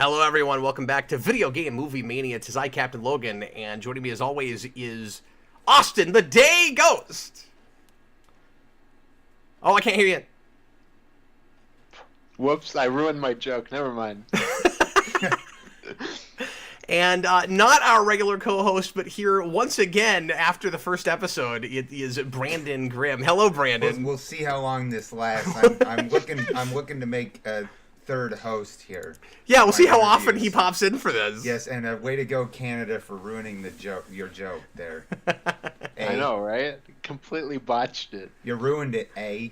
Hello, everyone. Welcome back to Video Game Movie Mania. It's I, Captain Logan, and joining me as always is Austin, the Day Ghost. Oh, I can't hear you. Whoops, I ruined my joke. Never mind. And not our regular co-host, but here once again after the first episode, it is Brandon Grimm. Hello, Brandon. We'll see how long this lasts. I'm looking to make a third host here. Yeah, we'll see how often he pops in for this. Yes, and way to go, Canada, for ruining the joke. Your joke there. I know, right? Completely botched it. You ruined it, eh?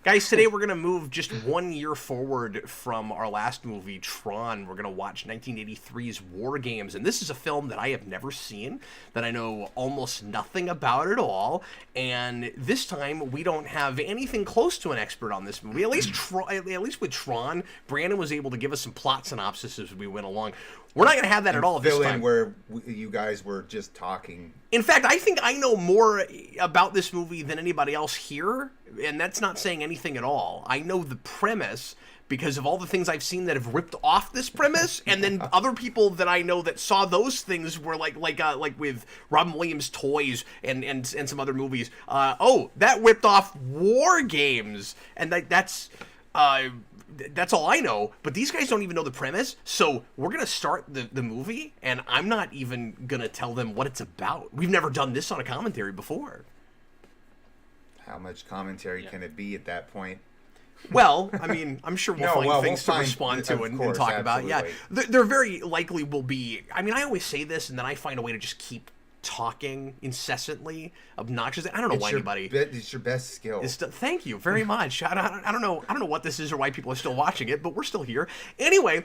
Guys, today we're going to move just 1 year forward from our last movie, Tron. We're going to watch 1983's WarGames, and this is a film that I have never seen, that I know almost nothing about at all, and this time we don't have anything close to an expert on this movie. At least with Tron, Brandon was able to give us some plot synopsis as we went along. We're not going to have that at all this time. Fill in where you guys were just talking. In fact, I think I know more about this movie than anybody else here, and that's not saying anything at all. I know the premise because of all the things I've seen that have ripped off this premise, and then other people that I know that saw those things were like with Robin Williams' Toys and some other movies. That ripped off WarGames, and that's all I know, but these guys don't even know the premise, so we're going to start the movie, and I'm not even going to tell them what it's about. We've never done this on a commentary before. How much commentary can it be at that point? Well, I mean, I'm sure we'll find things to respond to and talk about. Yeah, there very likely will be. I mean, I always say this, and then I find a way to just keep talking incessantly, obnoxious. I don't know why anybody. It's your best skill. Thank you very much. I don't know what this is or why people are still watching it, but we're still here anyway.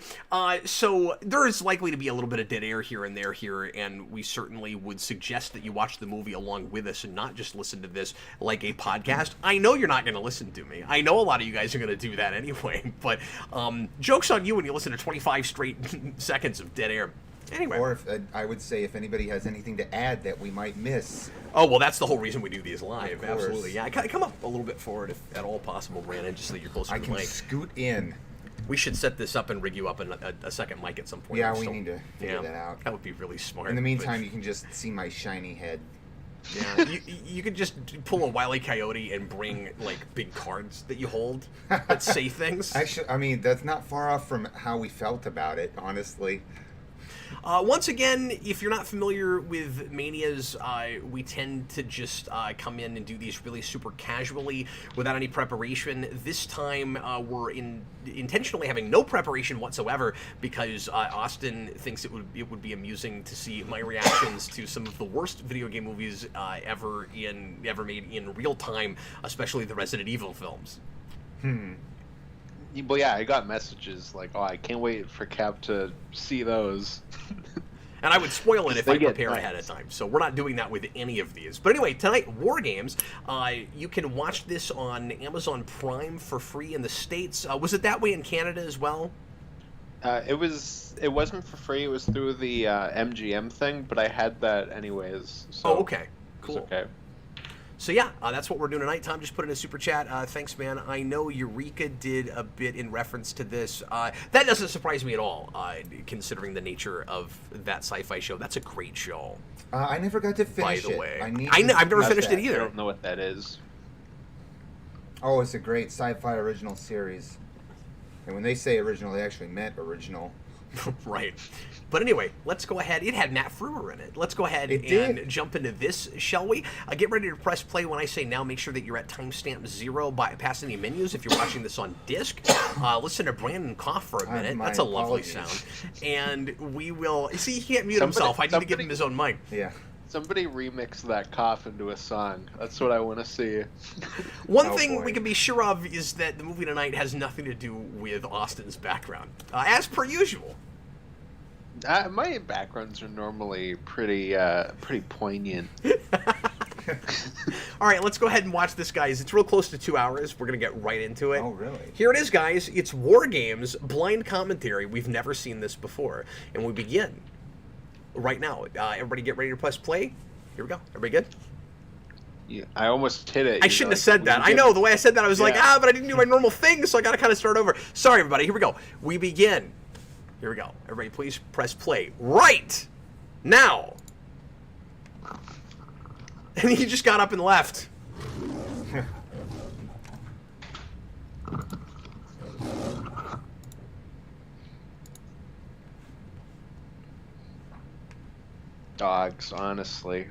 So there is likely to be a little bit of dead air here and there here, and we certainly would suggest that you watch the movie along with us and not just listen to this like a podcast. I know you're not going to listen to me. I know a lot of you guys are going to do that anyway. But joke's on you when you listen to 25 straight seconds of dead air. Anyway. Or I would say if anybody has anything to add that we might miss. Oh, well, that's the whole reason we do these live. Absolutely. Yeah, come up a little bit forward if at all possible, Brandon, just so that you're closer to the mic. I can scoot in. We should set this up and rig you up in a second mic at some point. Yeah, we need to figure that out. That would be really smart. In the meantime, you can just see my shiny head. Yeah, you could just pull a Wile E. Coyote and bring, like, big cards that you hold that say things. Actually, I mean, that's not far off from how we felt about it, honestly. Once again, if you're not familiar with Manias, we tend to just come in and do these really super casually without any preparation. This time, we're intentionally having no preparation whatsoever because Austin thinks it would be amusing to see my reactions to some of the worst video game movies ever made in real time, especially the Resident Evil films. But yeah, I got messages like, "Oh, I can't wait for Cap to see those." And I would spoil it if I prepare ahead of time. So we're not doing that with any of these. But anyway, tonight, WarGames. You can watch this on Amazon Prime for free in the States. Was it that way in Canada as well? It wasn't for free. It was through the MGM thing, but I had that anyways. So okay. Cool. It's okay. So yeah, that's what we're doing tonight. Tom just put in a super chat. Thanks, man. I know Eureka did a bit in reference to this. That doesn't surprise me at all, considering the nature of that sci-fi show. That's a great show. I never got to finish it. By the way, I've never finished it either. I don't know what that is. Oh, it's a great sci-fi original series. And when they say original, they actually meant original. Right. But anyway, let's go ahead. It had Matt Frewer in it. Let's go ahead and jump into this, shall we? Get ready to press play when I say now. Make sure that you're at timestamp 0 past any menus if you're watching this on disc. Listen to Brandon cough for a minute. That's a lovely sound. And we will... See, he can't mute himself. I need to give him his own mic. Yeah. Somebody remix that cough into a song. That's what I want to see. One thing we can be sure of is that the movie tonight has nothing to do with Austin's background, as per usual. My backgrounds are normally pretty poignant. All right, let's go ahead and watch this, guys. It's real close to 2 hours. We're going to get right into it. Oh, really? Here it is, guys. It's WarGames blind commentary. We've never seen this before. And we begin right now. Everybody get ready to press play. Here we go. Everybody good? Yeah, I almost hit it. I shouldn't have said that. I know, the way I said that, I was like, but I didn't do my normal thing, so I got to kind of start over. Sorry, everybody. Here we go. We begin Here we go. Everybody, please press play right now. And he just got up and left. Dogs, honestly.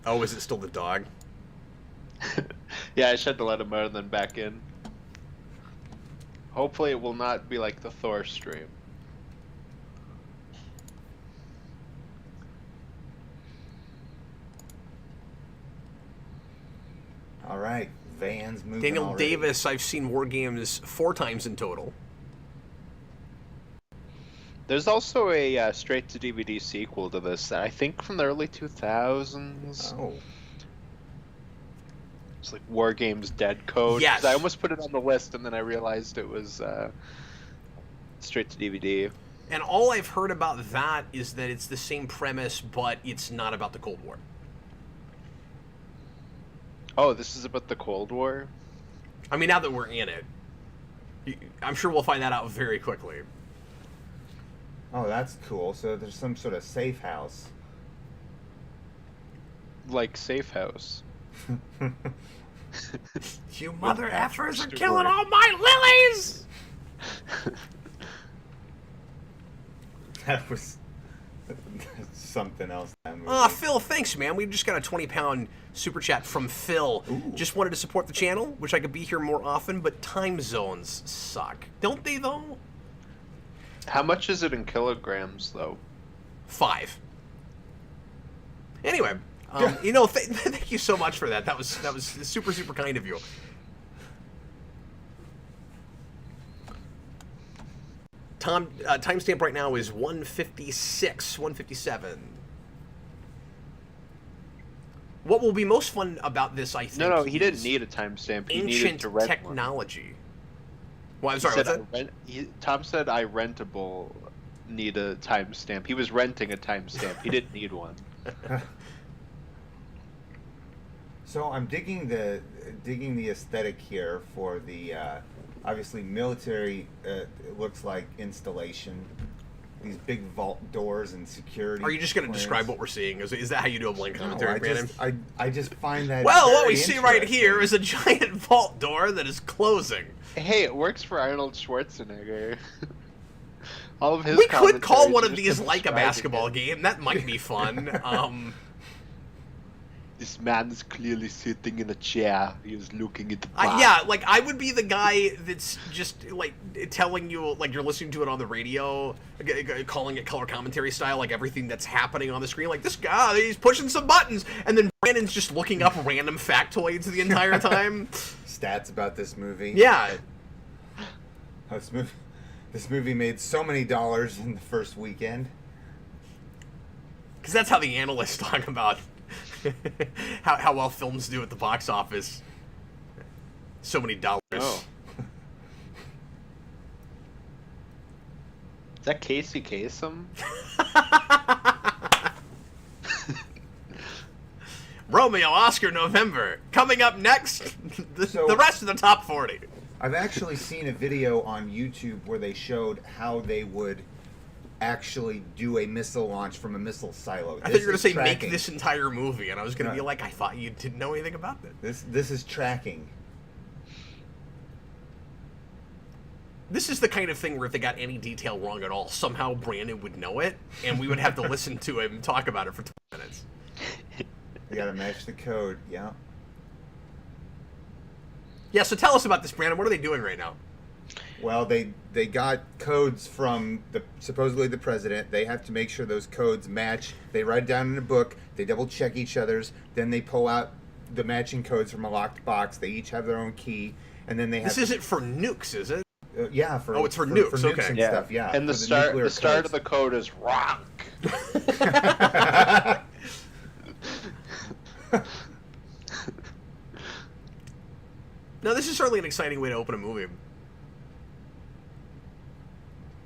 Oh, is it still the dog? Yeah, I should have let him out and then back in. Hopefully it will not be like the Thor stream. All right, Van's moving Daniel already. Davis, I've seen WarGames 4 times in total. There's also a straight-to-DVD sequel to this, I think from the early 2000s. Oh, It's like WarGames Dead Code. Yes. 'Cause I almost put it on the list, and then I realized it was straight-to-DVD. And all I've heard about that is that it's the same premise, but it's not about the Cold War. Oh, this is about the Cold War? I mean, now that we're in it, I'm sure we'll find that out very quickly. oh, that's cool. So there's some sort of safe house. Like Safe House. You mother effers are Stewart. killing all my lilies! That was something else. That movie. Phil, thanks, man. We just got a 20-pound super chat from Phil. Ooh. Just wanted to support the channel. Wish I could be here more often, but time zones suck. Don't they, though? How much is it in kilograms, though? 5. Anyway, thank you so much for that. That was super, super kind of you. Timestamp right now is 1:56, 1:57. What will be most fun about this, I think, No, he didn't is need a timestamp. He needed ancient to rent technology. Well, I'm one. sorry, He what's said that? Tom said I rentable need a timestamp. He was renting a timestamp. He didn't need one. So I'm digging the aesthetic here for the obviously military. It looks like installation. These big vault doors and security. Are you just going to clearance. describe what we're seeing? Is that how you do a blank No, commentary, Brandon? I just find that. Well, what very we see right interesting. here is a giant vault door that is closing. Hey, it works for Arnold Schwarzenegger. All of his We could call commentaries one are of just these him like a describing basketball it. game. That might be fun. This man is clearly sitting in a chair. He is looking at the bar. Yeah, like I would be the guy that's just like telling you, like you're listening to it on the radio, calling it color commentary style, like everything that's happening on the screen. Like this guy, he's pushing some buttons, and then Brandon's just looking up random factoids the entire time. Stats about this movie. Yeah. Oh, this movie made so many dollars in the first weekend. Because that's how the analysts talk about how well films do at the box office. So many dollars. Oh. Is that Casey Kasem? Romeo, Oscar, November. Coming up next, the rest of the top 40. I've actually seen a video on YouTube where they showed how they would actually do a missile launch from a missile silo. I thought you were going to say tracking. make this entire movie, and I was going to No. be like, I thought you didn't know anything about that. This is tracking. This is the kind of thing where if they got any detail wrong at all, somehow Brandon would know it, and we would have to listen to him talk about it for 20 minutes. You gotta match the code. Yeah. Yeah, so tell us about this, Brandon. What are they doing right now? Well, they got codes from supposedly the president. They have to make sure those codes match. They write it down in a book. They double check each other's. Then they pull out the matching codes from a locked box. They each have their own key, and then they have. This isn't for nukes, is it? Yeah, for it's for nukes, for nukes okay. and Yeah. stuff. Yeah, And the for start nuclear the start codes. of the code is rock. No, this is certainly an exciting way to open a movie.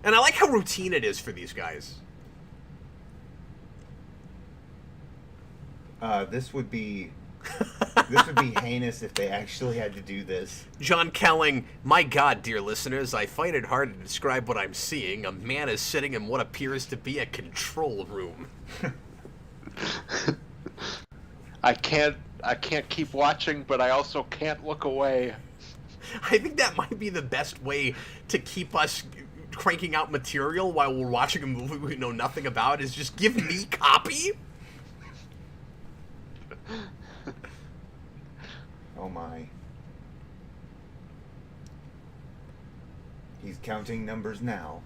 And I like how routine it is for these guys. This would be This would be heinous if they actually had to do this. John Kelling, my God, dear listeners, I find it hard to describe what I'm seeing. A man is sitting in what appears to be a control room. I can't keep watching, but I also can't look away. I think that might be the best way to keep us cranking out material while we're watching a movie we know nothing about, is just give me copy. Oh my. He's counting numbers now.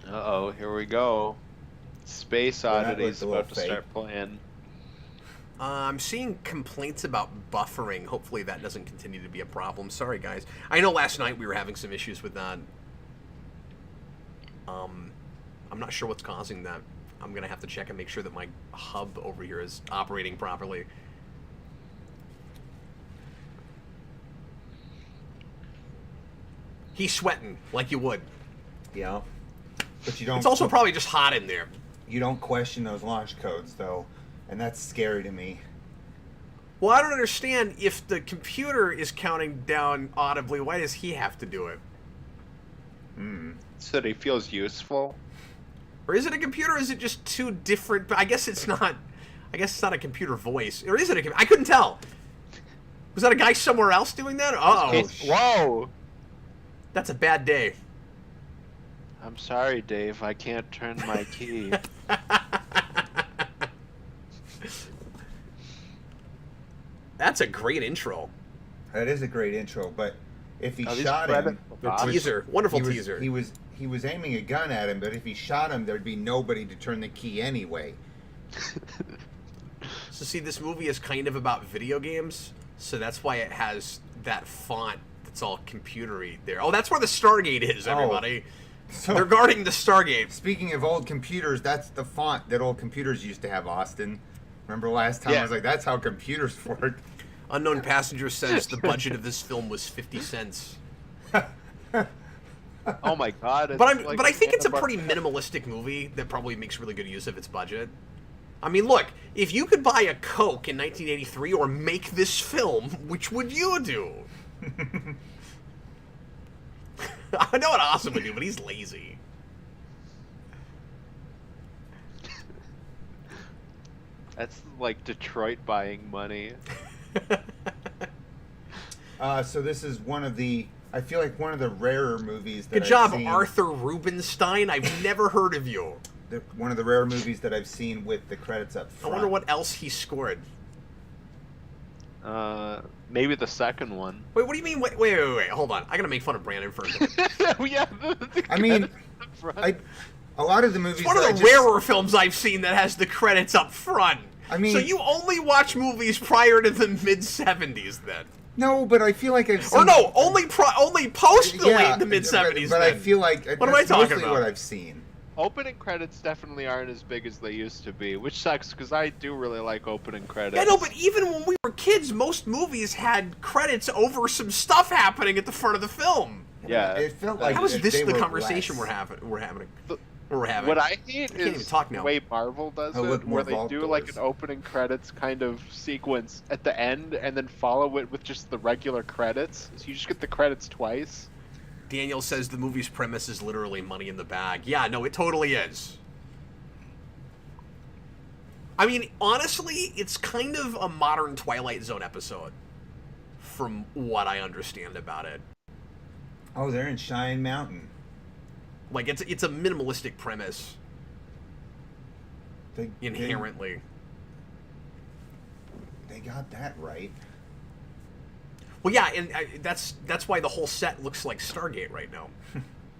Uh-oh, here we go. Space Well, that Oddity's looked a about to little start playing. I'm seeing complaints about buffering. Hopefully that doesn't continue to be a problem. Sorry, guys. I know last night we were having some issues with that. I'm not sure what's causing that. I'm going to have to check and make sure that my hub over here is operating properly. He's sweating like you would. Yeah. But you don't. It's also probably just hot in there. You don't question those launch codes, though, and that's scary to me. Well, I don't understand. If the computer is counting down audibly, why does he have to do it? So that he feels useful. Or is it a computer, or is it just two different... I guess it's not... I guess it's not a computer voice. Or is it a... I couldn't tell. Was that a guy somewhere else doing that? Uh-oh. Whoa! That's a bad day. I'm sorry, Dave. I can't turn my key. That's a great intro. That is a great intro, but if he Are these shot credits him, for Bob? Teaser. Wonderful he was, teaser. He was aiming a gun at him, but if he shot him, there'd be nobody to turn the key anyway. So see, this movie is kind of about video games, so that's why it has that font that's all computery there. Oh, that's where the Stargate is, everybody. So, They're guarding the Stargate. speaking of old computers, that's the font that old computers used to have, Austin. Remember last time I was like, that's how computers work. Unknown Passenger says the budget of this film was 50 cents. Oh my God! But I think it's a pretty minimalistic movie that probably makes really good use of its budget. I mean, look, if you could buy a Coke in 1983 or make this film, which would you do? I know what Awesome would do, but he's lazy. That's like Detroit buying money. So this is one of the, I feel like one of the rarer movies that Good job, I've seen. Arthur Rubinstein. I've never heard of you. One of the rare movies that I've seen with the credits up I front. wonder what else he scored. Maybe the second one. Wait, what do you mean? Wait. Hold on. I gotta make fun of Brandon for a minute. Yeah, I mean, a lot of the movies. It's one of that the rarer films I've seen that has the credits up front. I mean, so you only watch movies prior to the mid-70s, then? No, but I feel like I've seen. Or no, only post the mid-70s. But I feel like what am I that's talking mostly about? what I've seen. Opening credits definitely aren't as big as they used to be, which sucks because I do really like opening credits. Yeah, no, but even when we were kids, most movies had credits over some stuff happening at the front of the film. Yeah, It felt like How is this they the were conversation less. we're having? What I hate can't even is talk the now. way Marvel does Oh, look, it, more where they vault do like doors. an opening credits kind of sequence at the end, and then follow it with just the regular credits. So you just get the credits twice. Daniel says the movie's premise is literally money in the bag. Yeah, no, it totally is. I mean, honestly, it's kind of a modern Twilight Zone episode, from what I understand about it. Oh, they're in Cheyenne Mountain. Like, it's a minimalistic premise, They inherently. They got that right. Well, yeah, and that's why the whole set looks like Stargate right now.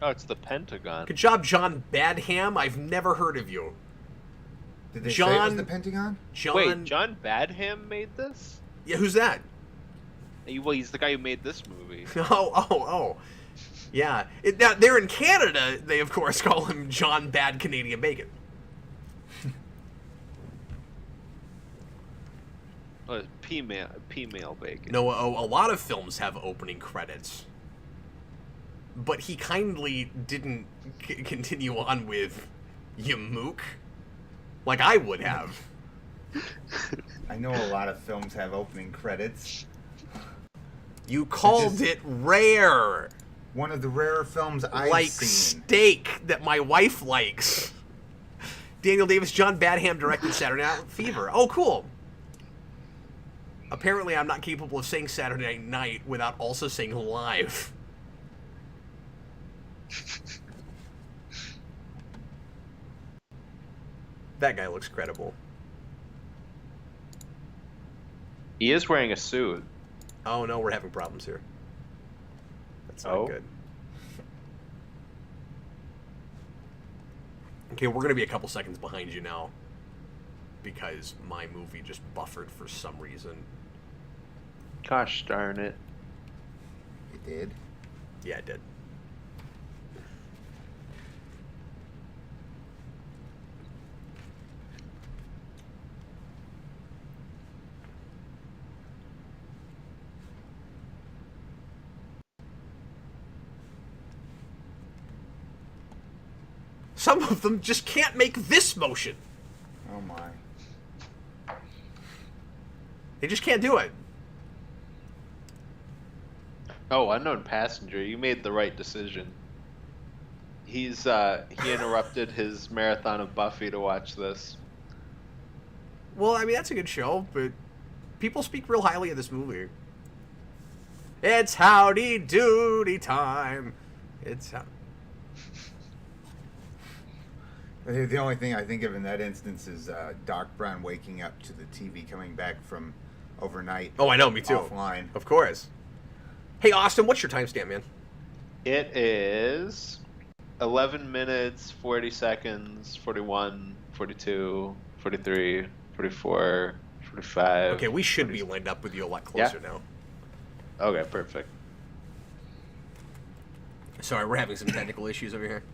Oh, it's the Pentagon. Good job, John Badham. I've never heard of you. Did they say it was John- the Pentagon? Wait, John Badham made this? Yeah, who's that? Well, he's the guy who made this movie. Oh. Yeah. Now, they're in Canada, they, of course, call him John Bad Canadian Bacon. P-mail bacon. No, a lot of films have opening credits. But he kindly didn't continue on with Yamook, like I would have. I know a lot of films have opening credits. You called it rare. One of the rarer films I've like seen. steak that my wife likes. Daniel Davis, John Badham directed Saturday Night Fever. Oh, cool. Apparently, I'm not capable of saying Saturday Night without also saying live. That guy looks credible. He is wearing a suit. Oh no, we're having problems here. That's not good. Okay, we're gonna be a couple seconds behind you now because my movie just buffered for some reason. Gosh darn it. It did? Yeah, it did. Some of them just can't make this motion. Oh my. They just can't do it. Oh, Unknown Passenger, you made the right decision. He interrupted his marathon of Buffy to watch this. Well, I mean, that's a good show, but people speak real highly of this movie. It's howdy doody time. It's how... The only thing I think of in that instance is Doc Brown waking up to the TV coming back from overnight. Oh, I know, me too. Offline. Of course. Hey, Austin, what's your timestamp, man? It is 11 minutes, 40 seconds, 41, 42, 43, 44, 45. Okay, we should be lined up with you a lot closer now. Okay, perfect. Sorry, we're having some technical issues over here.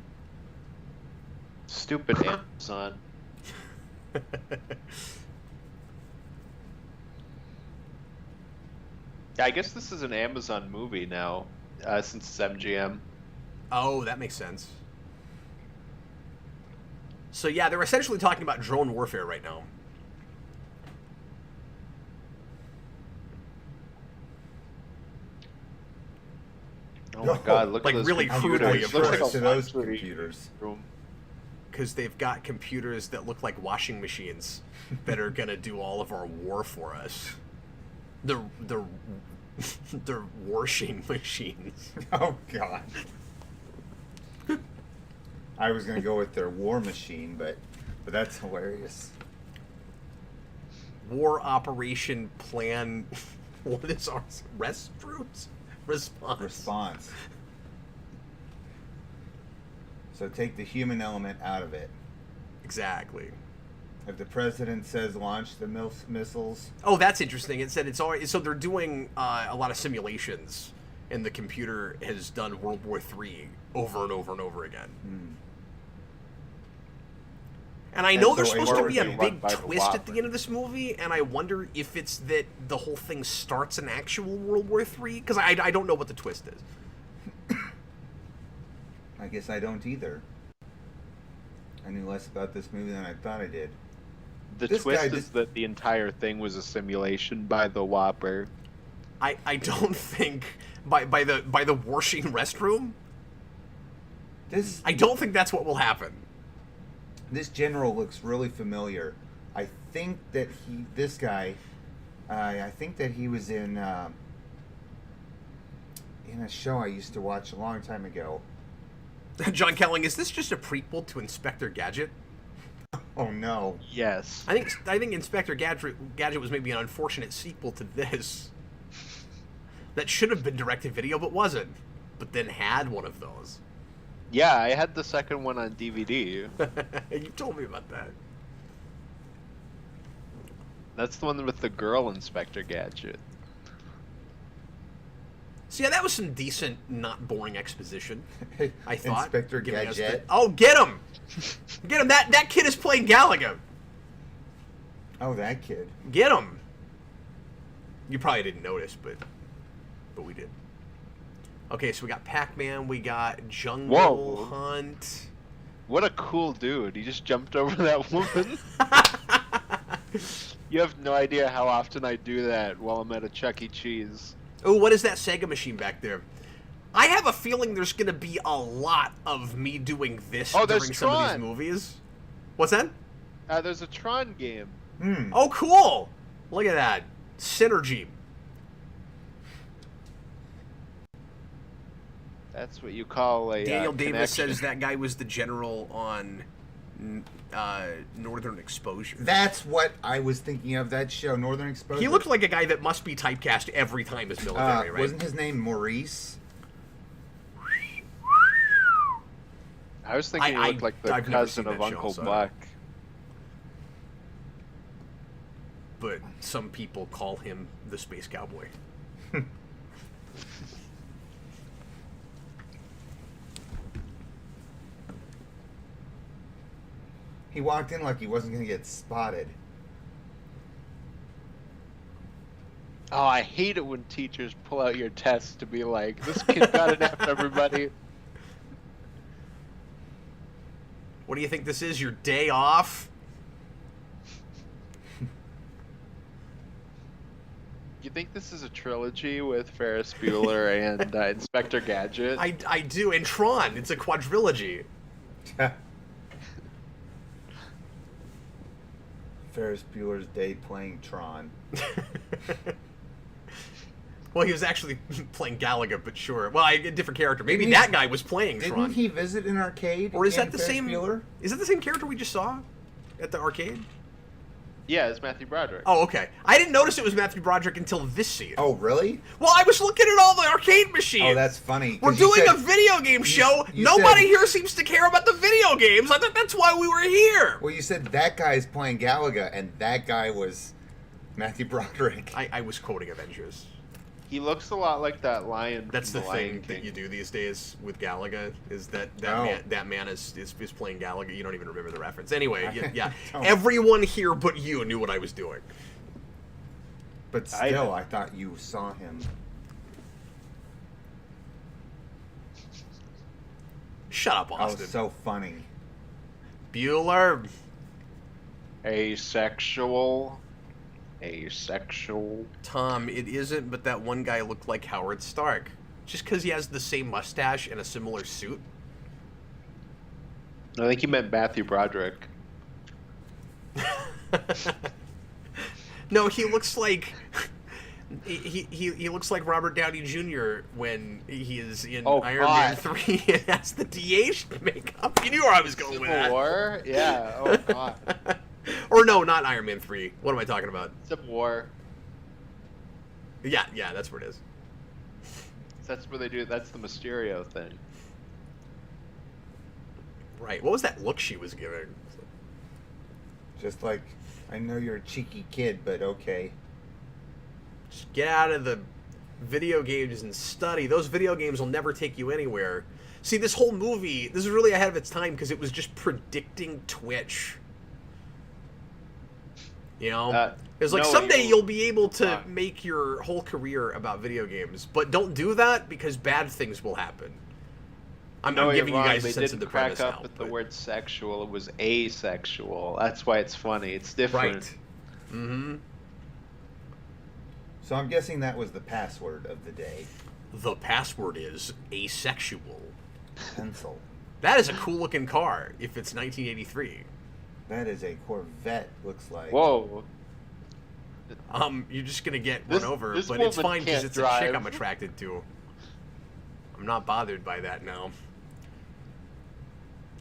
Stupid Amazon. Yeah, I guess this is an Amazon movie now, since it's MGM. Oh, that makes sense. So yeah, they're essentially talking about drone warfare right now. Oh my god, look Like, at those really computers. crudely Looks like approached a to those laundry computers. room. Because they've got computers that look like washing machines that are gonna do all of our war for us. They're washing machines. Oh god. I was gonna go with their war machine, but that's hilarious. War operation plan. What is ours? Restrooms? Response. So take the human element out of it. Exactly. If the president says launch the missiles, Oh, that's interesting. It said it's already, so they're doing a lot of simulations, and the computer has done World War III over and over and over again. And I know there's so supposed to be a run big by the twist at the Whopper. end of this movie, and I wonder if it's that the whole thing starts in actual World War III, because I don't know what the twist is. I guess I don't either. I knew less about this movie than I thought I did. The This twist guy is just- that the entire thing was a simulation by the Whopper. I don't think by the washing restroom. This I don't think that's what will happen. this general looks really familiar. I think that this guy, I think that he was in a show I used to watch a long time ago. John Kelling, is this just a prequel to Inspector Gadget? Oh no. Yes. I think Inspector Gadget was maybe an unfortunate sequel to this. That should have been direct-to-video, but wasn't. But then had one of those. Yeah, I had the second one on DVD. You told me about that. That's the one with the girl Inspector Gadget. So yeah, that was some decent, not boring exposition. I thought. Inspector giving us the- Gadget. Oh, get him! Get him! That kid is playing Gallagher. Oh, that kid. Get him! You probably didn't notice, but we did. Okay, so we got Pac-Man, we got Jungle Whoa. Hunt. What a cool dude. He just jumped over that woman. You have no idea how often I do that while I'm at a Chuck E. Cheese. Oh, what is that Sega machine back there? I have a feeling there's going to be a lot of me doing this during some of these movies. What's that? There's a Tron game. Oh, cool! Look at that. Synergy. That's what you call a Daniel Davis connection. says that guy was the general on Northern Exposure. That's what I was thinking of, that show, Northern Exposure. He looked like a guy that must be typecast every time as military, right? Wasn't his name Maurice? I was thinking he looked like the I've never seen cousin of that show, Uncle so- Buck. But some people call him the Space Cowboy. He walked in like he wasn't going to get spotted. Oh, I hate it when teachers pull out your tests to be like, this kid got an F, everybody. What do you think this is, your day off? You think this is a trilogy with Ferris Bueller and Inspector Gadget? I do, and Tron, it's a quadrilogy. Ferris Bueller's Day playing Tron. Well, he was actually playing Gallagher, but sure. Well, a different character. Maybe Didn't that guy was playing Didn't Tron. he visit an arcade? Or is in that the Ferris same? Bueller? Is that the same character we just saw at the arcade? Yeah, it's Matthew Broderick. Oh, okay. I didn't notice it was Matthew Broderick until this scene. Oh, really? Well, I was looking at all the arcade machines. Oh, that's funny. We're 'cause you doing said- a video game show. you Nobody said- here seems to care about the video games. I thought that's why we were here. Well, you said that guy's playing Galaga, and that guy was Matthew Broderick. I was quoting Avengers. He looks a lot like that lion. That's from the Lion thing King. that you do these days with Galaga, is that Oh. that man is playing Galaga. You don't even remember the reference. Anyway, yeah. don't. Everyone here but you knew what I was doing. But still, I thought you saw him. Shut up, Oh, Austin. so funny. Bueller. Asexual. Tom, it isn't, but that one guy looked like Howard Stark. Just because he has the same mustache and a similar suit. I think he meant Matthew Broderick. No, he looks like he looks like Robert Downey Jr. when he is in Iron Man 3 and has the de-aged makeup. You knew where I was going with that. Civil War? Yeah. Oh god. Or no, not Iron Man 3. What am I talking about? Civil War. Yeah, that's where it is. That's where they do. That's the Mysterio thing. Right. What was that look she was giving? Just like, I know you're a cheeky kid, but okay. Just get out of the video games and study. Those video games will never take you anywhere. See, this whole movie, this is really ahead of its time because it was just predicting Twitch. You know? It was like, no, someday you- you'll be able to make your whole career about video games, but don't do that because bad things will happen. I'm giving you guys a They sense of didn't the premise crack up now. with the but- word sexual. It was asexual. That's why it's funny. It's different. Right. Mm-hmm. So I'm guessing that was the password of the day. The password is asexual. Pencil. That is a cool looking car if it's 1983. That is a Corvette, looks like. Whoa. You're just gonna get This- run over, this but it's woman fine because can't it's a chick drive. I'm attracted to. I'm not bothered by that now.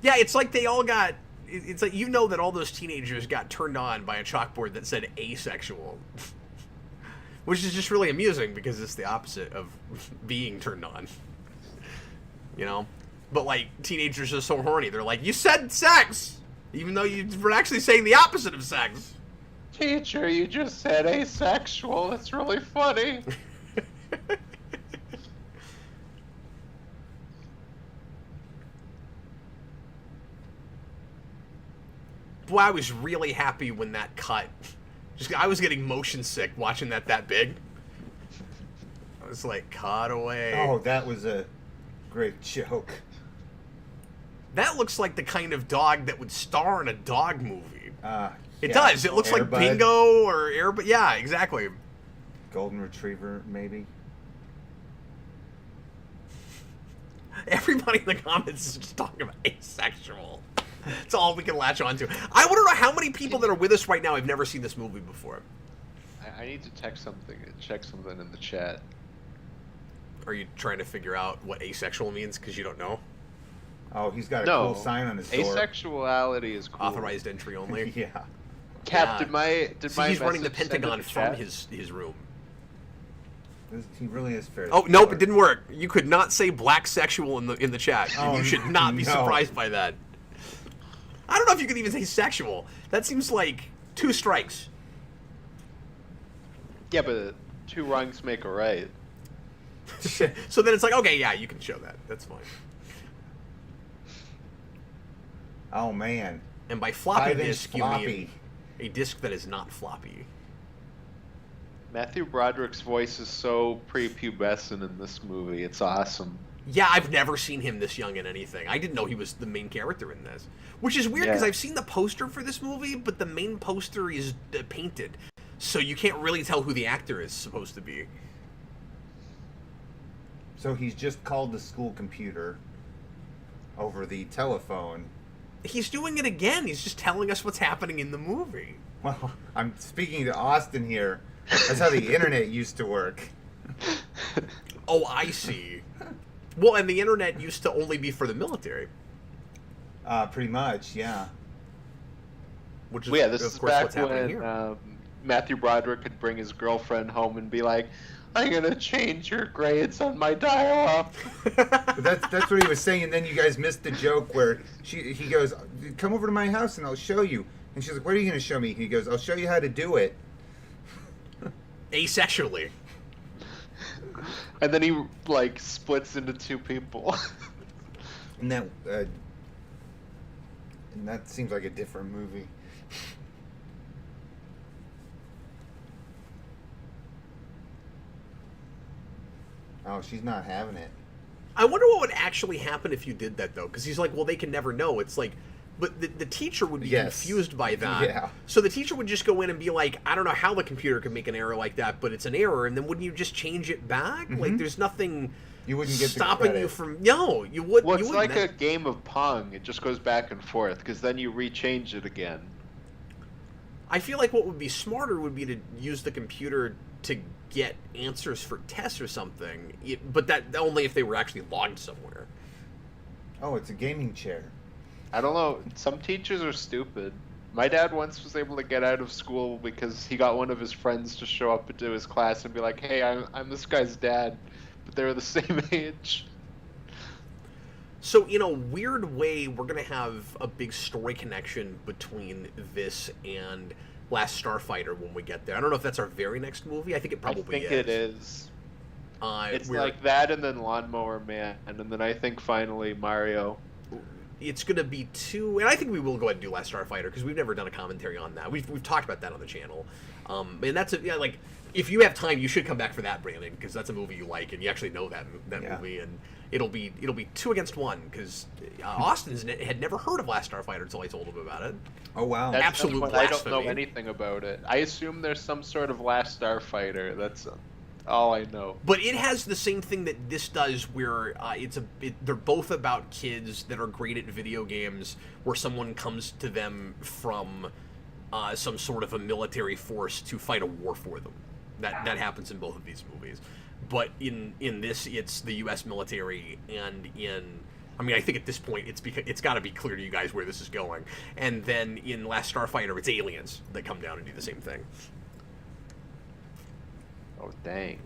Yeah, it's like they all got. It's like, you know, that all those teenagers got turned on by a chalkboard that said asexual, which is just really amusing because it's the opposite of being turned on. You know, but like teenagers are so horny, they're like, "You said sex," even though you were actually saying the opposite of sex. Teacher, you just said asexual. That's really funny. Boy, I was really happy when that cut. I was getting motion sick watching that big. I was like, cut away. Oh, that was a great joke. That looks like the kind of dog that would star in a dog movie. It Yeah. does. It looks Air like Bud. Bingo or Air, but yeah, exactly. Golden Retriever, maybe. Everybody in the comments is just talking about asexual. That's all we can latch on to. I want to know how many people that are with us right now have never seen this movie before. I need to check something in the chat. Are you trying to figure out what asexual means because you don't know? Oh, he's got a No, cool sign on his door. Asexuality is cool. Authorized entry only. Yeah. Cap, Yeah. did See, my he's running the message send Pentagon in the from chat? his room. He really is fair. Oh nope, it didn't work. You could not say black sexual in the chat. Oh, You should not be no. surprised by that. I don't know if you could even say sexual. That seems like 2 strikes. Yeah, but 2 wrongs make a right. So then it's like, okay, yeah, you can show that. That's fine. Oh man. And by floppy 5-inch disk, you floppy. mean a disk that is not floppy. Matthew Broderick's voice is so prepubescent in this movie. It's awesome. Yeah, I've never seen him this young in anything. I didn't know he was the main character in this. Which is weird because Yeah. I've seen the poster for this movie, but the main poster is painted. So you can't really tell who the actor is supposed to be. So he's just called the school computer over the telephone. He's doing it again. He's just telling us what's happening in the movie. Well, I'm speaking to Austin here. That's how the internet used to work. Oh, I see. Well, and the internet used to only be for the military. Pretty much, yeah. Which is, Well, yeah, this of is course, back what's happening when here. Matthew Broderick could bring his girlfriend home and be like, I'm going to change your grades on my dial-up. But that's what he was saying, and then you guys missed the joke where he goes, come over to my house and I'll show you. And she's like, what are you going to show me? He goes, I'll show you how to do it. Asexually. And then he, like, splits into 2 people. And that seems like a different movie. Oh, she's not having it. I wonder what would actually happen if you did that, though. Because he's like, well, they can never know. It's like... But the teacher would be Yes. confused by that. Yeah. So the teacher would just go in and be like, I don't know how the computer could make an error like that, but it's an error. And then wouldn't you just change it back? Like, there's nothing You wouldn't get the stopping credit. you from... No, you wouldn't. Well, you it's wouldn't. like a game of Pong. It just goes back and forth, because then you rechange it again. I feel like what would be smarter would be to use the computer to get answers for tests or something. But that only if they were actually logged somewhere. Oh, it's a gaming chair. I don't know. Some teachers are stupid. My dad once was able to get out of school because he got one of his friends to show up into his class and be like, hey, I'm this guy's dad. But they were the same age. So, in a weird way, we're going to have a big story connection between this and Last Starfighter when we get there. I don't know if that's our very next movie. I think it probably I think is. it is. It's we're- like that and then Lawnmower Man. And then I think finally Mario. It's going to be 2, and I think we will go ahead and do Last Starfighter because we've never done a commentary on that. We've talked about that on the channel. And that's like, if you have time, you should come back for that, Brandon, because that's a movie you like and you actually know that Yeah. movie, and it'll be 2 against 1 because Austin had never heard of Last Starfighter until I told him about it. Oh, wow. That's Absolute what I don't know blasphemy. anything about it. I assume there's some sort of Last Starfighter. That's all I know. But it has the same thing that this does, where they're both about kids that are great at video games, where someone comes to them from some sort of a military force to fight a war for them. That happens in both of these movies. But in this, it's the U.S. military, and I think at this point it's got to be clear to you guys where this is going. And then in Last Starfighter, it's aliens that come down and do the same thing. Oh, dang.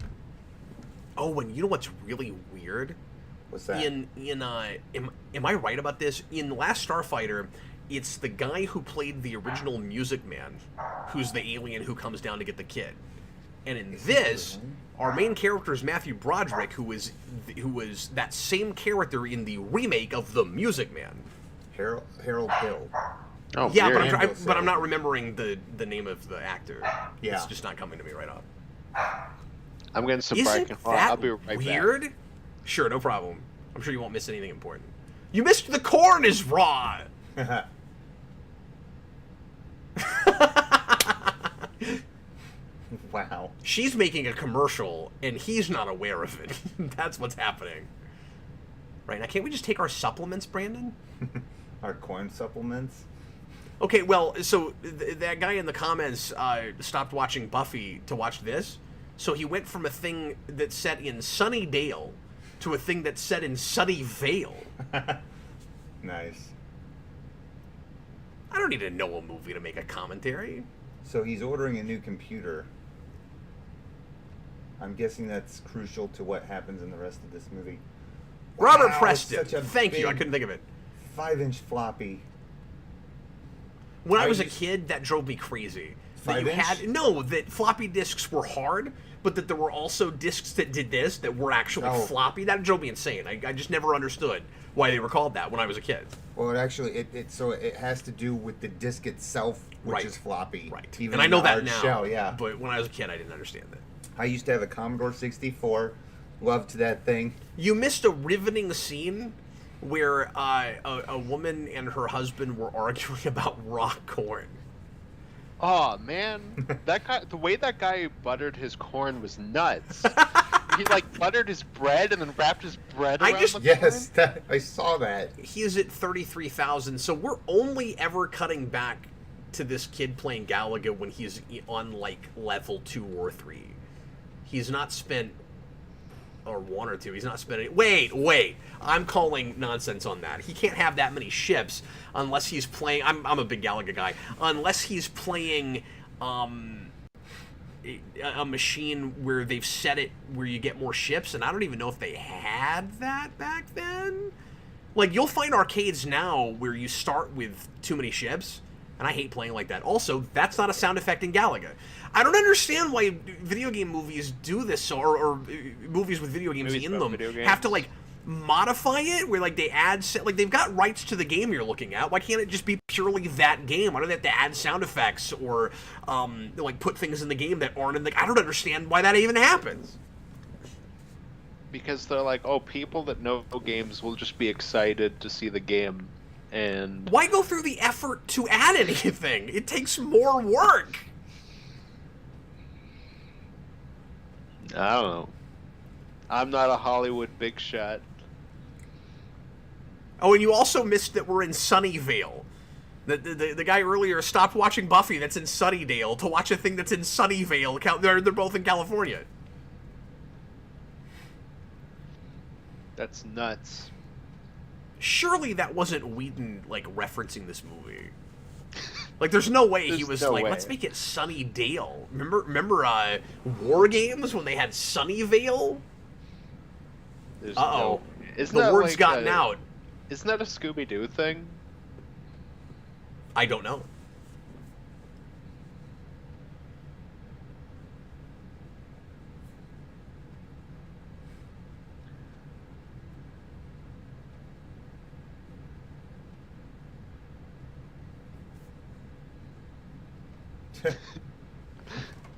Oh, and you know what's really weird? What's that? Am I right about this? In Last Starfighter, it's the guy who played the original Music Man who's the alien who comes down to get the kid. And in this, our main character is Matthew Broderick, who was that same character in the remake of The Music Man. Harold Hill. Oh, Yeah, weird. but I'm not remembering the name of the actor. Yeah. It's just not coming to me right off. I'm getting some Isn't barking. that I'll be right weird? Back. Sure, no problem. I'm sure you won't miss anything important. You missed the corn is raw! She's making a commercial, and he's not aware of it. That's what's happening. Right, now can't we just take our supplements, Brandon? Our corn supplements? Okay, well, so that guy in the comments stopped watching Buffy to watch this, so he went from a thing that's set in Sunnydale to a thing that's set in Sunnyvale. Nice. I don't need to know a movie to make a commentary. So he's ordering a new computer. I'm guessing that's crucial to what happens in the rest of this movie. Robert Wow, Preston. such a Thank you. I big couldn't think of it. 5-inch floppy. When I I was a used- kid, that drove me crazy. That 5-inch? that floppy disks were hard, but that there were also disks that did this that were actually Oh. floppy. That drove me insane. I just never understood why they were called that when I was a kid. Well, it actually it has to do with the disc itself, which Right. is floppy. Right. Even And I in know the that hard now. shell, yeah. But when I was a kid, I didn't understand that. I used to have a Commodore 64. Loved that thing. You missed a riveting scene where a woman and her husband were arguing about rock corn. Oh man, that guy, the way that guy buttered his corn was nuts. He like buttered his bread and then wrapped his bread around the Yes, corn. I saw that. He is at 33,000, so we're only ever cutting back to this kid playing Galaga when he's on like level 2 or 3. He's not spent, or 1 or 2, he's not spent any, wait, I'm calling nonsense on that. He can't have that many ships unless he's playing, I'm a big Galaga guy, unless he's playing a machine where they've set it where you get more ships, and I don't even know if they had that back then. Like, you'll find arcades now where you start with too many ships, and I hate playing like that. Also, that's not a sound effect in Galaga. I don't understand why video game movies do this, or movies with video games Movies in about them video games. have to, like, modify it, where, like, they add, like, they've got rights to the game you're looking at. Why can't it just be purely that game? Why do they have to add sound effects, or, like, put things in the game that aren't in the... I don't understand why that even happens. Because they're like, oh, people that know games will just be excited to see the game, and Why go through the effort to add anything? It takes more work. I don't know. I'm not a Hollywood big shot. Oh, and you also missed that we're in Sunnyvale. The guy earlier stopped watching Buffy that's in Sunnydale to watch a thing that's in Sunnyvale. They're both in California. That's nuts. Surely that wasn't Whedon, like, referencing this movie. Like, there's no way he There's was no like, way. let's make it Sunnydale. Remember WarGames when they had Sunnyvale? There's Uh-oh. no. Isn't The that word's like gotten a- out. Isn't that a Scooby-Doo thing? I don't know.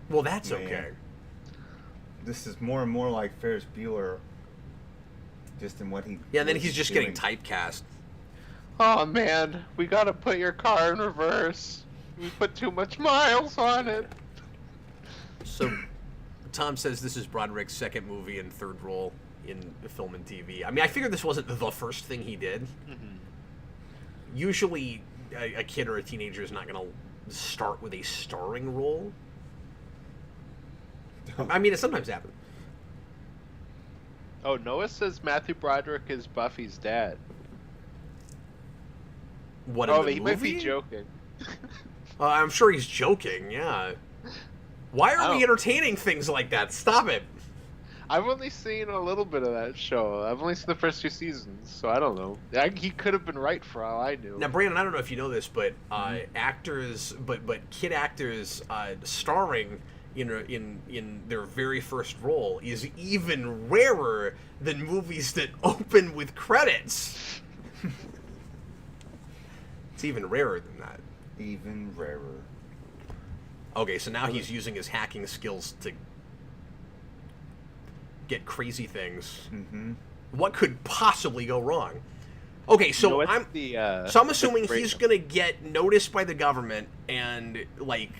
Well, that's Man. okay. This is more and more like Ferris Bueller. Just in what he. Yeah, and then what he's just getting doing. typecast. Oh man, we gotta put your car in reverse. We put too much miles on it. So, Tom says this is Broderick's second movie and third role in film and TV. I mean, I figured this wasn't the first thing he did. Usually, a kid or a teenager is not going to start with a starring role. I mean, it sometimes happens. Oh, Noah says Matthew Broderick is Buffy's dad. What, in Oh, the he might be movie? joking. I'm sure he's joking, yeah. Why are we Oh. entertaining things like that? Stop it. I've only seen a little bit of that show. I've only seen the first 2 seasons, so I don't know. He could have been right for all I knew. Now, Brandon, I don't know if you know this, but actors, but kid actors starring in their very first role is even rarer than movies that open with credits. It's even rarer than that. Even rarer. Okay, so now he's using his hacking skills to get crazy things. Mm-hmm. What could possibly go wrong? Okay, so You know what's I'm the, so I'm assuming great- he's gonna get noticed by the government and like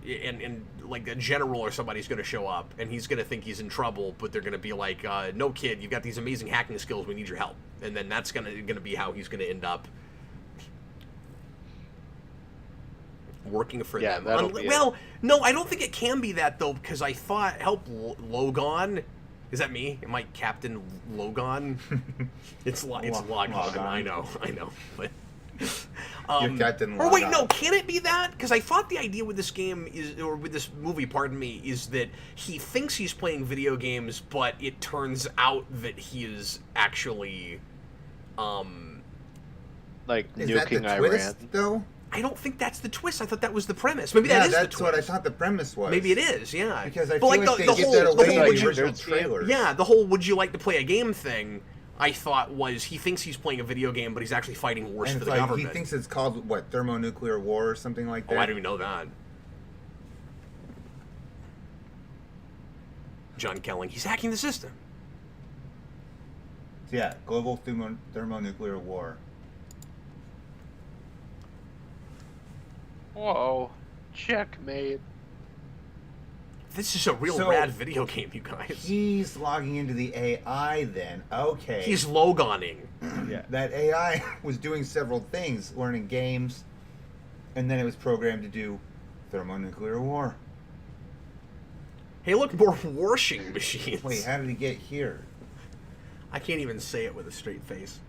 and like a general or somebody's going to show up, and he's going to think he's in trouble, but they're going to be like, no, kid, you've got these amazing hacking skills, we need your help. And then that's going to be how he's going to end up working for them. Well, no, I don't think it can be that, though, because I thought, Logan... Is that me? Am I Captain Logan? It's Logan. I know. But you're Captain Logan. Or wait, no, can it be that? Because I thought the idea with this game or with this movie, pardon me, is that he thinks he's playing video games, but it turns out that he is actually, like is nuking that the twist, Iran. Though? I don't think that's the twist. I thought that was the premise. Maybe that is the twist. That's what I thought the premise was. Maybe it is, yeah. Because I feel like they give that away in the original trailers. Yeah, the whole "would you like to play a game" thing, I thought was he thinks he's playing a video game, but he's actually fighting wars for the government. He thinks it's called, what, thermonuclear war or something like that? Oh, I didn't even know that. John Kelling, he's hacking the system. Yeah, global thermonuclear war. Whoa, checkmate. This is a real rad video game, you guys. He's logging into the AI then. Okay. He's Loganing. Yeah. That AI was doing several things, learning games, and then it was programmed to do thermonuclear war. Hey, look, more washing machines. Wait, how did he get here? I can't even say it with a straight face.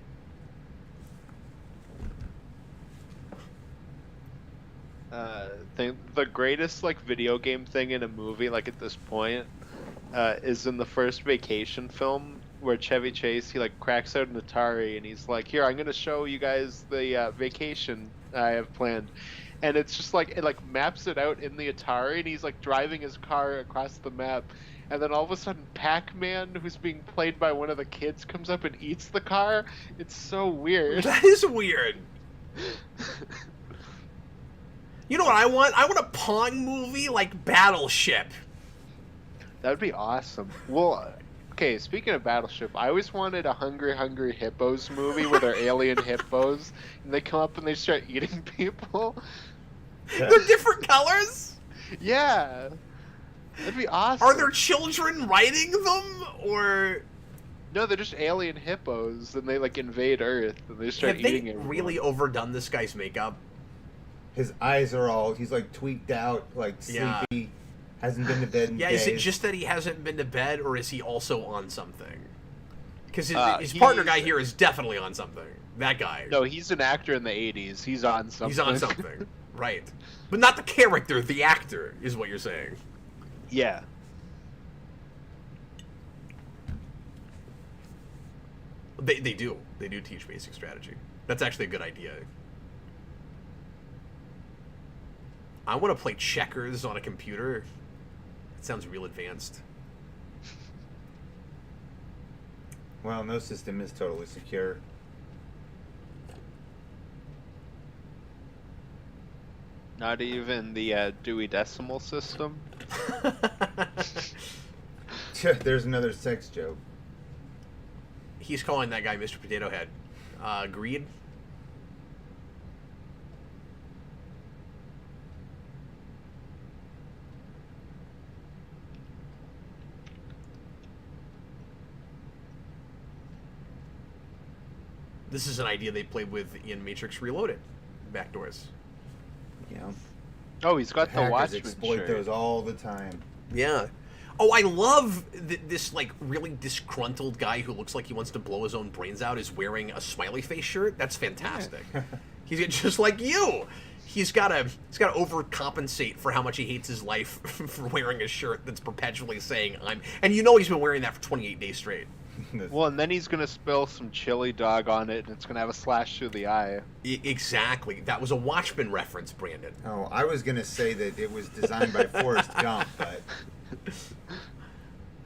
The greatest like video game thing in a movie, like at this point, is in the first Vacation film where Chevy Chase he like cracks out an Atari and he's like, "Here, I'm gonna show you guys the vacation I have planned," and it's just like it like maps it out in the Atari and he's like driving his car across the map, and then all of a sudden Pac-Man, who's being played by one of the kids, comes up and eats the car. It's so weird. That is weird. You know what I want? I want a Pong movie like Battleship. That would be awesome. Well, okay, speaking of Battleship, I always wanted a Hungry Hungry Hippos movie where they're alien hippos, and they come up and they start eating people. They're different colors? Yeah. That'd be awesome. Are there children riding them, or... No, they're just alien hippos, and they, like, invade Earth, and they start eating everyone. Have they really overdone this guy's makeup? His eyes are all, he's like tweaked out, like sleepy, hasn't been to bed in days. Is it just that he hasn't been to bed, or is he also on something? Because his partner guy here is definitely on something. That guy. No, he's an actor in the 80s. He's on something. He's on something, right. But not the character, the actor, is what you're saying. Yeah. They do. They do teach basic strategy. That's actually a good idea. I want to play checkers on a computer. It sounds real advanced. Well, no system is totally secure. Not even the Dewey Decimal System. There's another sex joke. He's calling that guy Mr. Potato Head. Agreed? This is an idea they played with in Matrix Reloaded. Backdoors. Yeah. Oh, he's got the Hackers Watchman exploit shirt. those all the time. Yeah. Oh, I love this, like, really disgruntled guy who looks like he wants to blow his own brains out is wearing a smiley face shirt. That's fantastic. He's just like you. He's got to overcompensate for how much he hates his life for wearing a shirt that's perpetually saying I'm... And you know he's been wearing that for 28 days straight. Well, and then he's going to spill some chili dog on it, and it's going to have a slash through the eye. Exactly. That was a Watchmen reference, Brandon. Oh, I was going to say that it was designed by Forrest Gump, but...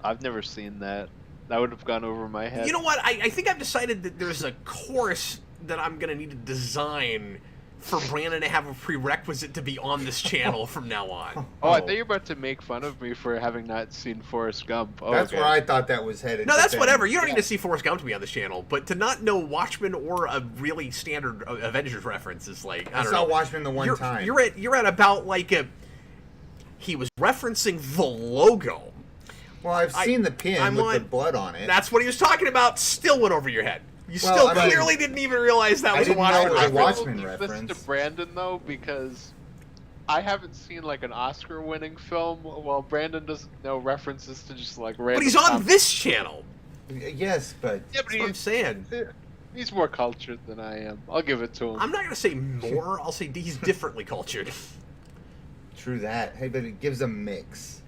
I've never seen that. That would have gone over my head. You know what? I think I've decided that there's a course that I'm going to need to design for Brandon to have a prerequisite to be on this channel from now on. Oh, I thought you were about to make fun of me for having not seen Forrest Gump. Oh, that's okay. where I thought that was headed. No, that's whatever. You don't need to see Forrest Gump to be on this channel, but to not know Watchmen or a really standard Avengers reference is like, I don't know. saw Watchmen the one time. You're at about like a... He was referencing the logo. Well, I've seen the pin with the blood on it. That's what he was talking about. Still went over your head. You Well, still clearly didn't even realize that was a didn't know it was a Watchmen reference. Watchmen Leave reference. this to Brandon though, because I haven't seen like an Oscar-winning film. Well, Brandon doesn't know references to just like random. But he's on topics. this channel. Yes, but Yeah, but That's what I'm saying. he's more cultured than I am. I'll give it to him. I'm not going to say more. I'll say he's differently cultured. true that. Hey, but it gives a mix.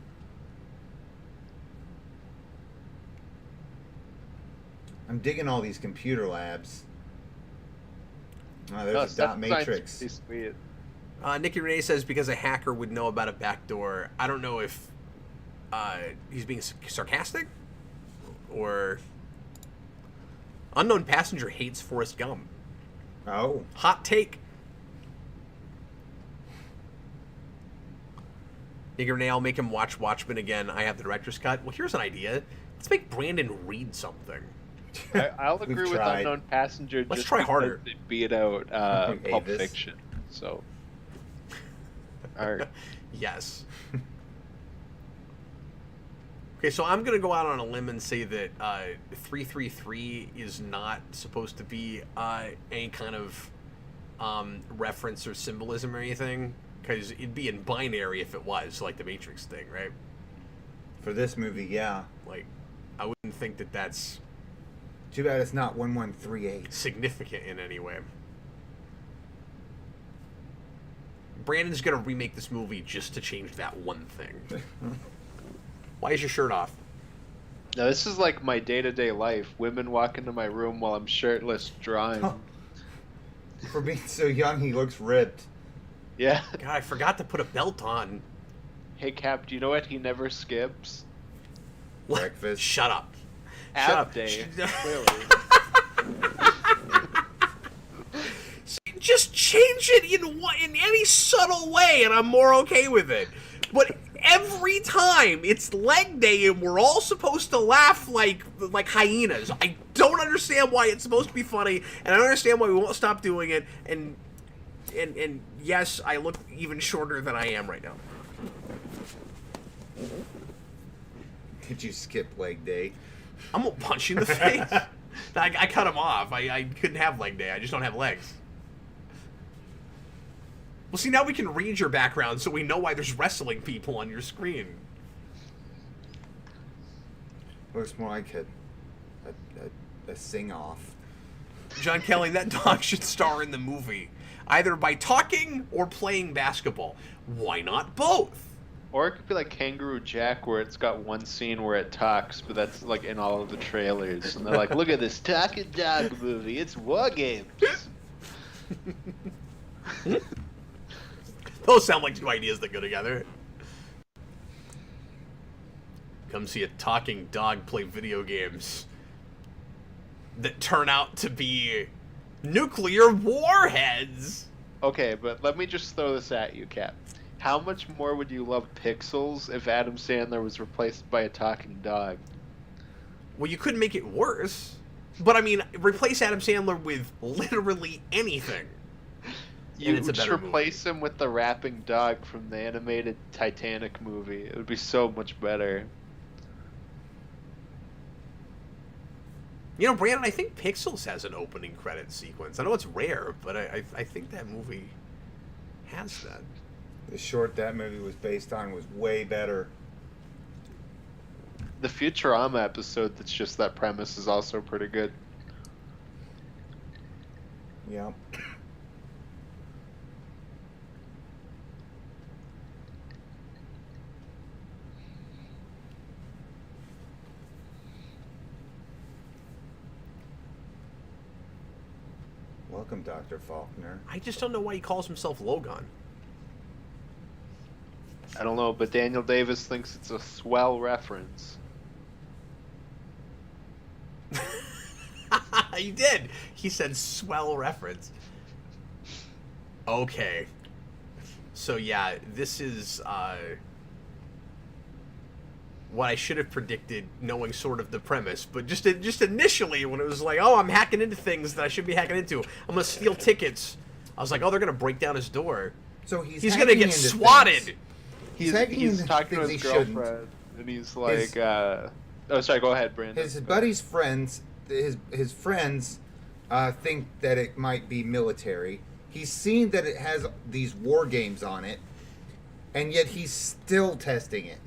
I'm digging all these computer labs. Oh, there's a dot matrix. Pretty sweet. Nikki Renee says because a hacker would know about a backdoor. I don't know if he's being sarcastic or unknown passenger hates Forrest Gump. Oh. Hot take. Nikki Renee, I'll make him watch Watchmen again. I have the director's cut. Well, here's an idea. Let's make Brandon read something. I'll We've agree with tried. Unknown Passenger. Let's just try because harder. They beat out Pulp Avis. Fiction. So. Alright. Yes. Okay, so I'm gonna go out on a limb and say that 333 is not supposed to be any kind of reference or symbolism or anything, because it'd be in binary if it was, like the Matrix thing, right? For this movie, yeah. Like, I wouldn't think that that's Too bad it's not 1138. significant in any way. Brandon's gonna remake this movie just to change that one thing. Why is your shirt off? Now, this is like my day-to-day life. Women walk into my room while I'm shirtless drawing. Oh. For being so young, he looks ripped. Yeah. God, I forgot to put a belt on. Hey, Cap, do you know what he never skips? Breakfast. Shut up. Ab up. day, Sh- clearly. Just change it in any subtle way, and I'm more okay with it. But every time it's leg day, and we're all supposed to laugh like hyenas. I don't understand why it's supposed to be funny, and I don't understand why we won't stop doing it. And yes, I look even shorter than I am right now. Did you skip leg day? I'm gonna punch you in the face. I cut him off. I couldn't have leg day. I just don't have legs. Well, see, now we can read your background so we know why there's wrestling people on your screen. Looks more like a sing-off. John Kelly, that dog should star in the movie, either by talking or playing basketball. Why not both? Or it could be like Kangaroo Jack, where it's got one scene where it talks, but that's like in all of the trailers. And they're like, look at this talking dog movie. It's WarGames. Those sound like two ideas that go together. Come see a talking dog play video games that turn out to be nuclear warheads. Okay, but let me just throw this at you, Cap. How much more would you love Pixels if Adam Sandler was replaced by a talking dog? Well, you couldn't make it worse. But, I mean, replace Adam Sandler with literally anything. You And it's a would just better replace him with the rapping dog from the animated Titanic movie. It would be so much better. You know, Brandon, I think Pixels has an opening credit sequence. I know it's rare, but I think that movie has that. The short that movie was based on was way better. The Futurama episode that's just that premise is also pretty good. Yeah. Welcome, Dr. Faulkner. I just don't know why he calls himself Logan. I don't know, but Daniel Davis thinks it's a swell reference. He did. He said swell reference. Okay. So yeah, this is what I should have predicted, knowing sort of the premise. But just initially, when it was like, oh, I'm hacking into things that I should be hacking into. I'm gonna steal tickets. I was like, oh, they're gonna break down his door. So he's He's hacking gonna get into swatted. things. he's talking to his girlfriend, and he's like, "Oh, sorry. Go ahead, Brandon." His buddy's friends, his friends, think that it might be military. He's seen that it has these war games on it, and yet he's still testing it.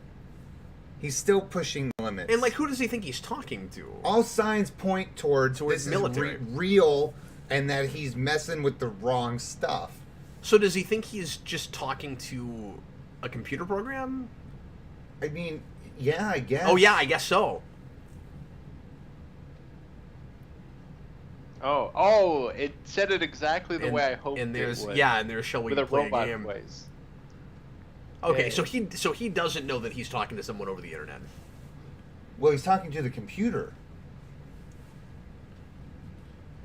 He's still pushing the limits. And like, who does he think he's talking to? All signs point towards this military. is real, and that he's messing with the wrong stuff. So does he think he's just talking to a computer program? I mean, yeah, I guess. Oh yeah, I guess so. Oh, it said it exactly the way I hoped and there's, it would. Yeah, and there's shall we with a play robot a game? voice. Okay, Yeah. so he doesn't know that he's talking to someone over the internet. Well, he's talking to the computer.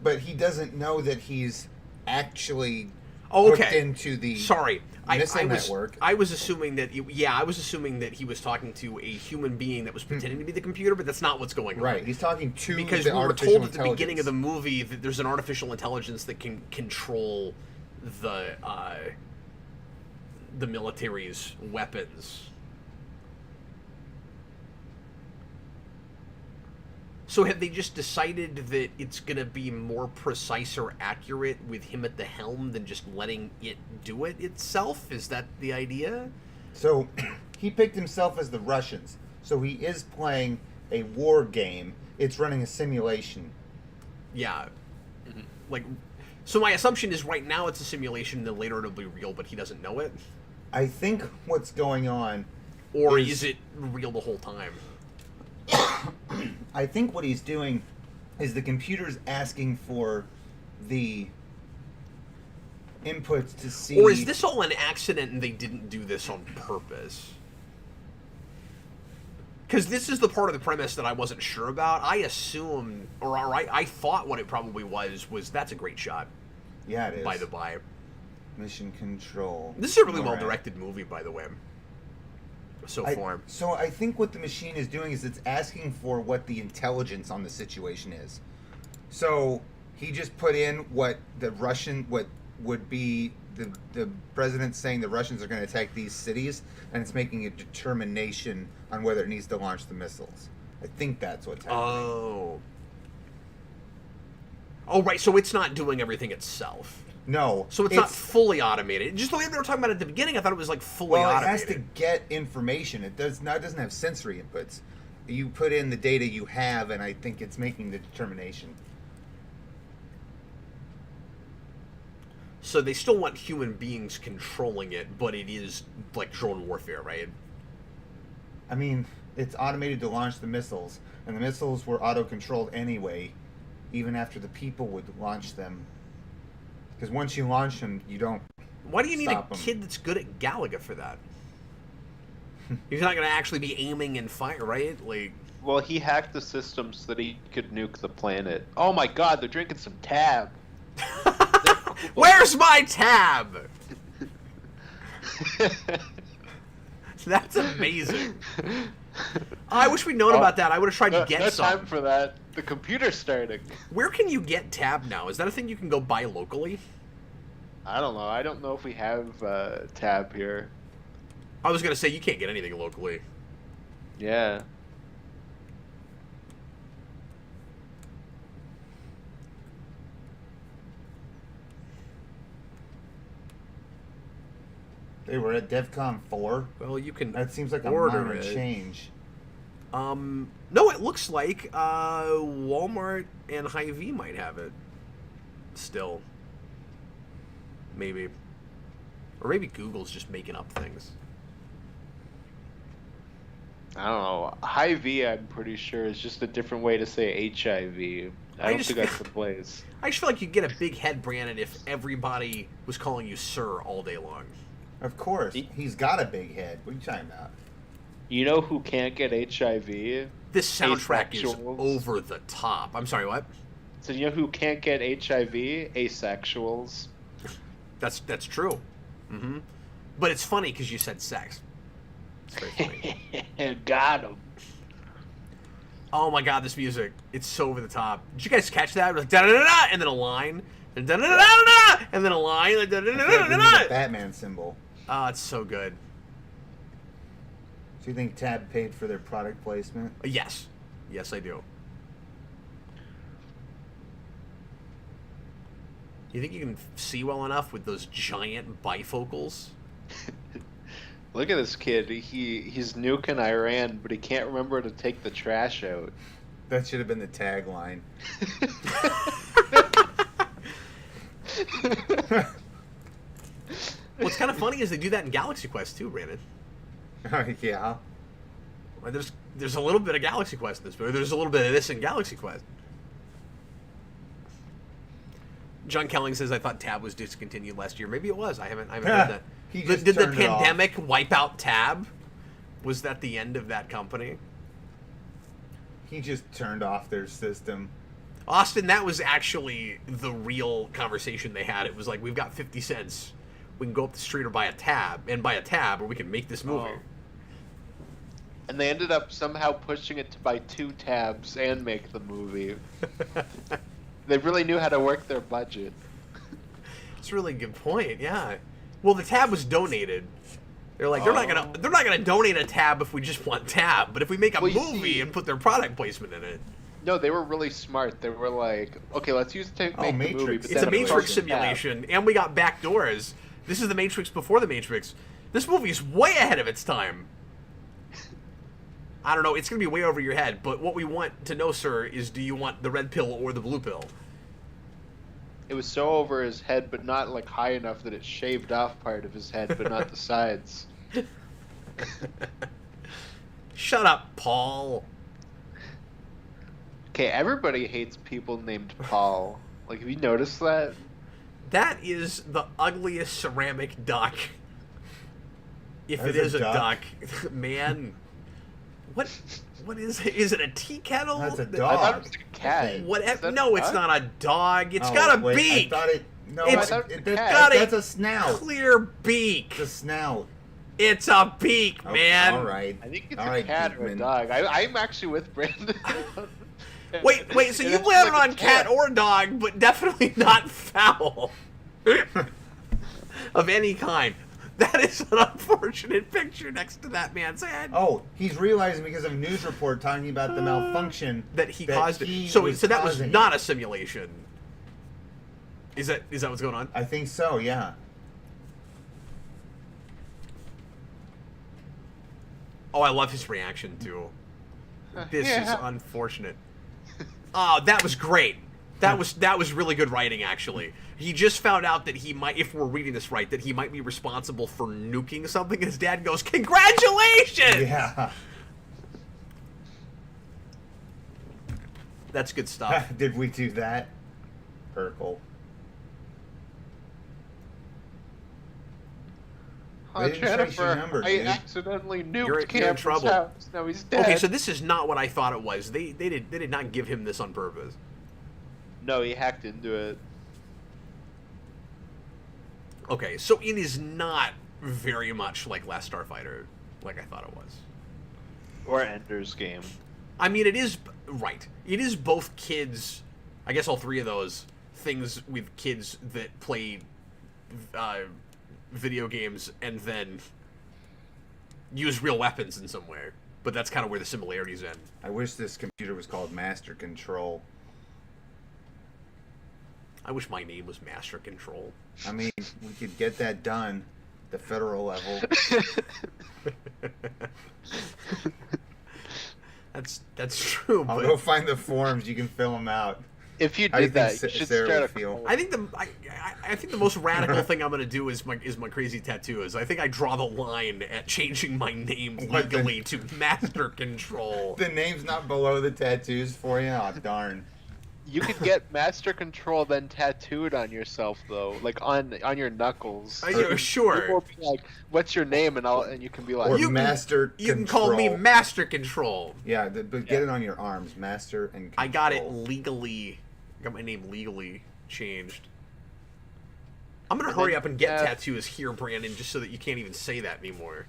But he doesn't know that he's actually hooked into the missile network. I was assuming that he was talking to a human being that was pretending to be the computer, but that's not what's going on. Right, he's talking to because the we were artificial told at the intelligence. beginning of the movie that there's an artificial intelligence that can control the military's weapons. So have they just decided that it's going to be more precise or accurate with him at the helm than just letting it do it itself? Is that the idea? So he picked himself as the Russians. So he is playing a war game. It's running a simulation. Yeah. Like, so my assumption is right now it's a simulation, then later it'll be real, but he doesn't know it? I think what's going on... Or is it real the whole time? I think what he's doing is the computer's asking for the inputs to see... Or is this all an accident and they didn't do this on purpose? Because this is the part of the premise that I wasn't sure about. I assumed, or I thought what it probably was that's a great shot. Yeah, it is. By the by. Mission Control. This is a really well-directed movie, by the way. So far. So I think what the machine is doing is it's asking for what the intelligence on the situation is. So he just put in what would be the president saying the Russians are going to attack these cities, and it's making a determination on whether it needs to launch the missiles. I think that's what's happening. Oh, right. So it's not doing everything itself. No. So it's not fully automated. Just the way they were talking about it at the beginning, I thought it was like fully automated. Well, it has to get information. It doesn't have sensory inputs. You put in the data you have, and I think it's making the determination. So they still want human beings controlling it, but it is like drone warfare, right? I mean, it's automated to launch the missiles, and the missiles were auto-controlled anyway, even after the people would launch them. Because once you launch them, you don't. Why do you need a stop 'em. kid that's good at Galaga for that? He's not going to actually be aiming and fire, right? Like. Well, he hacked the system so that he could nuke the planet. Oh my God, they're drinking some tab. Where's my tab? That's amazing. I wish we'd known about that. I would have tried to get some. No time for that. The computer's starting. Where can you get tab now? Is that a thing you can go buy locally? I don't know. I don't know if we have tab here. I was going to say you can't get anything locally. Yeah. They were at DEFCON 4. Well, you can. That seems like a order minor it. change. No, it looks like Walmart and Hy-Vee might have it. Still. Maybe. Or maybe Google's just making up things. I don't know. Hy-Vee, I'm pretty sure, is just a different way to say HIV. I don't think that's the place. I just feel like you'd get a big head, Brandon, if everybody was calling you sir all day long. Of course. He's got a big head. What are you talking about? You know who can't get HIV? This soundtrack is Asexuals. over the top. I'm sorry, what? So you know who can't get HIV? Asexuals. That's true. Mm-hmm. But it's funny because you said sex. It's very funny. Got him. Oh my god, this music. It's so over the top. Did you guys catch that? It was like da-da-da-da, and then a line. And da-da-da-da-da, and then a line. Like, I feel like we need a Batman symbol. Oh, it's so good. Do you think Tab paid for their product placement? Yes. Yes, I do. You think you can see well enough with those giant bifocals? Look at this kid. He's nuking Iran, but he can't remember to take the trash out. That should have been the tagline. What's kind of funny is they do that in Galaxy Quest too, Brandon. Yeah. Well, there's a little bit of Galaxy Quest in this, but there's a little bit of this in Galaxy Quest. John Kelling says, I thought Tab was discontinued last year. Maybe it was. I haven't heard that. He just Did the turned it off. pandemic wipe out Tab? Was that the end of that company? He just turned off their system. Austin, that was actually the real conversation they had. It was like, we've got 50 cents. We can go up the street or buy a tab, or we can make this movie. Oh. And they ended up somehow pushing it to buy 2 tabs and make the movie. They really knew how to work their budget. That's a really good point. Yeah. Well, the tab was donated. They're like, they're not gonna donate a tab if we just want tab, but if we make a movie and put their product placement in it. No, they were really smart. They were like, okay, let's use it to make the Matrix. movie. But It's a then Matrix fucking simulation, and we got back doors. This is the Matrix before the Matrix. This movie is way ahead of its time. I don't know, it's going to be way over your head, but what we want to know, sir, is do you want the red pill or the blue pill? It was so over his head, but not like high enough that it shaved off part of his head, but not the sides. Shut up, Paul. Okay, everybody hates people named Paul. Like, have you noticed that? That is the ugliest ceramic duck. If That it is is a a duck. duck. Man. What is it? Is it a tea kettle? That's a I dog. thought it was a cat. What? Is that No, a it's duck? not a dog. It's Oh, got a wait, beak. I thought it. No, It's got that's a a snout. Clear beak. It's a snout. It's a beak, Oh, man. All right. I think it's All a right, cat or a Beekman. dog. I'm actually with Brandon. Wait, so It you looks blame it like on a cat or dog, but definitely not foul of any kind. That is an unfortunate picture next to that man's head. Oh, he's realizing because of a news report talking about the malfunction That he caused he it. So that was causing not it. a simulation. Is that what's going on? I think so. Yeah. Oh, I love his reaction too. This is Yeah. unfortunate. Oh, that was great. That was really good writing, actually. He just found out that he might, if we're reading this right, that he might be responsible for nuking something. And his dad goes, "Congratulations!" Yeah. That's good stuff. Did we do that? Urkel. Oh, They didn't trace your Jennifer, number, I dude. accidentally nuked You're in Cameron's trouble. house. Now he's dead. Okay, so this is not what I thought it was. They did not give him this on purpose. No, he hacked into it. Okay, so it is not very much like Last Starfighter, like I thought it was. Or Ender's Game. I mean, it is right. It is both kids. I guess all three of those things with kids that play video games and then use real weapons in some way. But that's kind of where the similarities end. I wish this computer was called Master Control. I wish my name was Master Control. I mean, we could get that done at the federal level. That's true. I'll But go find the forms. You can fill them out. If you How do you did that, think you should Sarah start a would feel? cult. I think the most radical thing I'm gonna do is my crazy tattoo. Is I think I draw the line at changing my name What the- legally to Master Control. The name's not below the tattoos for you? Oh, darn. You could get Master Control then tattooed on yourself though, like on your knuckles. Sure. People will be like, "What's your name?" and you can be like, Or You can- Master You can call me Control. Master Control. Yeah, but get it on your arms. Master and Control. I got it legally. Got my name legally changed. I'm gonna And hurry then up and get have- tattoos here, Brandon, just so that you can't even say that anymore.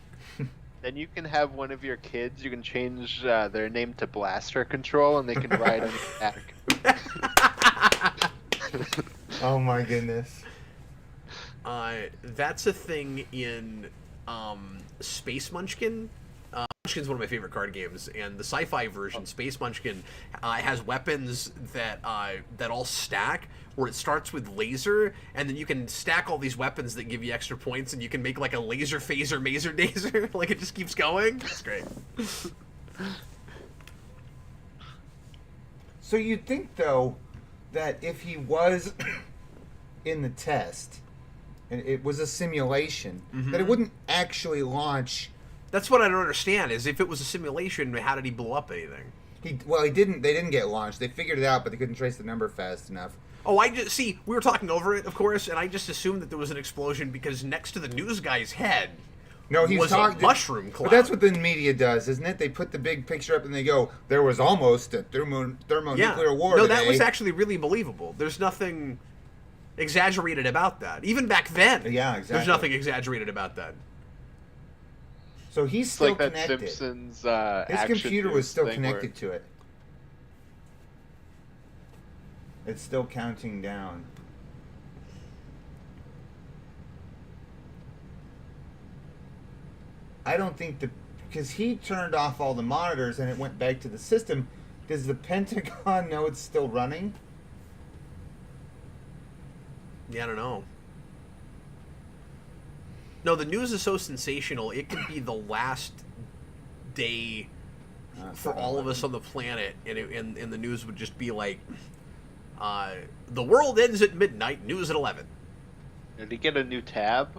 Then you can have one of your kids. You can change their name to Blaster Control, and they can ride on your back. Oh my goodness. That's a thing in Space Munchkin. Munchkin's one of my favorite card games, and the sci-fi version, Space Munchkin, has weapons that all stack, where it starts with laser, and then you can stack all these weapons that give you extra points, and you can make like a laser phaser mazer dazer. Like it just keeps going. It's great. So you'd think, though, that if he was in the test, and it was a simulation, that it wouldn't actually launch. That's what I don't understand, is if it was a simulation, how did he blow up anything? He didn't. They didn't get launched. They figured it out, but they couldn't trace the number fast enough. Oh, we were talking over it, of course, and I just assumed that there was an explosion because next to the news guy's head was a mushroom cloud. But that's what the media does, isn't it? They put the big picture up and they go, there was almost a thermonuclear war No, today. that was actually really believable. There's nothing exaggerated about that. Even back then, Yeah, exactly. there's nothing exaggerated about that. So he's It's still like that connected. Simpsons His action computer news was still thing where- connected to it. It's still counting down. I don't think because he turned off all the monitors and it went back to the system. Does the Pentagon know it's still running? Yeah, I don't know. No, the news is so sensational, it could be the last day for all of us on the planet, and the news would just be like, the world ends at midnight, news at 11. Did he get a new tab?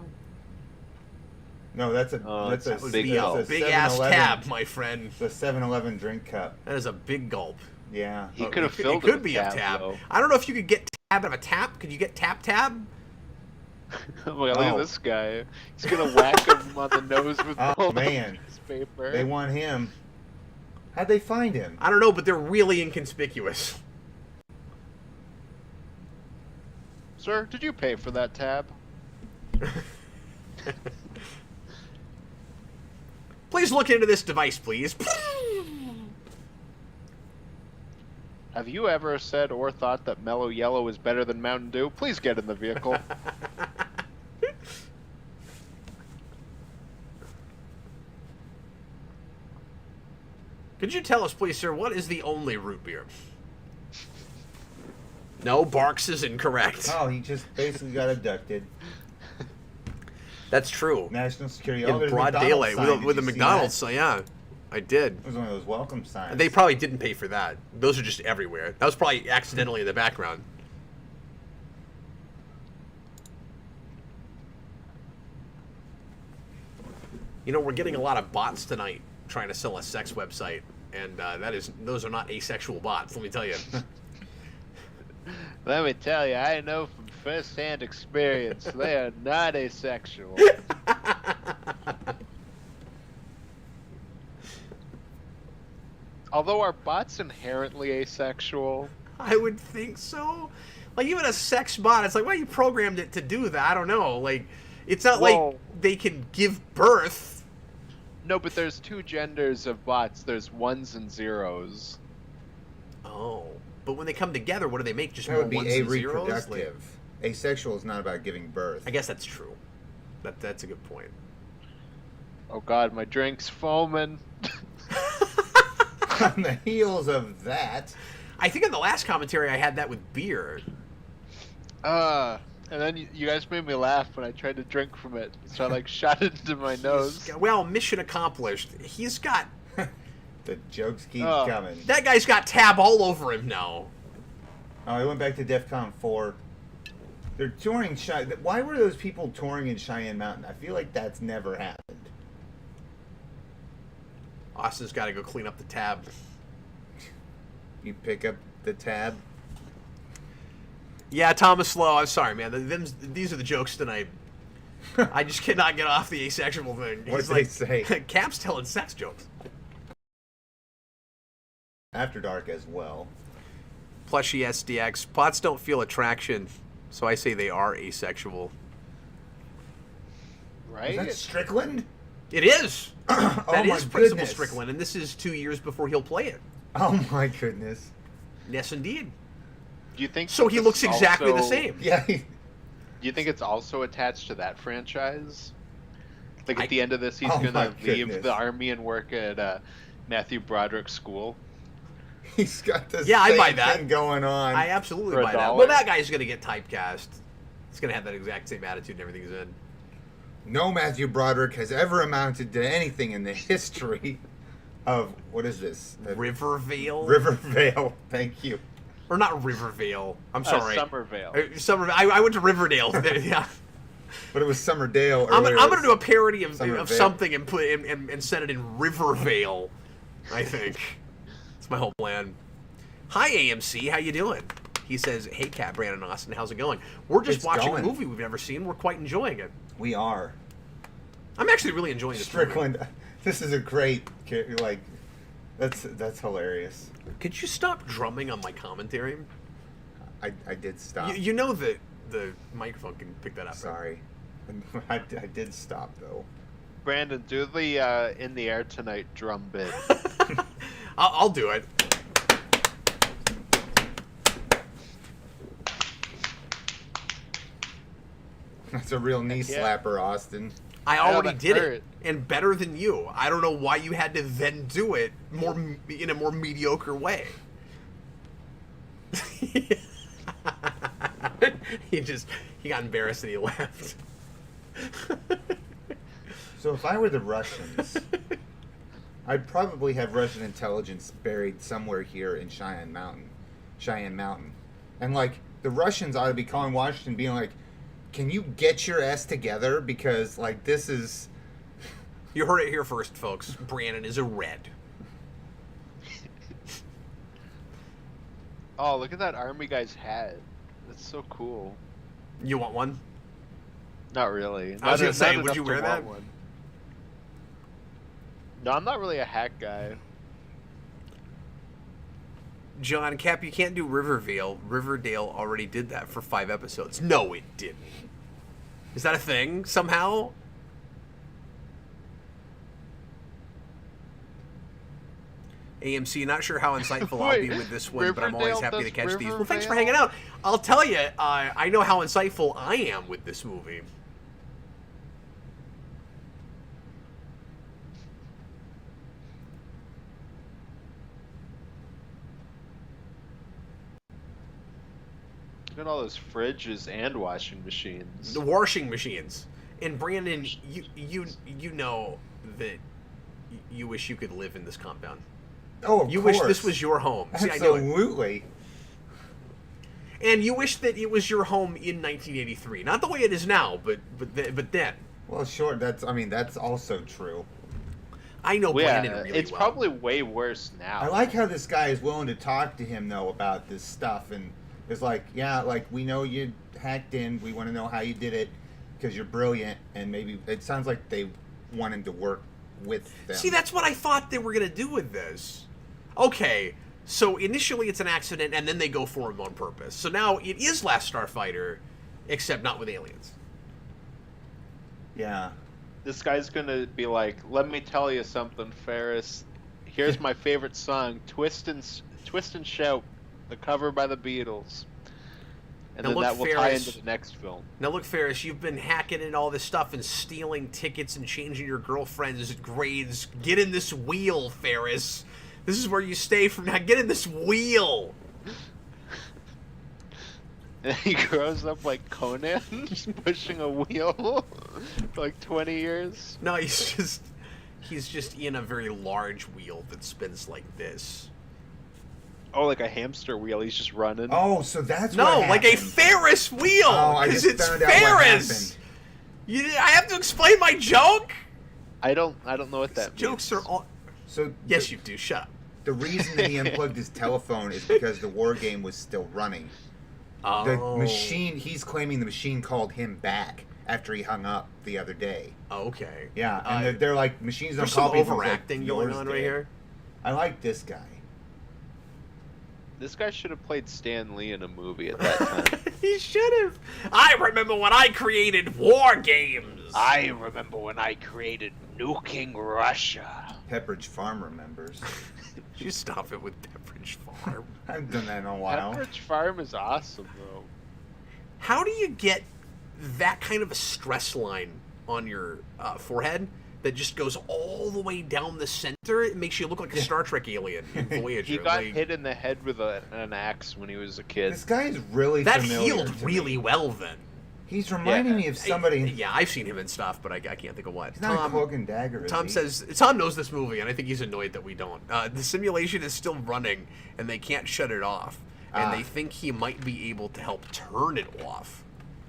No, that's a That would Big, be a big ass 7-Eleven tab, my friend. The 7-Eleven drink cup. That is a big gulp. Yeah. He could have filled It could with be tab, a tab. though. I don't know if you could get tab out of a tap. Could you get tap? Look at this guy. He's gonna whack him on the nose with Oh, all man. this paper. They want him. How'd they find him? I don't know, but they're really inconspicuous. Sir, did you pay for that tab? Please look into this device, please. Have you ever said or thought that Mellow Yellow is better than Mountain Dew? Please get in the vehicle. Could you tell us, please, sir, what is the only root beer? No, Barks is incorrect. Oh, he just basically got abducted. That's true. National security. In there's a broad McDonald's daylight sign. with Did a you see McDonald's. that? So yeah, I did. It was one of those welcome signs. They probably didn't pay for that. Those are just everywhere. That was probably accidentally in the background. You know, we're getting a lot of bots tonight trying to sell a sex website, and those are not asexual bots. Let me tell you. Let me tell you, I know from first-hand experience, they are not asexual. Although are bots inherently asexual? I would think so. Like, even a sex bot, it's like, well, you programmed it to do that. I don't know. Like, it's not Well- like they can give birth. No, but there's two genders of bots. There's ones and zeros. Oh. But when they come together, what do they make? Just That more would be ones and zeros? reproductive. Like, Asexual is not about giving birth. I guess that's true. That's a good point. Oh god, my drink's foaming. On the heels of that, I think in the last commentary I had that with beer. And then you guys made me laugh when I tried to drink from it. So I like shot it into my nose. Well, mission accomplished. He's got... the jokes keep Oh. coming. That guy's got tab all over him now. Oh, he went back to DEF CON 4. They're touring Cheyenne. Why were those people touring in Cheyenne Mountain? I feel like that's never happened. Austin's got to go clean up the tab. You pick up the tab. Yeah, Thomas Lowe, I'm sorry, man. These are the jokes tonight. I just cannot get off the asexual thing. What He's did they say? Cap's telling sex jokes. After Dark as well. Plushy SDX. Bots don't feel attraction, so I say they are asexual. Right? Is that Strickland? It is. Oh That my is Principal goodness. Strickland, and this is 2 years before he'll play it. Oh my goodness. Yes, indeed. Do you think So he this looks is exactly the also- same. Yeah. Do you think it's also attached to that franchise? Like at the end of this, he's Oh my gonna leave goodness. the army and work at Matthew Broderick's school. He's got the Yeah, I same buy that. thing going on. I absolutely For a buy that. dollar? Well, that guy's going to get typecast. He's going to have that exact same attitude and everything he's in. No Matthew Broderick has ever amounted to anything in the history of, what is this? Rivervale? Rivervale. Thank you. Or not Rivervale. I'm sorry. Somervale. I went to Riverdale. Yeah. But it was Summerdale I'm earlier. going to do a parody of Somervale. something and put and set it in Rivervale, I think. That's my whole plan. Hi, AMC. How you doing? He says, hey, Cat, Brandon Austin. How's it going? We're just It's watching going. a movie we've never seen. We're quite enjoying it. We are. I'm actually really enjoying this movie. Strickland. This is a great, like, that's hilarious. Could you stop drumming on my commentary? I did stop. You know that the microphone can pick that up. right? Sorry. I did stop, though. Brandon, do the in the air tonight drum bit. I'll do it. That's a real knee Yeah. slapper, Austin. I know, already that did hurt. it, and better than you. I don't know why you had to then do it in a more mediocre way. he got embarrassed and he left. So if I were the Russians, I'd probably have Russian intelligence buried somewhere here in Cheyenne Mountain. And, like, the Russians ought to be calling Washington being like, can you get your ass together? Because, like, this is... You heard it here first, folks. Brandon is a red. Oh, look at that army guy's hat. That's so cool. You want one? Not really. I was Not- gonna say, not would you enough to wear want that? one. No, I'm not really a hat guy. John, Cap, you can't do Riverdale. Riverdale already did that for 5 episodes. No, it didn't. Is that a thing somehow? AMC, not sure how insightful I'll be Wait, with this one, but I'm always Riverdale happy to does catch these. Well, thanks for Riverdale? hanging out. I'll tell you, I know how insightful I am with this movie. Look at all those fridges and washing machines. The washing machines. And Brandon, you know that you wish you could live in this compound. Oh, of You course. wish this was your home. See, I know it. Absolutely. And you wish that it was your home in 1983. Not the way it is now, but then. Well, sure. That's also true. I know Well, yeah, Brandon really it's well. probably way worse now. I like how this guy is willing to talk to him, though, about this stuff. And is like, yeah, like, we know you hacked in. We want to know how you did it because you're brilliant. And maybe it sounds like they want him to work with them. See, that's what I thought they were going to do with this. Okay, so initially it's an accident, and then they go for him on purpose. So now it is Last Starfighter, except not with aliens. Yeah. This guy's gonna be like, "Let me tell you something, Ferris. Here's my favorite song, Twist and Shout, the cover by the Beatles." And Now then look, that will tie Ferris. into the next film. Now look, Ferris, you've been hacking in all this stuff and stealing tickets and changing your girlfriend's grades. Get in this wheel, Ferris. This is where you stay from now. Get in this wheel. And he grows up like Conan, just pushing a wheel for like 20 years. No, he's just in a very large wheel that spins like this. Oh, like a hamster wheel. He's just running. Oh, so that's No, what like a happened. Ferris wheel. Oh, I Because just it's found out what Ferris. I have to explain my joke. I don't know what that Jokes means. are all. So Yes, you do. Shut up. the reason that he unplugged his telephone is because the war game was still running. The machine, he's claiming the machine called him back after he hung up the other day. Okay. Yeah, and they're like, machines don't There's some call people. overacting going on right here. I like this guy. This guy should have played Stan Lee in a movie at that time. He should have. I remember when I created WarGames. I remember when I created Nuking Russia. Pepperidge Farm remembers. You stop it with Pepperidge Farm. I haven't done that in a while. Pepperidge Farm is awesome, though. How do you get that kind of a stress line on your forehead that just goes all the way down the center. It makes you look like a Star Trek alien in Voyager. He got hit in the head with an axe when he was a kid. This guy is really that familiar healed to really me. well then. He's reminding me of somebody. Yeah, I've seen him in stuff, but I can't think of what. He's not a Cloak and Dagger, is Tom he? says Tom knows this movie, and I think he's annoyed that we don't. The simulation is still running, and they can't shut it off, and they think he might be able to help turn it off.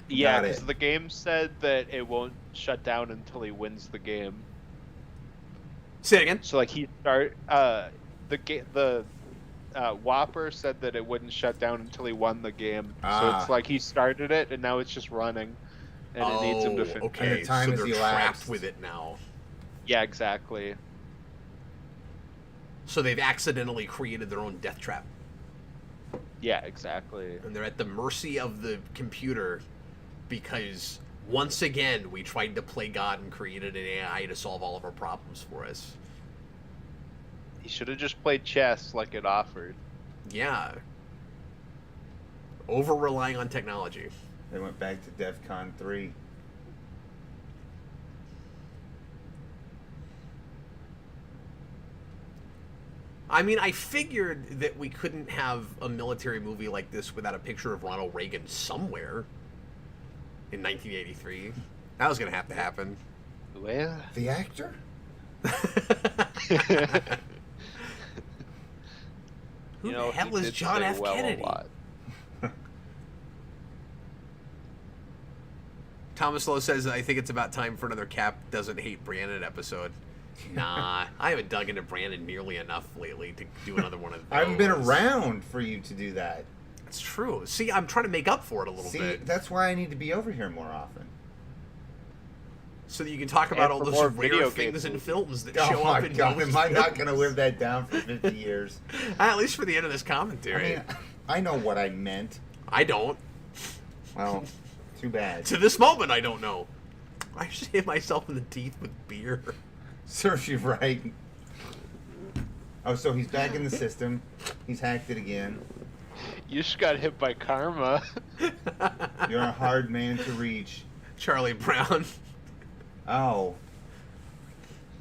Yeah, Got it. because the game said that it won't shut down until he wins the game. Say it again. So like the Whopper said that it wouldn't shut down until he won the game. So it's like he started it and now it's just running, and it needs him to finish. Okay, And the time so has they're elapsed. trapped with it now. Yeah, exactly. So they've accidentally created their own death trap, Yeah, exactly. and they're at the mercy of the computer because once again we tried to play God and created an AI to solve all of our problems for us. He should have just played chess like it offered. Yeah. Over relying on technology. They went back to DEFCON 3. I mean, I figured that we couldn't have a military movie like this without a picture of Ronald Reagan somewhere in 1983. That was going to have to happen. Well, The actor? Who you know, the hell he is did John say F. well a Kennedy? lot. Thomas Lowe says, I think it's about time for another Cap Doesn't Hate Brandon episode. Nah, I haven't dug into Brandon nearly enough lately to do another one of those. I haven't been around for you to do that. It's true. See, I'm trying to make up for it a little See, bit. that's why I need to be over here more often. So that you can talk about And all for those more rare video things game in films that Oh show my up in god, movies. am I not going to live that down for 50 years? At least for the end of this I commentary. mean, I know what I meant. I don't. Well, too bad. To this moment, I don't know. I just hit myself in the teeth with beer. Serves you right. Oh, so he's back in the system. He's hacked it again. You just got hit by karma. You're a hard man to reach. Charlie Brown. Oh.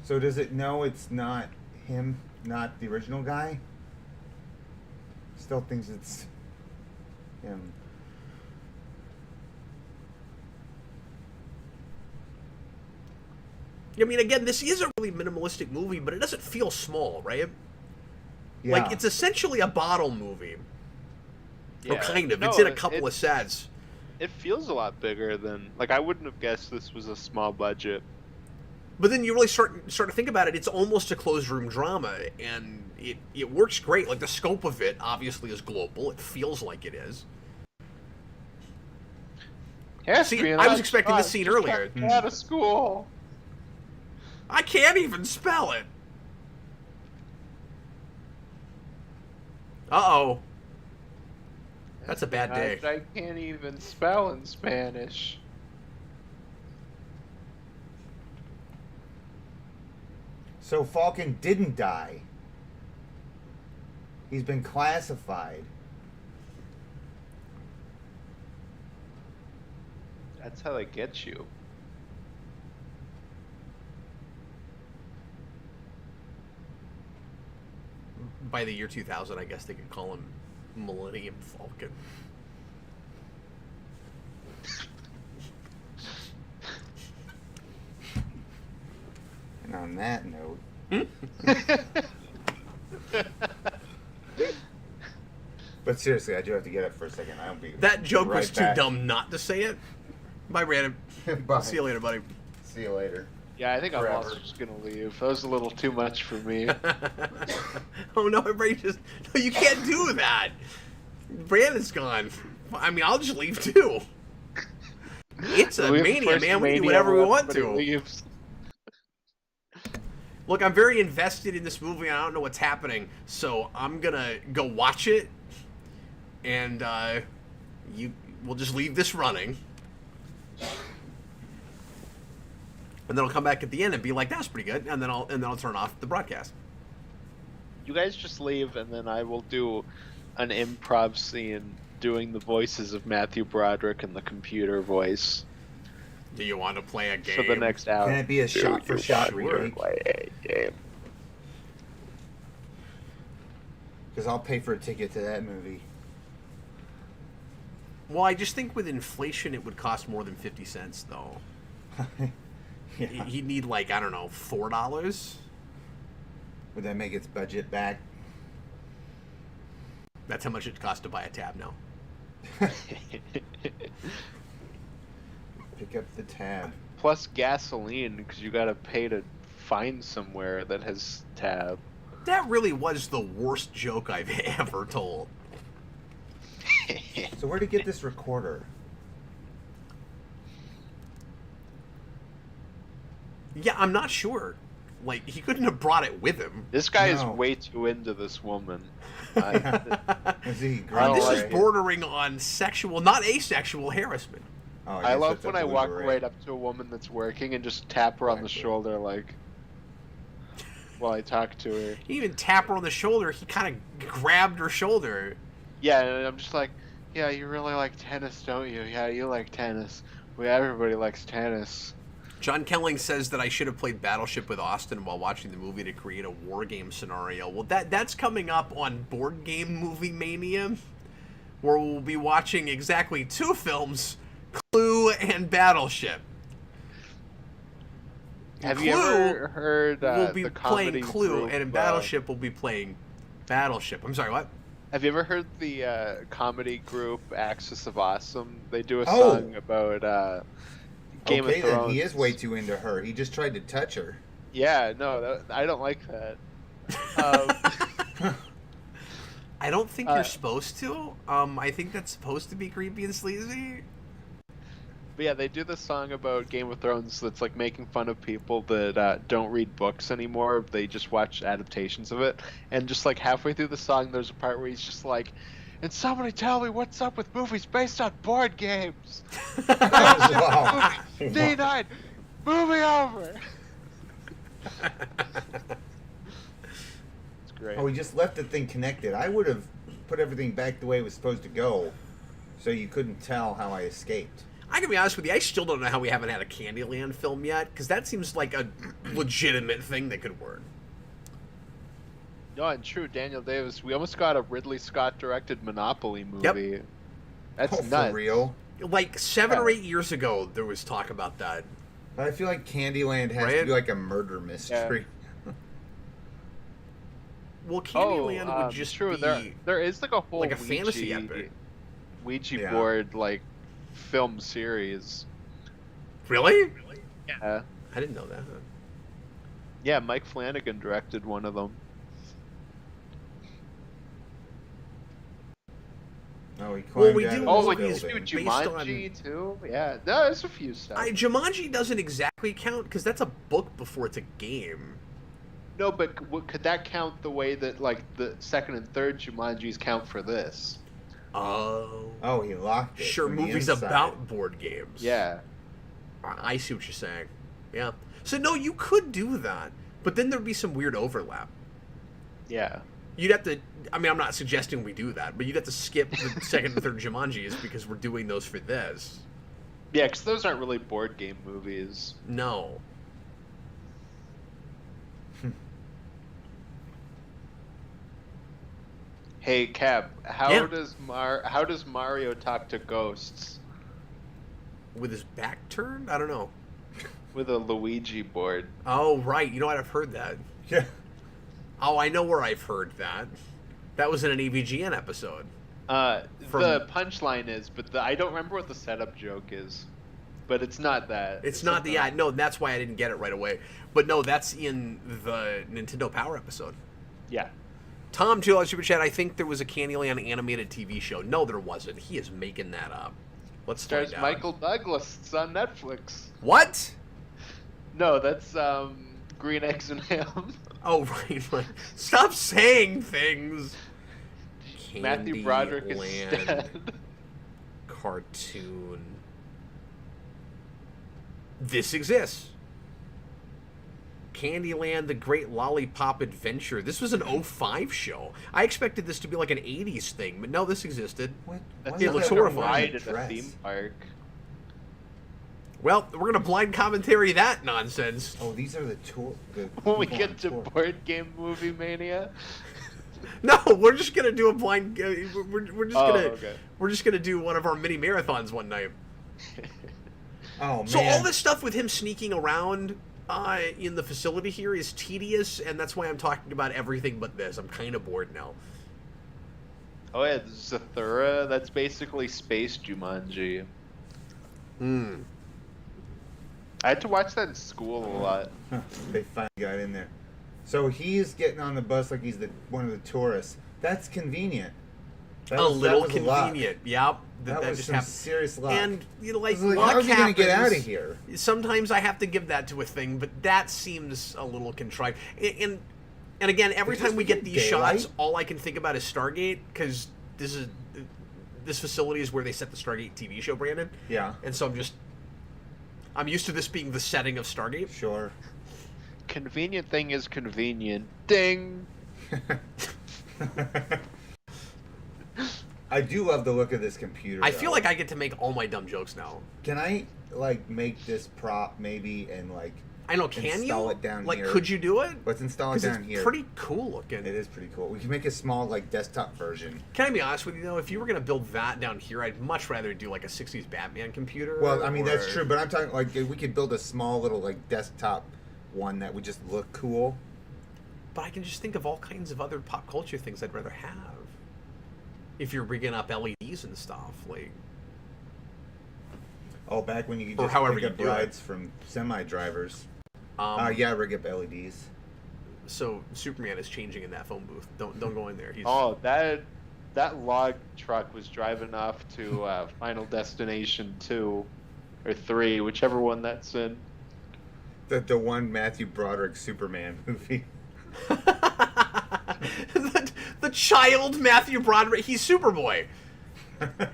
So does it know it's not him, not the original guy? Still thinks it's him. I mean, again, this is a really minimalistic movie, but it doesn't feel small, right? Yeah. Like, it's essentially a bottle movie. Or Yeah. kind of. No, It's in a couple of sets. It feels a lot bigger than I wouldn't have guessed this was a small budget. But then you really start to think about it, it's almost a closed room drama, and it works great. Like, the scope of it, obviously, is global. It feels like it is. See, I was expecting this scene earlier. Out of school. I can't even spell it. Uh-oh. That's a bad day. I can't even spell in Spanish. So Falcon didn't die. He's been classified. That's how they get you. By the year 2000, I guess they could call him Millennium Falcon. And on that note, but seriously, I do have to get up for a second. I'll be That joke right was too back. dumb not to say it. Bye, Brandon. Bye. See you later, buddy. See you later. Yeah, I think I'm Forever. also just gonna leave. That was a little too much for me. Oh, no, everybody just... No, you can't do that. Brandon's gone. I mean, I'll just leave, too. It's a We're the mania, first man. We can do mania whatever we where want everybody to. leaves. Look, I'm very invested in this movie, and I don't know what's happening, so I'm gonna go watch it, and we'll just leave this running, and then I'll come back at the end and be like, "That's pretty good," and then I'll turn off the broadcast. You guys just leave, and then I will do an improv scene doing the voices of Matthew Broderick and the computer voice. Do you want to play a game? for the next hour. Can it be a shot-for-shot remake? Play a game. Because I'll pay for a ticket to that movie. Well, I just think with inflation, it would cost more than 50 cents, though. Yeah. He'd need, like, I don't know, $4? Would that make its budget back? That's how much it costs to buy a tab now. Pick up the tab. Plus gasoline, because you gotta pay to find somewhere that has tab. That really was the worst joke I've ever told. So where'd he get this recorder? Yeah, I'm not sure. Like, he couldn't have brought it with him. This guy is No. way too into this woman. Is he This great? is bordering on sexual, not asexual harassment. Oh, I guess love that's a when I blue walk beret. right up to a woman that's working and just tap her on the Exactly. shoulder, like, while I talk to her. He didn't even tap her on the shoulder. He kind of grabbed her shoulder. Yeah, and I'm just like, yeah, you really like tennis, don't you? Yeah, you like tennis. Well, everybody likes tennis. John Kelling says that I should have played Battleship with Austin while watching the movie to create a war game scenario. Well, that's coming up on Board Game Movie Mania, where we'll be watching exactly 2 films, Clue and Battleship. Have you Clue ever heard we'll be the comedy playing Clue, group, and in Battleship we'll be playing Battleship. I'm sorry, what? have you ever heard the comedy group Axis of Awesome? They do a Oh. song about Game Okay, of Thrones. then he is way too into her. He just tried to touch her. Yeah, no, I don't like that. I don't think you're supposed to. I think that's supposed to be creepy and sleazy. But yeah, they do this song about Game of Thrones that's like making fun of people that don't read books anymore. They just watch adaptations of it. And just like halfway through the song, there's a part where he's just like, and somebody tell me what's up with movies based on board games. Wow. D9, movie over. It's great. Oh, he just left the thing connected. I would have put everything back the way it was supposed to go, so you couldn't tell how I escaped. I can be honest with you, I still don't know how we haven't had a Candyland film yet, because that seems like a legitimate thing that could work. No, and true, Daniel Davis. We almost got a Ridley Scott directed Monopoly movie. That's Oh, nuts. for real? Like 7 or Yeah. 8 years ago, there was talk about that. But I feel like Candyland has Right? to be like a murder mystery. Well, Candyland would just true. be There is like a whole like a fantasy epic. Ouija Yeah. board like film series. Really? Yeah, I didn't know that. yeah. Mike Flanagan directed one of them. Oh, he climbed Well, we out do of Oh, the like movies you building. do based Jumanji too? Yeah, no, there's a few stuff. Jumanji doesn't exactly count because that's a book before it's a game. No, but could that count the way that like the second and third Jumanjis count for this? Oh. Oh, he locked it. Sure, from the movies inside. about board games. Yeah. I see what you're saying. Yeah. So, no, you could do that, but then there'd be some weird overlap. Yeah. You'd have to, I mean, I'm not suggesting we do that, but you'd have to skip the second and third Jumanjis because we're doing those for this. Yeah, because those aren't really board game movies. No. Hey, Cap, how Yeah. does Mario talk to ghosts With his back turned? I don't know. with a Luigi board? Oh, right. You know what? I've heard that. Yeah. Oh, I know where I've heard that. That was in an EVGN episode. From- The punchline is, but I don't remember what the setup joke is. But it's not that. It's not the, yeah, no, that's why I didn't get it right away. But no, that's in the Nintendo Power episode. Yeah. Tom, $2 Super Chat, I think there was a Candyland animated TV show. No, there wasn't. He is making that up. Let's Stars find out. Michael Douglas. It's on Netflix. What? No, that's Green Eggs and Ham. Oh, right. Stop saying things. Matthew Broderick is Candyland dead. Cartoon. This exists. Candyland, The Great Lollipop Adventure. This was an 05 show. I expected this to be like an 80s thing, but no, this existed. What? That's It like looks a horrifying. ride at a Dress. theme park. Well, we're gonna blind commentary that nonsense. Oh, these are the tour. When we get to board game movie mania. No, we're just gonna do a blind. We're just gonna okay. we're just gonna do one of our mini marathons one night. Oh man. So all this stuff with him sneaking around in the facility here is tedious, and that's why I'm talking about everything but this. I'm kind of bored now. Oh yeah, Zathura. That's basically Space Jumanji. I had to watch that in school a lot. They finally got in there. So he's getting on the bus like he's one of the tourists. That's convenient. A little that was luck. convenient. Yep. That was just some happened. serious luck. And you know, like, I was luck how's he gonna get out of happens. here? Sometimes I have to give that to a thing, but that seems a little contrived. And again, every Is time this we get these daylight? shots, all I can think about is Stargate, because this facility is where they set the Stargate TV show, Brandon. Yeah. And so I'm used to this being the setting of Stargate. Sure. Convenient thing is convenient. Ding. I do love the look of this computer. I feel though. like I get to make all my dumb jokes now. Can I like make this prop maybe and like I know, can install you? it down like, here? could you do it? Let's install it 'Cause down it's here. pretty cool looking. It is pretty cool. We can make a small like desktop version. Can I be honest with you though? If you were gonna build that down here, I'd much rather do like a '60s Batman computer. Well, I mean that's or- true, but I'm talking like we could build a small little like desktop one that would just look cool. But I can just think of all kinds of other pop culture things I'd rather have. If you're rigging up LEDs and stuff, like. Oh, back when you could Or just however pick you up do it. rides from semi drivers. Yeah, rig up LEDs. So Superman is changing in that phone booth. Don't go in there. He's, Oh, that log truck was driving off to Final Destination 2 or 3, whichever one that's in. The one Matthew Broderick Superman movie. the child Matthew Broderick. He's Superboy.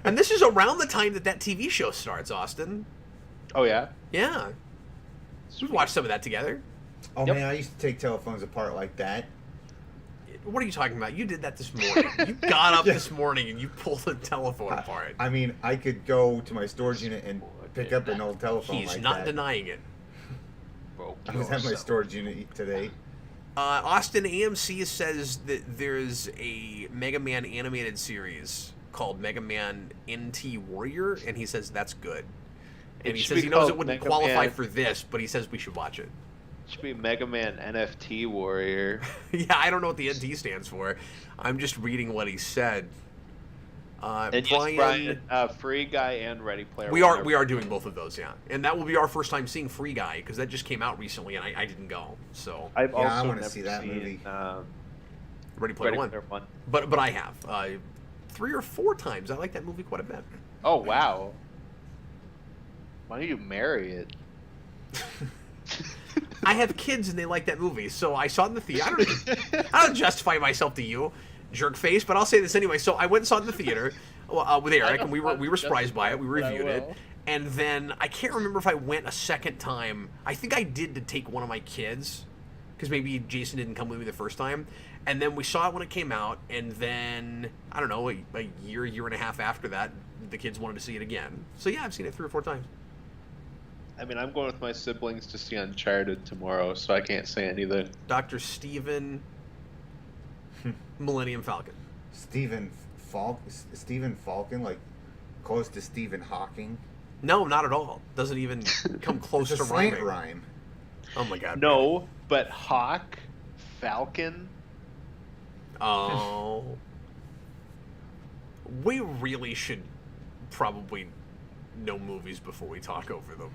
And this is around the time that TV show starts, Austin. Oh yeah. Yeah. We've watched some of that together. Oh Yep. man, I used to take telephones apart like that. What are you talking about? You did that this morning. You got up Yeah. this morning and you pulled the telephone apart. I mean, I could go to my storage unit and pick up an old telephone He's like not that. denying it. I was at my storage unit today. Austin AMC says that there's a Mega Man animated series called Mega Man NT Warrior, and he says that's good. And It he should says be he knows it called wouldn't Mega qualify Man- for this, but he says we should watch it. Should be Mega Man NFT Warrior. Yeah, I don't know what the NT stands for. I'm just reading what he said. And yes, Brian, Free Guy and Ready Player we One are doing both of those, yeah, and that will be our first time seeing Free Guy because that just came out recently and I didn't go. So I've Yeah, I also wanna never see that seen, movie. Ready Player Ready One, Player One. but I have 3 or 4 times. I like that movie quite a bit. Oh wow. Why don't you marry it? I have kids and they like that movie, so I saw it in the theater. I don't justify myself to you, jerk face, but I'll say this anyway. So I went and saw it in the theater with Eric, and we were surprised by it. We reviewed it, and then I can't remember if I went a second time. I think I did to take one of my kids, because maybe Jason didn't come with me the first time. And then we saw it when it came out, and then I don't know, a year and a half after that, the kids wanted to see it again. So yeah, I've seen it 3 or 4 times. I mean, I'm going with my siblings to see Uncharted tomorrow, so I can't say anything. Dr. Steven Millennium Falcon. Stephen Falcon, like close to Stephen Hawking. No, not at all. Doesn't even come close It's to a slant rhyming. rhyme. Oh my god. No, but Hawk, Falcon. Oh. We really should probably know movies before we talk over them.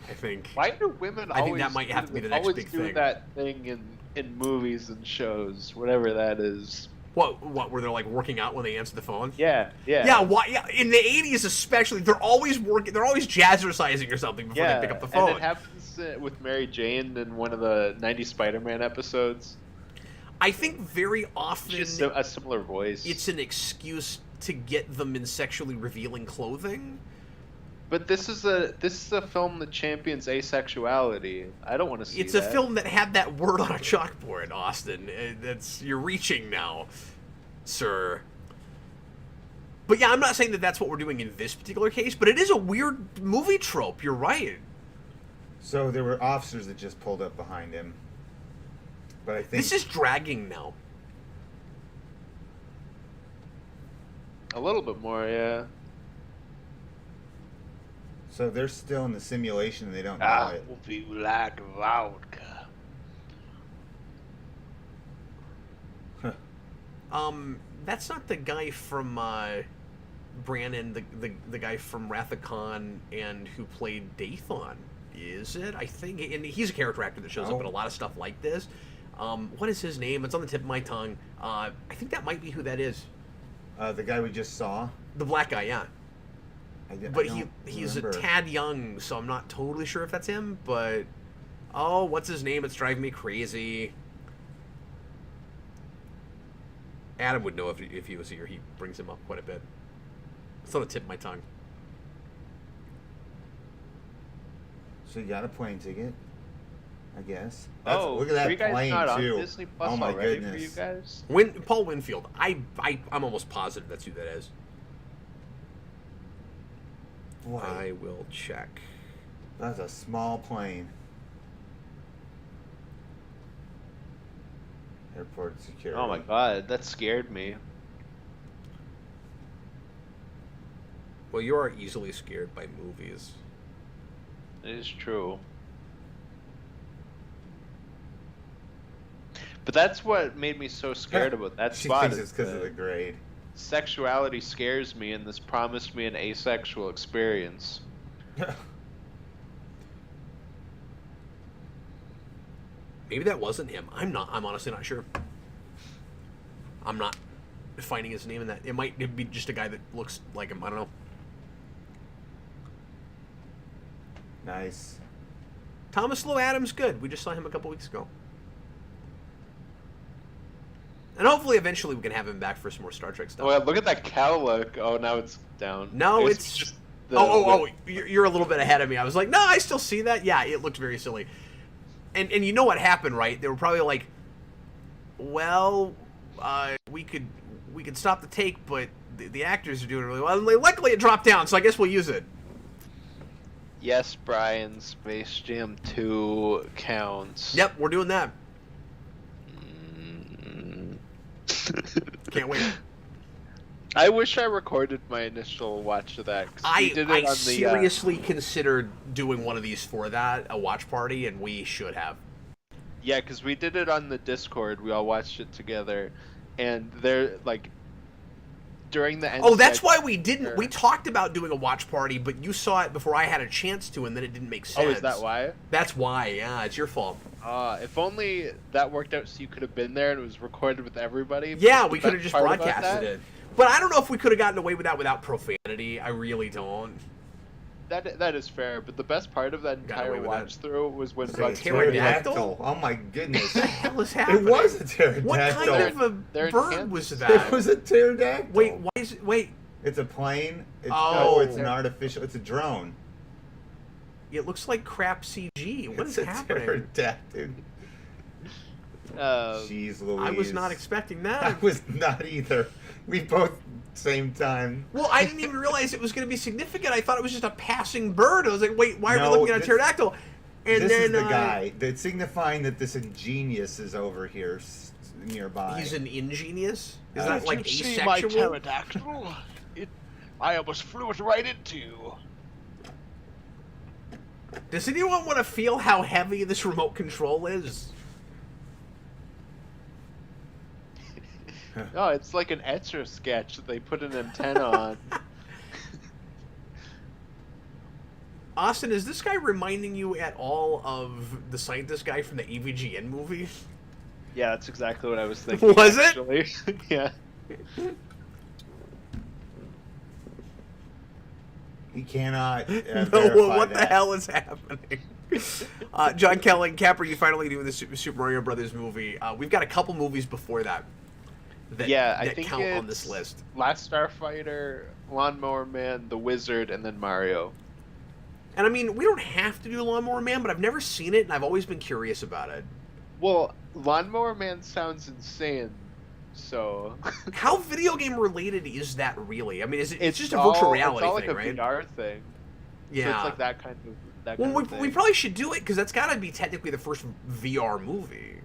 I think. Why do women I think always that might have to be the next always big do thing. that thing in movies and shows, whatever that is? What were they like working out when they answer the phone? Yeah. Yeah, why? Yeah, in the '80s especially, they're always working. They're always jazzercising or something before they pick up the phone. And it happens with Mary Jane in one of the '90s Spider-Man episodes. I think very often Just a similar voice. it's an excuse to get them in sexually revealing clothing. But this is a film that champions asexuality. I don't want to see It's that. a film that had that word on a chalkboard, Austin. You're reaching now, sir. But yeah, I'm not saying that that's what we're doing in this particular case, but it is a weird movie trope. You're right. So there were officers that just pulled up behind him. But I think This is dragging now. A little bit more, yeah. so. They're still in the simulation and they don't know I it. hope you like vodka. That's not the guy from Brannon, the guy from Wrath of Khan and who played Dathon, is it? I think, and he's a character actor that shows up in a lot of stuff like this. What is his name? It's on the tip of my tongue. I think that might be who that is. The guy we just saw. The black guy, yeah. But he's a remember. tad young, so I'm not totally sure if that's him. But oh, what's his name? It's driving me crazy. Adam would know if he was here. He brings him up quite a bit. It's on the tip of my tongue. So you got a plane ticket, I guess. Oh, look at that are you guys plane not too. on Disney Plus oh my already goodness. for you guys? Paul Winfield. I'm almost positive that's who that is. Boy, I will check. that's a small plane. Airport security. Oh my god, that scared me. Well, you are easily scared by movies. It is true. But that's what made me so scared about that She spot. thinks is it's because of that the grade. Sexuality scares me, and this promised me an asexual experience. Maybe that wasn't him. I'm honestly not sure. I'm not finding his name in that. It might be just a guy that looks like him. I don't know. Nice. Thomas Lowe Adams, good. We just saw him a couple weeks ago. And hopefully eventually we can have him back for some more Star Trek stuff. Oh, yeah, look at that cow look. Oh, now it's down. No, I guess it's... just You're a little bit ahead of me. I was like, no, I still see that. Yeah, it looked very silly. And you know what happened, right? They were probably like, well, we could stop the take, but the actors are doing really well. And luckily it dropped down, so I guess we'll use it. Yes, Brian, Space Jam 2 counts. Yep, we're doing that. Can't wait. I wish I recorded my initial watch of that. 'Cause we did it I on seriously considered doing one of these for that, a watch party, and we should have. Yeah, because we did it on the Discord. We all watched it together, and they're like during the end. Oh, that's why we segment- didn't. We talked about doing a watch party, but you saw it before I had a chance to, and then it didn't make sense. Oh, is that why? That's why. Yeah, it's your fault. If only that worked out so you could have been there and it was recorded with everybody. Yeah, But we the could have best just part about broadcasted that- it. But I don't know if we could have gotten away with that without profanity. I really don't. That is fair, but the best part of that Got entire away with watch through was when It's a Bugs pterodactyl? Oh my goodness. What the hell is It happening? was a pterodactyl. What kind of a They're in bird Kansas. was It that? was a pterodactyl. Wait, why is it? Wait, It's a plane. It's, Oh. it's an artificial. It's a drone. it looks like crap CG. What is it's a happening? pterodactyl. Jeez Louise. I was not expecting that. I was not either. We both same time. Well, I didn't even realize it was going to be significant. I thought it was just a passing bird. I was like, wait, why are No, we looking at a this- pterodactyl? And this then is the guy that's signifying that this ingenious is over here nearby. he's an ingenious. Is Uh, that like Did you see my asexual? pterodactyl? I almost flew it right into you. Does anyone want to feel how heavy this remote control is? Oh, it's like an Etcher sketch that they put an antenna on. Austin, is this guy reminding you at all of the scientist guy from the AVGN movie? Yeah, that's exactly what I was thinking. Was it? actually. Yeah. He cannot. No, verify what the that. hell is happening? John Kelly, Cap, are you finally doing the Super Mario Brothers movie? We've got a couple movies before that Yeah, I that think count it's on this list. Last Starfighter, Lawnmower Man, The Wizard, and then Mario. And I mean, we don't have to do Lawnmower Man, but I've never seen it, and I've always been curious about it. Well, Lawnmower Man sounds insane, So How video game related is that really? I mean, is it? It's just a all- virtual reality it's all thing, like a right? VR thing. So Yeah. it's like that kind of Well, kind of we thing. probably should do it because that's got to be technically the first VR movie.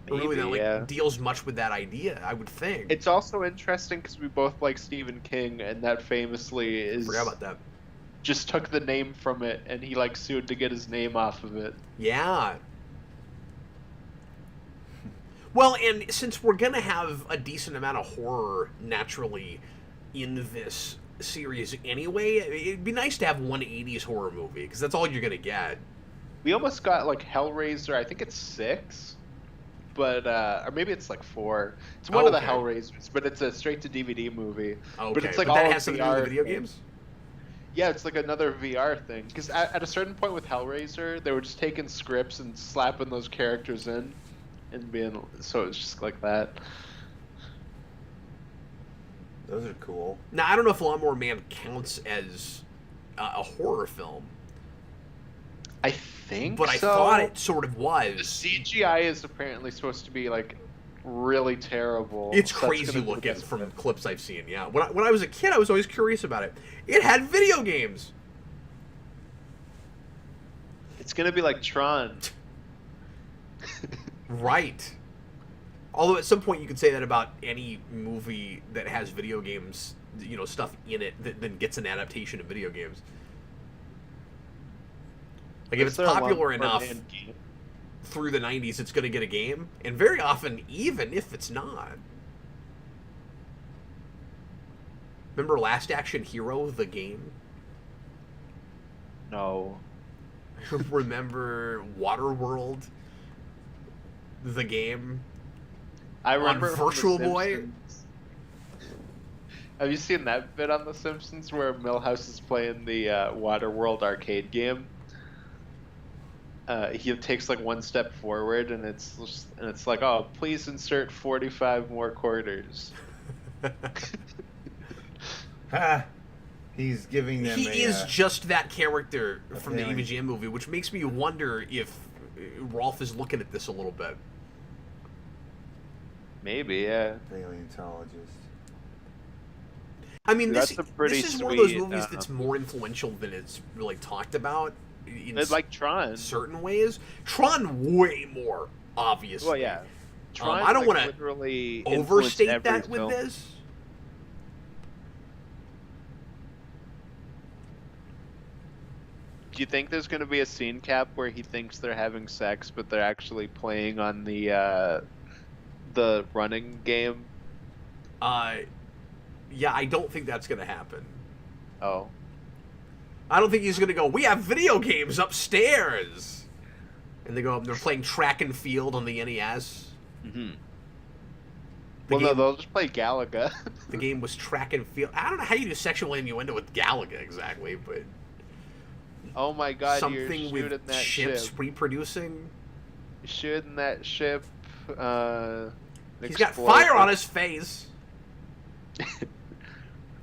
Really, that Maybe, like yeah. deals much with that idea. I would think. It's also interesting because we both like Stephen King, and that famously is Forgot about that. just took the name from it, and he like sued to get his name off of it. Yeah. Well, and since we're gonna have a decent amount of horror naturally in this series anyway, it'd be nice to have one 80s horror movie because that's all you're gonna get. We almost got like Hellraiser. I think it's 6, but or maybe it's like 4. It's one of the Okay. Hellraisers, but it's a straight to DVD movie. Okay, But it's like that all has something to do with VR the video thing. games. Yeah, it's like another VR thing. Because at a certain point with Hellraiser, they were just taking scripts and slapping those characters in, and being so it's just like that. Those are cool. Now, I don't know if Lawnmower Man counts as a horror film, I think, but I so. thought it sort of The was. CGI is apparently supposed to be like really terrible. It's so that's crazy gonna be the looking best from bit. clips I've seen. Yeah, when I was a kid, I was always curious about it. It had video games. It's gonna be like Tron. Right. Although at some point you could say that about any movie that has video games, stuff in it that then gets an adaptation of video games. Like if it's Is there a popular Lawnmower enough Man game? through the 90s, it's going to get a game, and very often even if it's not. Remember Last Action Hero, the game? No. Remember Waterworld, the game? I remember On it from The Virtual Boy? Simpsons. Have you seen that bit on The Simpsons where Milhouse is playing the Waterworld arcade game? He takes like one step forward, and it's like, oh, please insert 45 more quarters. Ha! He's giving them He is a, just that character from the apparently. EVGM movie, which makes me wonder if Rolf is looking at this a little bit. Maybe, yeah. paleontologist. I mean, That's this a pretty is one of those sweet, movies that's more influential than it's really talked about in It's like Tron. certain ways. Tron way more, obviously. Well, yeah. Tron, I don't like, wanna literally influenced Overstate every that with film. this. Do you think there's going to be a scene cap where he thinks they're having sex, but they're actually playing on the running game? Yeah, I don't think that's going to happen. Oh. I don't think he's going to go, we have video games upstairs. And they go up and they're playing track and field on the NES. Mm-hmm. The Well, no, game- they'll just play Galaga. The game was track and field. I don't know how you do sexual innuendo with Galaga exactly, but Oh my god, you're something shooting with that ships ship. reproducing. Shooting that ship. He's got fire on his face.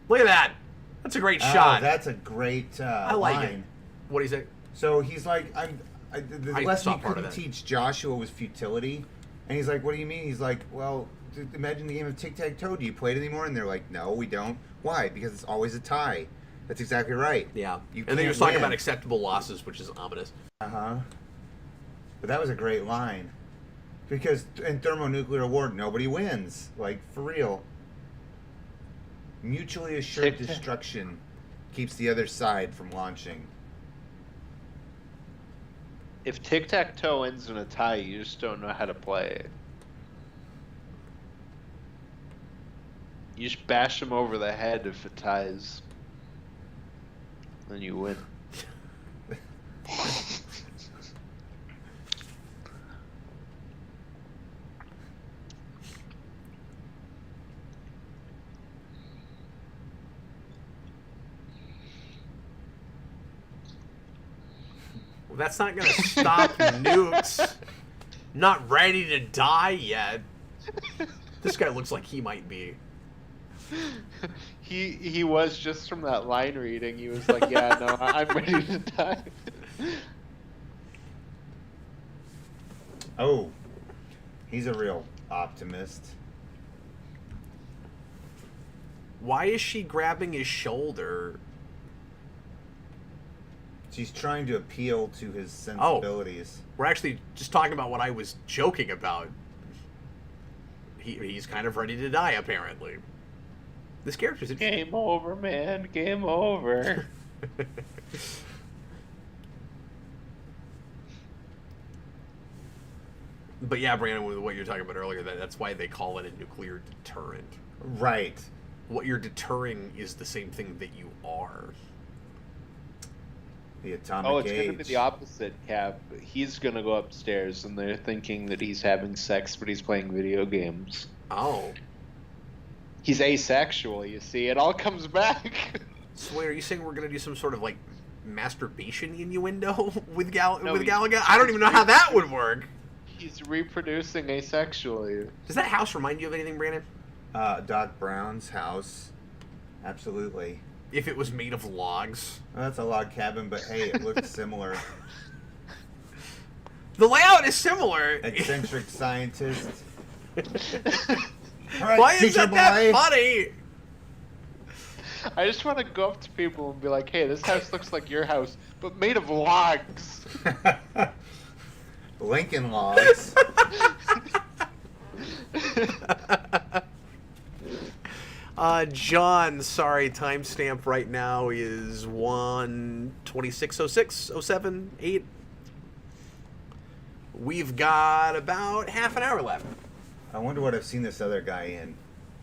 Look at that. That's a great Oh, shot. that's a great I like line. it. What do you say? So he's like, the I lesson saw he part of couldn't that. teach Joshua was futility. And he's like, what do you mean? He's like, well, imagine the game of tic-tac-toe. Do you play it anymore? And they're like, no, we don't. Why? Because it's always a tie. That's exactly right. Yeah. You And then he was can't talking win. about acceptable losses, which is ominous. Uh-huh. But that was a great line. Because in thermonuclear war, nobody wins. Like, for real. Mutually assured Tic-tac. destruction keeps the other side from launching. If tic-tac-toe ends in a tie, you just don't know how to play it. You just bash him over the head if it ties. Then you win. Well, that's not going to stop nukes. Not ready to die yet. This guy looks like he might be. He was just from that line reading. He was like, "Yeah, no, I'm ready to die." Oh, he's a real optimist. Why is she grabbing his shoulder? She's trying to appeal to his sensibilities. We're actually just talking about what I was joking about. He's kind of ready to die, apparently. This character's interesting. Game over, man. Game over. But yeah, Brandon, with what you're talking about earlier, that's why they call it a nuclear deterrent. Right. What you're deterring is the same thing that you are. The atomic Oh, it's age. going to be the opposite, Cap. He's going to go upstairs, and they're thinking that he's having sex, but he's playing video games. Oh. He's asexual, you see. It all comes back. So wait, are you saying we're going to do some sort of, like, masturbation innuendo with No, Galaga? I don't even know how that would work. He's reproducing asexually. Does that house remind you of anything, Brandon? Doc Brown's house. Absolutely. If it was made of logs. Well, that's a log cabin, but hey, it looks similar. The layout is similar. Eccentric scientist. All right, Why is teacher that boy. funny? I just want to go up to people and be like, hey, this house looks like your house, but made of logs. Lincoln logs. John, sorry, timestamp right now is 1:26:06:07:8. We've got about half an hour left. I wonder what I've seen this other guy in.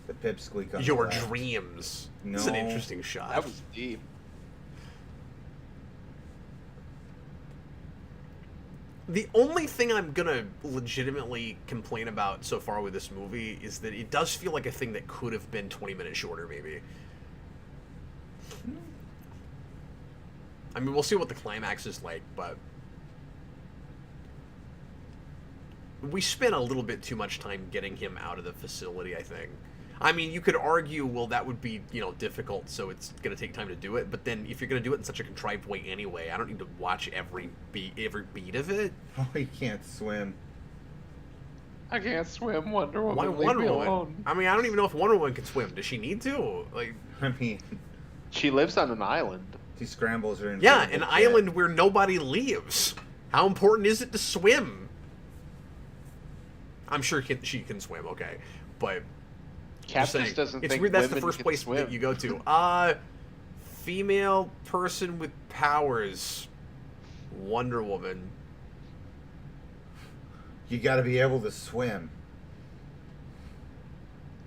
The pipsqueak on Your the left. dreams. No. It's an interesting shot. That was deep. The only thing I'm gonna legitimately complain about so far with this movie is that it does feel like a thing that could have been 20 minutes shorter, maybe. I mean, we'll see what the climax is like, but we spent a little bit too much time getting him out of the facility, I think. I mean, you could argue, well, that would be, difficult, so it's going to take time to do it. But then if you're going to do it in such a contrived way anyway, I don't need to watch every beat of it. Oh, he can't swim. I can't swim, Wonder Woman. Why Leave Wonder me Woman? alone. I mean, I don't even know if Wonder Woman can swim. Does she need to? Like, I mean, She lives on an island. she scrambles her in. yeah, an island where nobody leaves. How important is it to swim? I'm sure she can swim, okay. But Cap just saying, just doesn't it's think weird that's the women first can place swim. that you go to. Female person with powers. Wonder Woman. You got to be able to swim.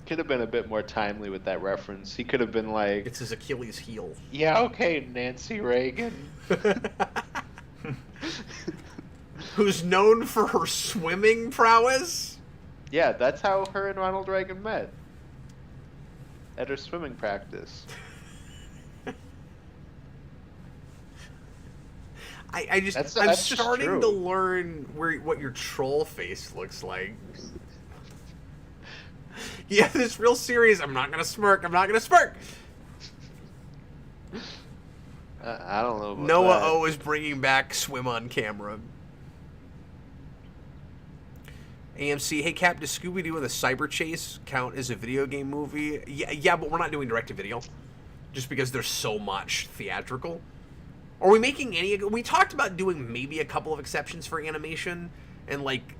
Could have been a bit more timely with that reference. He could have been like, It's his Achilles heel. yeah, okay, Nancy Reagan. Who's known for her swimming prowess? Yeah, that's how her and Ronald Reagan met. At her swimming practice. I'm That's just starting true. to learn what your troll face looks like. Yeah, this real serious. I'm not gonna smirk. I don't know about Noah that. O is bringing back swim on camera. AMC, hey Cap, does Scooby-Doo and the Cyber Chase count as a video game movie? Yeah, but we're not doing direct-to-video. Just because there's so much theatrical. Are we making any... We talked about doing maybe a couple of exceptions for animation, and like,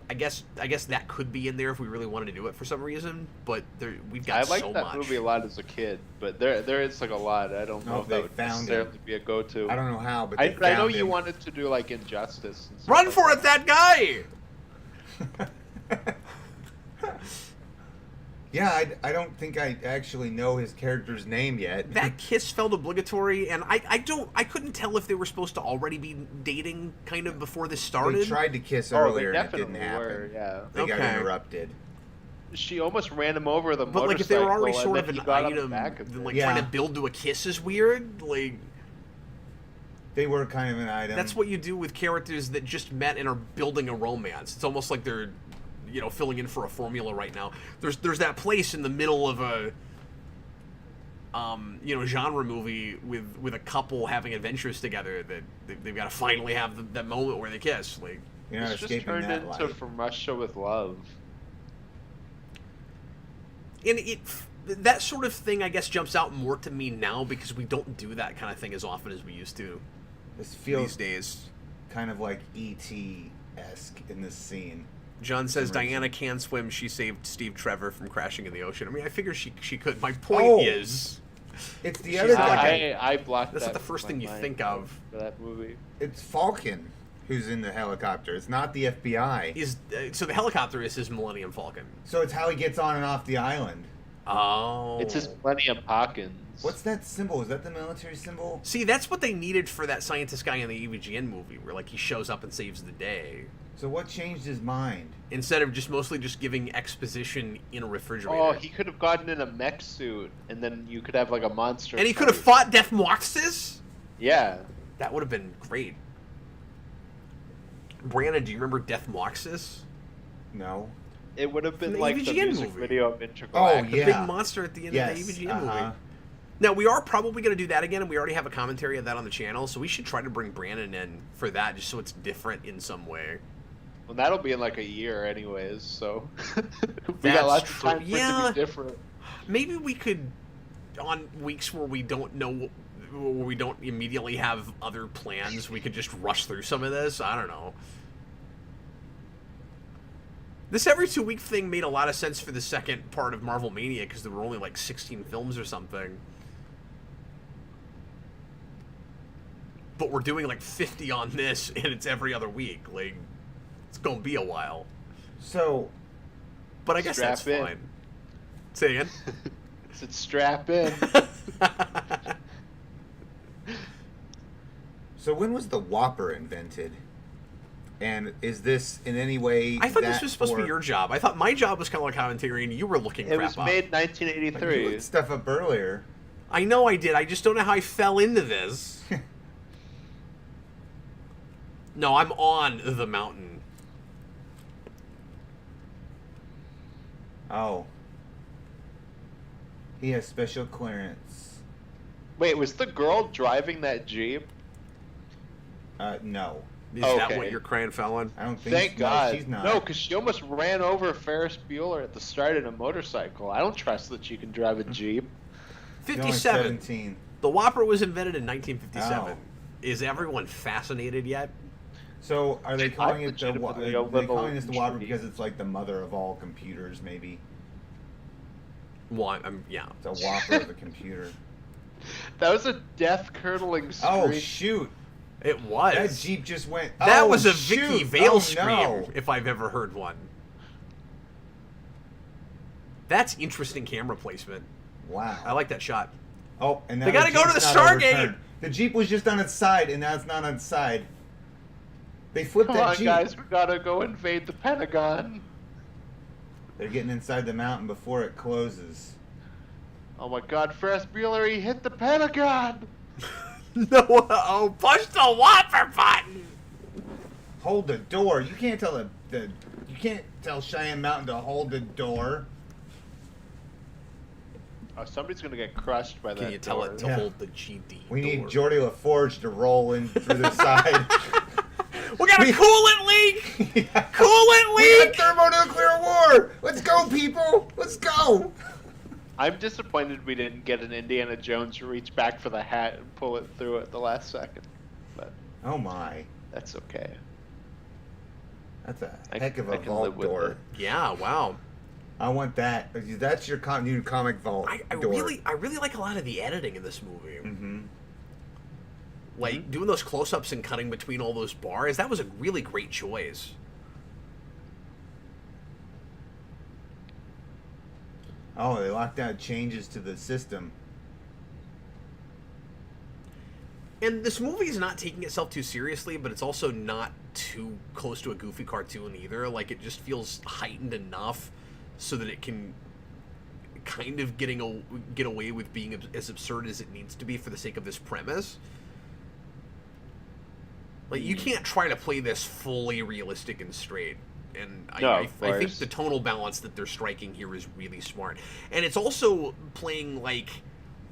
I guess that could be in there if we really wanted to do it for some reason, but we've got I so liked that much. movie a lot as a kid, but there is like a lot. I don't know Oh, if they that would found necessarily him. be a go-to. I don't know how, but I they found know you him. wanted to do like Injustice. And stuff Run like for it, that guy! Yeah, I don't think I actually know his character's name yet. That kiss felt obligatory, and I couldn't tell if they were supposed to already be dating kind of before this started. They tried to kiss Oh, earlier they and it didn't definitely happen. were, yeah. They got Okay. interrupted. She almost ran him over the But motorcycle. like if they were already and sort then of he an got on the item, back of then it. like Yeah. trying to build to a kiss is weird. Like They were kind of an item. that's what you do with characters that just met and are building a romance. It's almost like they're, filling in for a formula right now. There's that place in the middle of a, genre movie with a couple having adventures together that they've got to finally have that moment where they kiss. Like You're not It's just escaping turned that into light. From Russia with Love. and that sort of thing, I guess, jumps out more to me now because we don't do that kind of thing as often as we used to This feels these days. kind of like E.T.-esque in this scene. John says some reason. Diana can swim. She saved Steve Trevor from crashing in the ocean. I mean, I figure she could. My point is, It's the She's other not guy. I blocked that's that not the first from thing my you mind think of. for that movie. It's Falcon who's in the helicopter. It's not the FBI. So the helicopter is his Millennium Falcon. So it's how he gets on and off the island. Oh. It's his Millennium Hawkins. What's that symbol? Is that the military symbol? See, that's what they needed for that scientist guy in the EVGN movie, where like he shows up and saves the day, So what changed his mind? instead of just mostly just giving exposition in a refrigerator. Oh, he could have gotten in a mech suit, and then you could have like a monster. And he could have fight. fought Death Moxis? Yeah. That would have been great. Brandon, do you remember Death Moxis? No. It would have been The like the EVGN music movie. video of Intergalactic. Oh, The yeah. big monster at the end Yes. of the EVGN uh-huh. movie. Now, we are probably going to do that again, and we already have a commentary of that on the channel, so we should try to bring Brandon in for that, just so it's different in some way. Well, that'll be in like a year, anyways. So we That's got lots true. of time for it Yeah. to be different. Maybe we could, on weeks where we don't know, where we don't immediately have other plans, we could just rush through some of this. I don't know. This every 2 week thing made a lot of sense for the second part of Marvel Mania because there were only like 16 films or something. But we're doing like 50 on this, and it's every other week. Like, it's gonna be a while. So, But I guess Strap that's in. fine. Say again. Said strap in. so when was the Whopper invented? And is this in any way? I thought that this was supposed to or- be your job. I thought my job was kind of like commentary, and you were looking It crap was up. made Like, you 1983. looked stuff up earlier. I know I did. I just don't know how I fell into this. No, I'm on the mountain. Oh. He has special clearance. Wait, was the girl driving that Jeep? No. Is that Okay. what you're crying fell on? I don't think Thank no, God. she's not. No, because she almost ran over Ferris Bueller at the start in a motorcycle. I don't trust that she can drive a Jeep. She's only 57. 17. The Whopper was invented in 1957. Oh. Is everyone fascinated yet? So are they calling it the legitimately Are a they little calling this the Whopper intrigued. because it's like the mother of all computers? Maybe Well, yeah. it's a Whopper of a computer. That was a death-curdling scream. Oh shoot! It was. That Jeep just went. That oh, was a shoot. Vicky Vale Oh, scream, no. if I've ever heard one. That's interesting camera placement. Wow. I like that shot. Oh, and now They gotta the go to Jeep's the not Stargate. overturned. The Jeep was just on its side, and now it's not on its side. They flipped Come that on, Jeep. guys, we gotta go invade the Pentagon. They're getting inside the mountain before it closes. Oh my God, Ferris Bueller, he hit the Pentagon! No, oh, push the Whopper button! Hold the door. You can't tell you can't tell Cheyenne Mountain to hold the door. Oh, somebody's gonna get crushed by that Can you tell door. it to Yeah. hold the GD We need door? Geordie LaForge to roll in through the side. We got a We- coolant leak! Yeah. Coolant We leak! got thermonuclear war! Let's go, people! Let's go! I'm disappointed we didn't get an Indiana Jones reach back for the hat and pull it through at the last second. But Oh my. that's okay. That's a I- heck of I a can live vault with door. it. Yeah, wow. I want that. That's your new comic vault I door. really like a lot of the editing in this movie. Mm-hmm. Like, doing those close-ups and cutting between all those bars, that was a really great choice. Oh, they locked down changes to the system. And this movie is not taking itself too seriously, but it's also not too close to a goofy cartoon either. Like, it just feels heightened enough so that it can kind of get away with being as absurd as it needs to be for the sake of this premise. Like, you can't try to play this fully realistic and straight. And No, I of think course. the tonal balance that they're striking here is really smart. And it's also playing, like,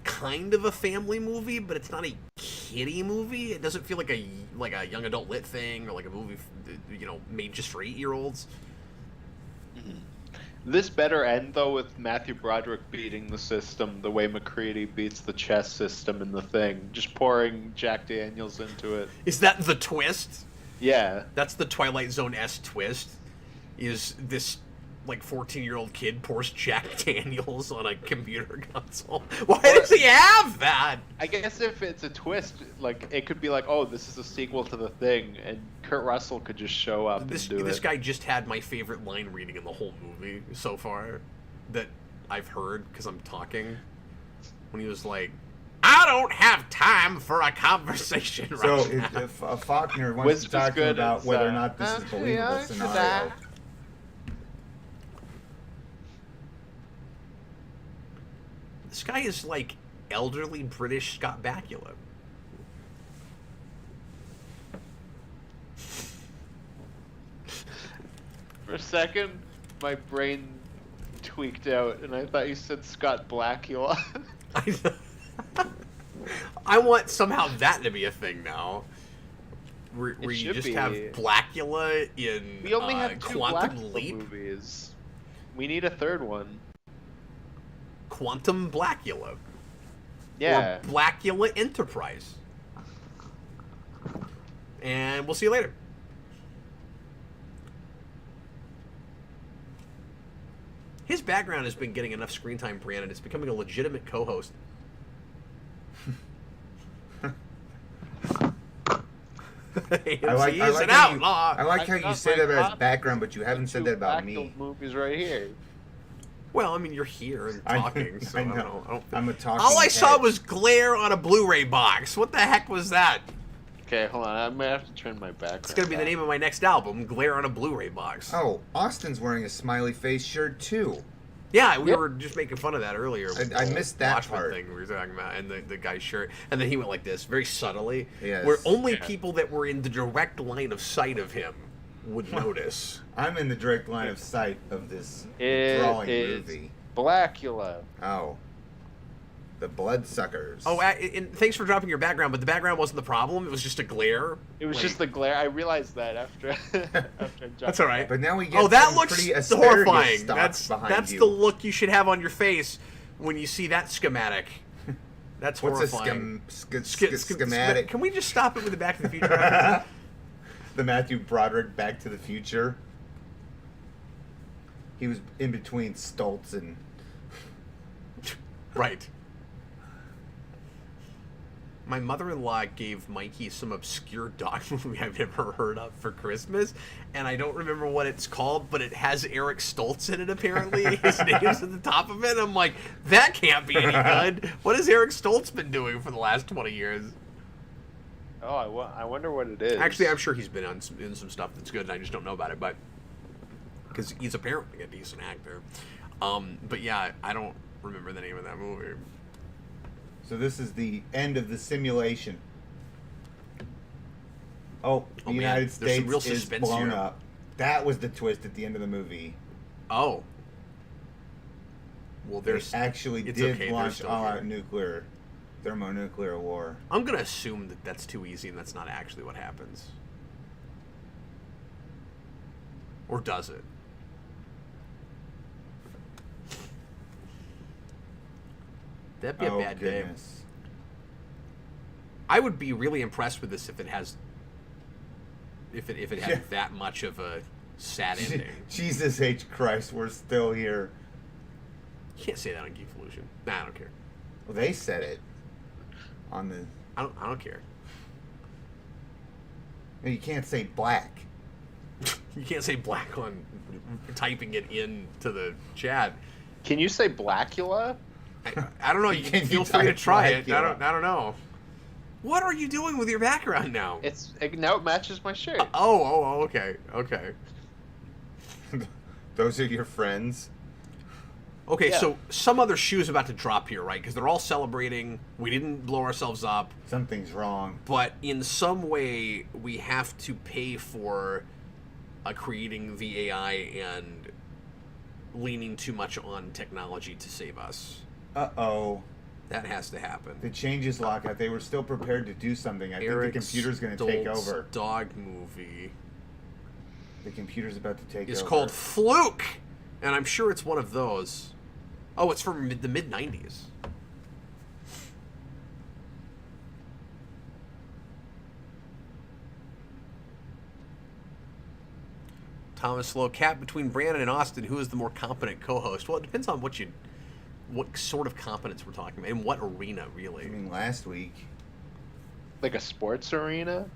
kind of a family movie, but it's not a kiddie movie. It doesn't feel like a young adult lit thing or like a movie, made just for 8-year-olds. This better end though with Matthew Broderick beating the system the way McCready beats the chess system in The Thing, just pouring Jack Daniels into it. Is that the twist? Yeah. That's the Twilight Zone-esque twist. Is this like 14-year-old kid pours Jack Daniels on a computer console? Why does he have that? I guess if it's a twist, like it could be like, oh, this is a sequel to The Thing, and Kurt Russell could just show up and do This it. guy just had my favorite line reading in the whole movie so far that I've heard because I'm talking. When he was like, "I don't have time for a conversation So right now." if Faulkner wants Wisp to is talk to good about as, whether or not this is a believable scenario. This guy is like elderly British Scott Bakula. For a second, my brain tweaked out, and I thought you said Scott Bakula. I want somehow that to be a thing now. Where you should just be. have Blackula in We only have 2 Quantum Blackula Leap. movies. We need a third one. Quantum Blackula. Yeah. Or Blackula Enterprise. And we'll see you later. His background has been getting enough screen time, Brandon. It's becoming a legitimate co-host. I like an how you, outlaw. I like how you got say my that about his copy background, but you haven't said that about Blackula me. movies right here. Well, I mean, you're here and talking, so I don't know. I'm a talking All I saw head. was glare on a Blu-ray box. What the heck was that? Okay, hold on. I might have to turn my background. It's gonna be the name of my next album, Glare on a Blu-ray box. Oh, Austin's wearing a smiley face shirt too. Yeah, we Yep. were just making fun of that earlier. with I the missed that Watchmen part. thing we were talking about, and the guy's shirt, and then he went like this, very subtly, Yes. where only people that were in the direct line of sight of him would notice. I'm in the direct line of sight of this It drawing is movie. Blackula. Oh, the bloodsuckers. Oh, and thanks for dropping your background, but the background wasn't the problem. It was just a glare. It was Like- just the glare. I realized that after. after I jumped That's all right. But now we get Oh, that some looks pretty asparagus horrifying. stalks behind That's you. the look you should have on your face when you see that schematic. That's What's horrifying. a schematic? Can we just stop it with the Back to the Future references? The Matthew Broderick Back to the Future. He was in between Stoltz and Right. My mother-in-law gave Mikey some obscure dog movie I've never heard of for Christmas, and I don't remember what it's called, but it has Eric Stoltz in it, apparently. His name's at the top of it. I'm like, that can't be any good. What has Eric Stoltz been doing for the last 20 years? Oh, I wonder what it is. Actually, I'm sure he's been in some stuff that's good, and I just don't know about it, but because he's apparently a decent actor. But yeah, I don't remember the name of that movie. so this is the end of the simulation. Oh, the Oh, man, United there's some States real is suspense blown here. up. That was the twist at the end of the movie. Oh. Well, They there's actually it's did okay, they're launch still all-out here. thermonuclear war. I'm gonna assume that that's too easy and that's not actually what happens. Or does it? That'd be a Oh bad day. goodness! I would be really impressed with this if it has, if it had Yeah. that much of a sad ending. Jesus H Christ, we're still here. You can't say that on Geekvolution. Nah, I don't care. Well, they said it on the. I don't care. You can't say black. You can't say black on typing it into the chat. Can you say Blackula? I don't know. You Can you feel free to type try it. Blackula? I don't know. What are you doing with your background now? Now it matches my shirt. Oh, okay. Those are your friends. Okay, Yeah. so some other shoe's about to drop here, right? Because they're all celebrating. We didn't blow ourselves up. Something's wrong. But in some way, we have to pay for creating the AI and leaning too much on technology to save us. Uh-oh. That has to happen. The changes lockout. They were still prepared to do something. I think the computer's going to take Stoltz over. Dog movie. The computer's about to take It's over. called Fluke. And I'm sure it's one of those. Oh, it's from the mid-90s. Thomas Lowe, Cap, between Brandon and Austin, who is the more competent co-host? Well, it depends on what sort of competence we're talking about, in what arena, really. I mean, last week. Like a sports arena?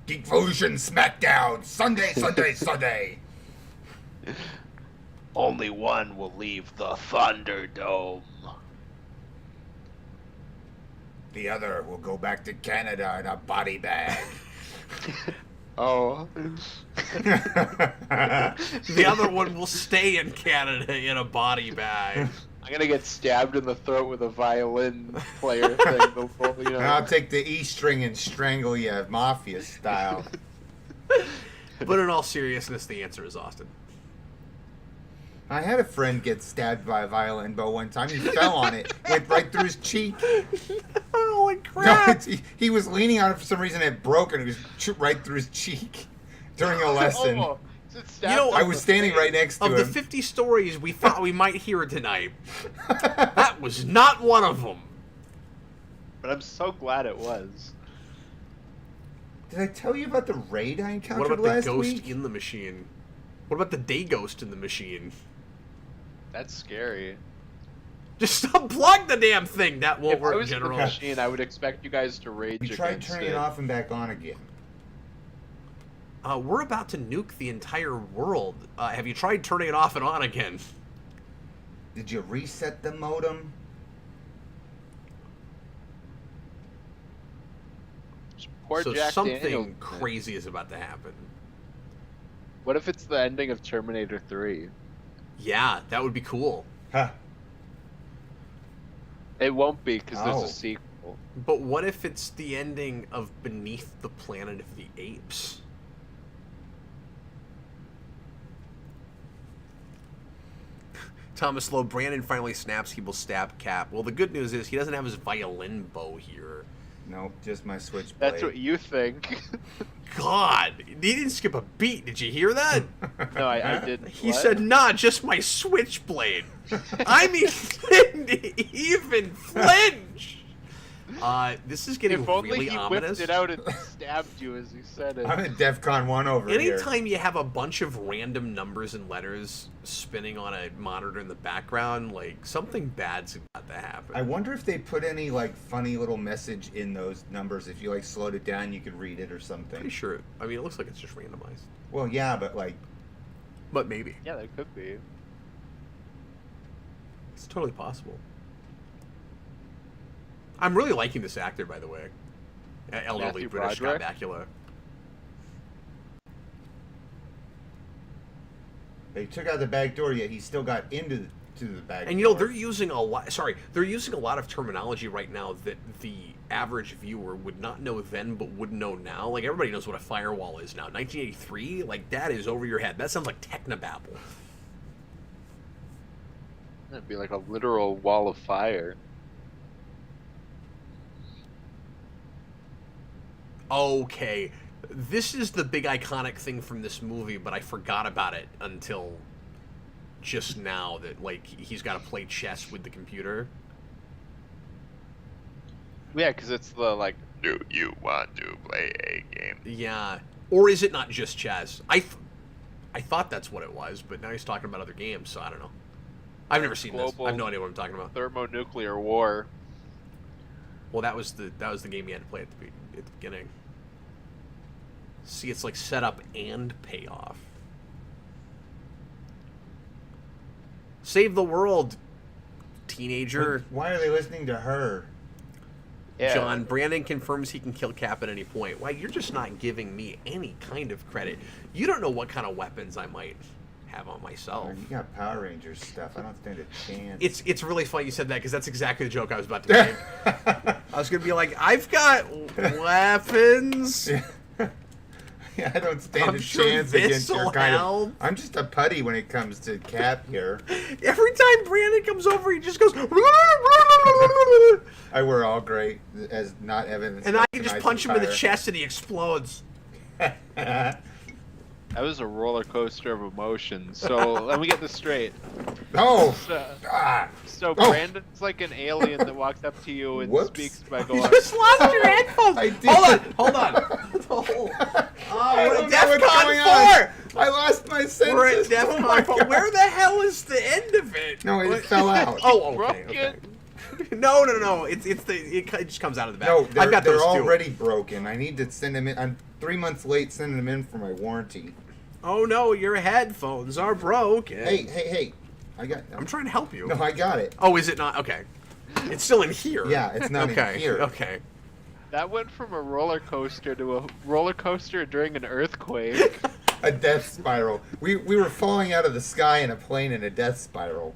Geek Fusion Smackdown! Sunday, Sunday, Sunday! Only one will leave the Thunderdome. The other will go back to Canada in a body bag. Oh. The other one will stay in Canada in a body bag. I'm gonna get stabbed in the throat with a violin player thing. You know. I'll take the E string and strangle you, mafia style. But in all seriousness, the answer is Austin. I had a friend get stabbed by a violin bow one time. He fell on it, went right through his cheek. Holy No, crap! he was leaning on it for some reason. It broke and it was right through his cheek during a lesson. Oh, is it stabbed You know, on I was the standing face? right next to Of him. the 50 stories we thought we might hear tonight, that was not one of them. But I'm so glad it was. Did I tell you about the raid I What encountered about the last ghost week? in the machine? What about the day ghost in the machine? That's scary. Just unplug the damn thing. That won't If I work, was in the General. machine, I would expect you guys to rage We tried against turning it off and back on again. We're about to nuke the entire world. Have you tried turning it off and on again? Did you reset the modem? Poor So Jack something Daniels. crazy is about to happen. What if it's the ending of Terminator 3? Yeah, that would be cool. Huh. It won't be because there's Oh. a sequel. But what if it's the ending of Beneath the Planet of the Apes? Thomas Lowe, Brandon finally snaps he will stab Cap. Well, the good news is he doesn't have his violin bow here. Nope, just my switchblade. That's what you think. God, he didn't skip a beat. Did you hear that? No, I didn't. He What? said, nah, just my switchblade. I mean, didn't even flinch. This is getting If only really he ominous. whipped it out and stabbed you as he said it. I'm at DEFCON 1 over here. Anytime you have a bunch of random numbers and letters spinning on a monitor in the background, like, something bad's about to happen. I wonder if they put any, like, funny little message in those numbers. If you, like, slowed it down, you could read it or something. Pretty sure. I mean, it looks like it's just randomized. Well, yeah, but, like... But maybe. Yeah, that could be. It's totally possible. I'm really liking this actor, by the way. Elderly Matthew British Scott Bakula. They took out the back door, yet he still got into the back And you know, door. they're using a lot. Sorry, they're using a lot of terminology right now that the average viewer would not know then, but would know now. Like everybody knows what a firewall is now. 1983, like that is over your head. That sounds like technobabble. That'd be like a literal wall of fire. Okay, this is the big iconic thing from this movie, but I forgot about it until just now. That like he's got to play chess with the computer. Yeah, because it's the like, do you want to play a game? Yeah, or is it not just chess? I thought that's what it was, but now he's talking about other games, so I don't know. I've never seen this. I have no idea what I'm talking about. Thermonuclear war. Well, that was the game you had to play at the beginning. See, it's like setup and payoff. Save the world, teenager. Why are they listening to her? Yeah. John Brandon confirms he can kill Cap at any point. Why, you're just not giving me any kind of credit. You don't know what kind of weapons I might have on myself. You got Power Rangers stuff. I don't stand a chance. It's really funny you said that because that's exactly the joke I was about to make. I was gonna be like, I've got weapons. Yeah, I don't stand I'm a sure chance against your this'll kind help. of... I'm just a putty when it comes to Cap here. Every time Brandon comes over, he just goes. I were all great, as not evidence. And I can just punch him in the chest and he explodes. That was a roller coaster of emotions. So let me get this straight. Oh! So, Ah! so Oh. Brandon's like an alien that walks up to you and Whoops. speaks by You going, just lost your headphones. I did. Hold on. I We're don't at know what's going DEFCON 4. on. I lost my senses. We're at Oh my DEFCON 4. God. Where the hell is the end of it? No, it What? fell out. Oh, broke okay. it? No. It just comes out of the back. No, I've got they're those too. already broken. I need to send them in. I'm 3 months late sending them in for my warranty. Oh no, your headphones are broken. Hey. I got. I'm trying to help you. No, I got it. Oh, is it not? Okay. It's still in here. Yeah, it's not okay. in here. Okay. that went from a roller coaster to a roller coaster during an earthquake. A death spiral. We were falling out of the sky in a plane in a death spiral.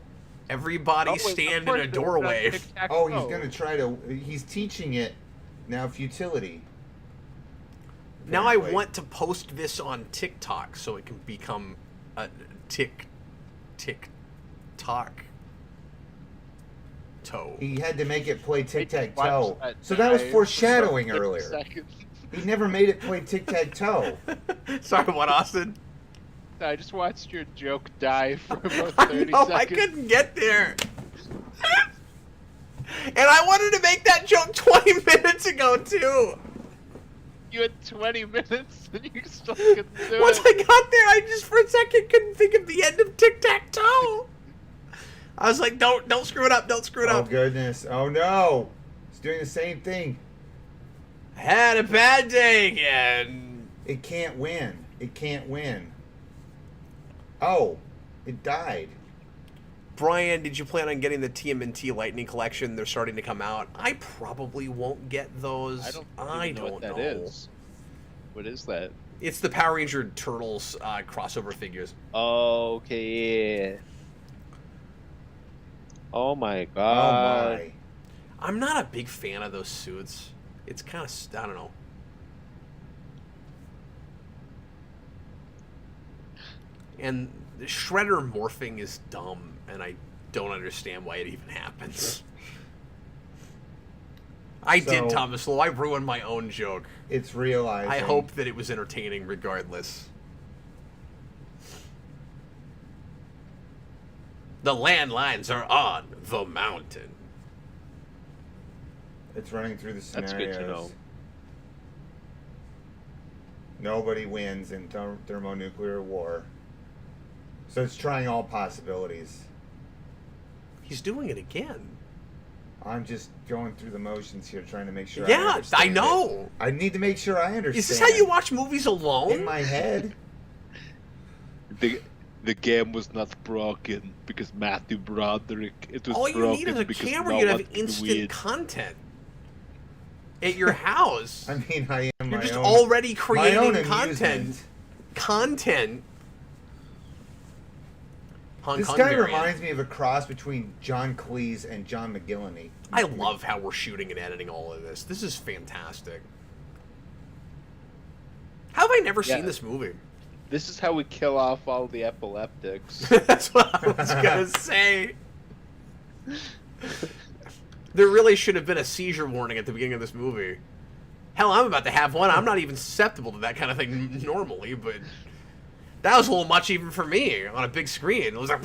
Everybody wait, stand of in course a it's doorway. not tic-tac-toe. Oh, he's gonna try to. He's teaching it now. Futility. Now I Apparently. want to post this on TikTok so it can become a TikTok toe. He had to make it play tic tac Watch toe. that So that was dive foreshadowing for 30 earlier. seconds. He never made it play tic tac toe. Sorry, what, Austin? I just watched your joke die for about I 30 know, seconds. I couldn't get there. And I wanted to make that joke 20 minutes ago, too. You had 20 minutes and you still couldn't do Once it. I got there, I just for a second couldn't think of the end of tic-tac-toe. I was like, don't screw it up, don't screw it Oh up. goodness! Oh no! It's doing the same thing. I had a bad day again. It can't win. It can't win. Oh, it died. Brian, did you plan on getting the TMNT Lightning Collection? They're starting to come out. I probably won't get those. I don't even know what that is. What is that? It's the Power Ranger Turtles crossover figures. Oh, okay, yeah. Oh my Oh god. my! I'm not a big fan of those suits. It's kind of, I don't know. And Shredder morphing is dumb, and I don't understand why it even happens. I did, So- Thomas Lowe. I ruined my own joke. It's realizing. I hope that it was entertaining regardless. The landlines are on the mountain. it's running through the That's scenarios. good to know. Nobody wins in thermonuclear war. So it's trying all possibilities. He's doing it again. I'm just going through the motions here, trying to make sure. Yeah, I understand I know. it. I need to make sure I understand. Is this how you watch movies alone? In my head. The game was not broken because Matthew Broderick. It was All you broken need is a because camera. no You'd one have could instant win. content at your house. I mean, I am You're my just own, already my creating own content. amusement. Content. Hong This Kong guy variant. reminds me of a cross between John Cleese and John McGillany. I love how we're shooting and editing all of this. This is fantastic. How have I never Yeah. seen this movie? This is how we kill off all the epileptics. That's what I was gonna say. There really should have been a seizure warning at the beginning of this movie. Hell, I'm about to have one. I'm not even susceptible to that kind of thing normally, but that was a little much even for me on a big screen. It was like...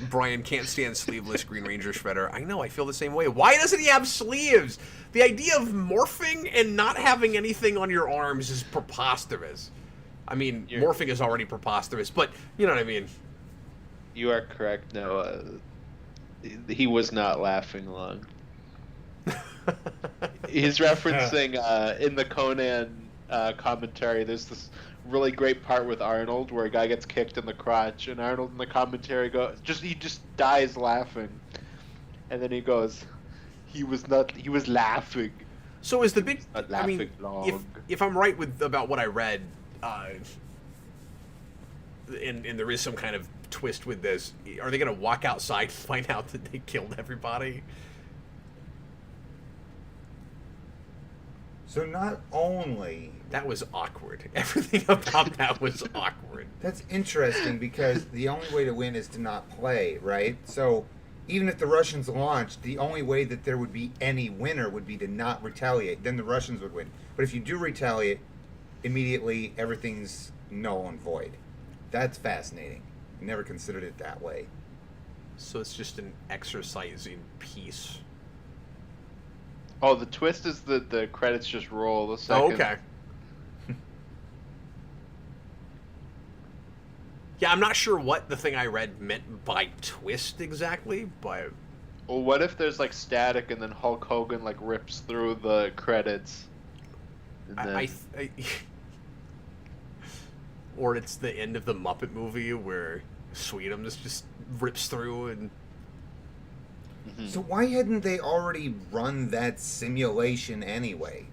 Brian can't stand sleeveless Green Ranger Shredder. I know, I feel the same way. Why doesn't he have sleeves? The idea of morphing and not having anything on your arms is preposterous. I mean, morphing is already preposterous, but you know what I mean. You are correct, Noah. He was not laughing long. He's referencing in the Conan commentary. There's this really great part with Arnold where a guy gets kicked in the crotch, and Arnold in the commentary he just dies laughing, and then he goes, he was laughing. So is the big? Not I mean, laughing long. if I'm right about what I read, and there is some kind of twist with this, are they going to walk outside and find out that they killed everybody? So not only... That was awkward. Everything about that was awkward. That's interesting because the only way to win is to not play, right? So even if the Russians launched, the only way that there would be any winner would be to not retaliate. Then the Russians would win. But if you do retaliate, immediately everything's null and void. That's fascinating. I never considered it that way. So it's just an exercise in peace. Oh, the twist is that the credits just roll the Oh, second. okay. Yeah, I'm not sure what the thing I read meant by twist exactly, but... Well, what if there's like static and then Hulk Hogan like rips through the credits? And then... Or it's the end of the Muppet movie where Sweetums just rips through and... Mhm. So why hadn't they already run that simulation anyway?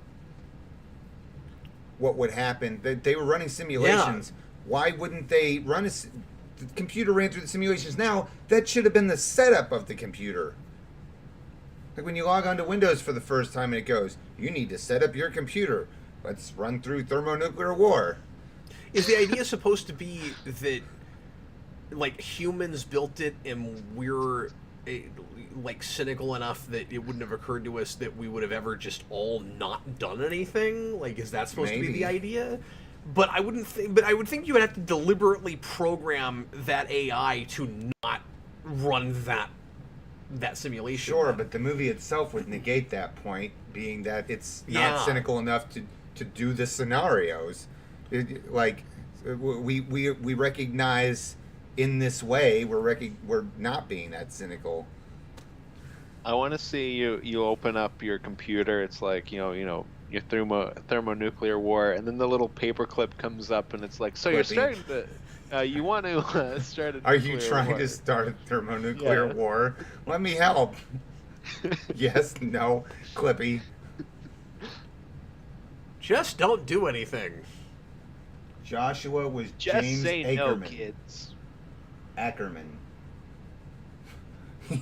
What would happen? They were running simulations. Why wouldn't they run the computer ran through the simulations now? That should have been the setup of the computer. Like when you log onto Windows for the first time and it goes, you need to set up your computer. Let's run through thermonuclear war. Is the idea supposed to be that, like, humans built it and we're, like, cynical enough that it wouldn't have occurred to us that we would have ever just all not done anything? Like, is that supposed to be the idea? But I wouldn't think. But I would think you would have to deliberately program that AI to not run that simulation. Sure, but the movie itself would negate that point, being that it's not cynical enough to do the scenarios. We recognize in this way we're not being that cynical. I want to see you open up your computer. It's like your thermonuclear war, and then the little paperclip comes up, and it's like, so you're starting to, you want to start a Are you nuclear trying war. to start a thermonuclear Yeah. war? Let me help. Yes, no, Clippy. Just don't do anything. Joshua was Just James say Ackerman. no, kids. Ackerman.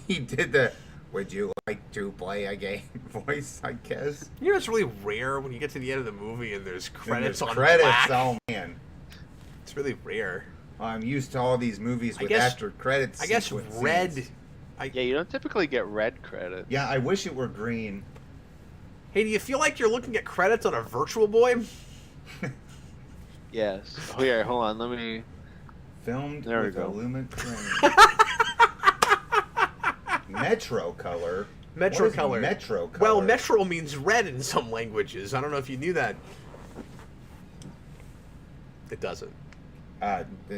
He did the "Would you like to play a game?" voice, I guess. You know, it's really rare when you get to the end of the movie and there's credits on credits. black. Oh man, It's really rare. I'm used to all these movies with guess- after credits. I guess sequence red. scenes. Yeah, you don't typically get red credits. Yeah, I wish it were green. Hey, do you feel like you're looking at credits on a Virtual Boy? Yes. Oh yeah, hold on. Let me. Filmed There we with a go. Lumitrane. Metro color. Metro What is color. Metro color. Well, Metro means red in some languages. I don't know if you knew that. It doesn't.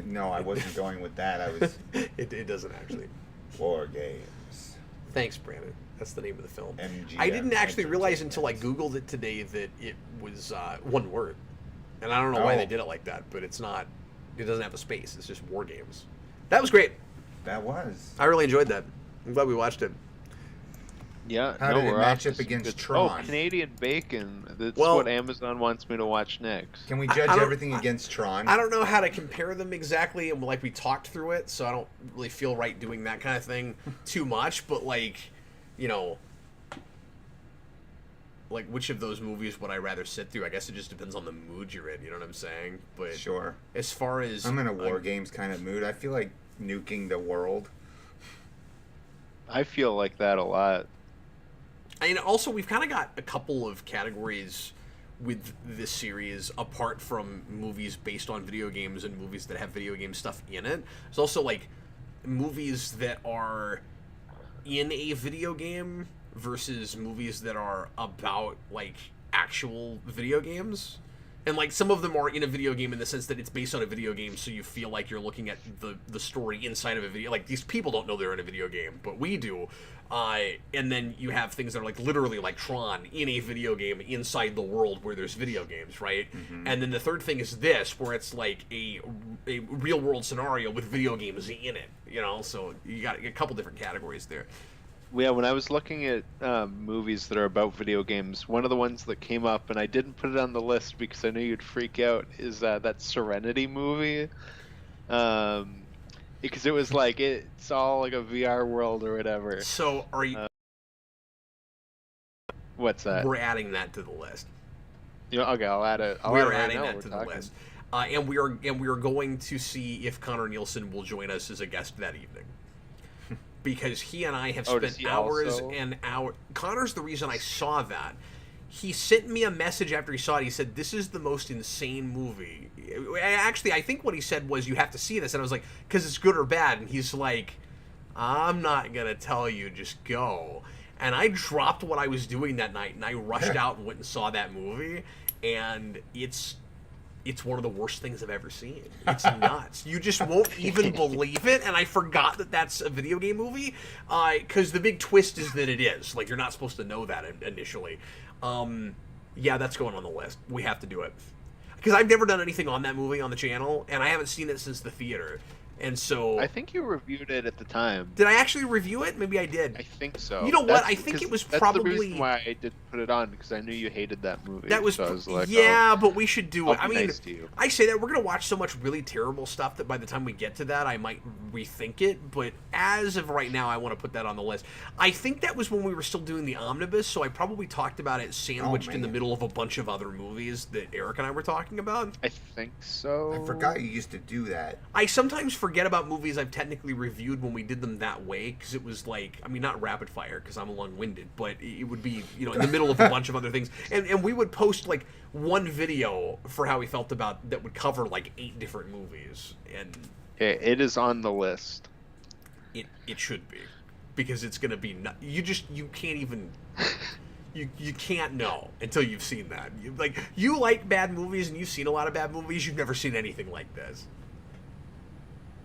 No, I wasn't going with that. I was It doesn't actually. WarGames. Thanks, Brandon. That's the name of the film. MGM I didn't actually realize until I Entertainment. Googled it today that it was one word. And I don't know why Oh. they did it like that, but it's not. It doesn't have a space. It's just WarGames. That was great. That was. I really enjoyed that. I'm glad we watched it. Yeah. How no, did it we're match off up to some against good- Tron? Oh, Canadian bacon. That's Well- what Amazon wants me to watch next. Can we judge I don't- everything against Tron? I don't know how to compare them exactly, and like we talked through it, so I don't really feel right doing that kind of thing too much. But like, you know, like which of those movies would I rather sit through? I guess it just depends on the mood you're in. You know what I'm saying? But Sure. as far as I'm in a war games kind of mood. I feel like nuking the world. I feel like that a lot. And also, we've kind of got a couple of categories with this series, apart from movies based on video games and movies that have video game stuff in it. There's also, like, movies that are in a video game versus movies that are about, like, actual video games. And, like, some of them are in a video game in the sense that it's based on a video game, so you feel like you're looking at the story inside of a video. Like, these people don't know they're in a video game, but we do. And then you have things that are, like, literally like Tron in a video game inside the world where there's video games, right? Mm-hmm. And then the third thing is this, where it's, like, a real-world scenario with video games in it, you know? So you got a couple different categories there. Yeah, when I was looking at movies that are about video games, one of the ones that came up, and I didn't put it on the list because I knew you'd freak out, is that Serenity movie. Because it was like, it's all like a VR world or whatever. So are you... What's that? We're adding that to the list. Yeah, okay, I'll add it. I'll We add are it right adding now, that we're to the talking. list. And we are going to see if Connor Nielsen will join us as a guest that evening. Because he and I have Oh, does spent he hours also? and hours. Connor's the reason I saw that. He sent me a message after he saw it. He said, "This is the most insane movie." Actually, I think what he said was, "You have to see this." And I was like, "Because it's good or bad?" And he's like, "I'm not going to tell you. Just go." And I dropped what I was doing that night, and I rushed out and went and saw that movie. And it's one of the worst things I've ever seen. It's nuts. You just won't even believe it. And I forgot that that's a video game movie, because the big twist is that it is. Like, you're not supposed to know that initially. Yeah, that's going on the list. We have to do it. Because I've never done anything on that movie on the channel, and I haven't seen it since the theater. And so... I think you reviewed it at the time. Did I actually review it? Maybe I did. I think so. You know what? I think it was that's probably... the reason why I did put it on, because I knew you hated that movie. That was, so I was like, yeah, but we should do it. I'll I be mean, nice to you. I say that we're gonna watch so much really terrible stuff that by the time we get to that, I might rethink it. But as of right now, I want to put that on the list. I think that was when we were still doing the omnibus, so I probably talked about it sandwiched in the man. middle of a bunch of other movies that Eric and I were talking about. I think so. I forgot you used to do that. I sometimes forget about movies I've technically reviewed when we did them that way, because it was like, I mean, not rapid fire, because I'm long-winded, but it would be, you know, in the middle of a bunch of other things. And we would post, like, one video for how we felt about that would cover, like, 8 different movies. And Okay, it is on the list. it should be. Because it's going to be... You can't even... You can't know until you've seen that. You like bad movies, and you've seen a lot of bad movies. You've never seen anything like this.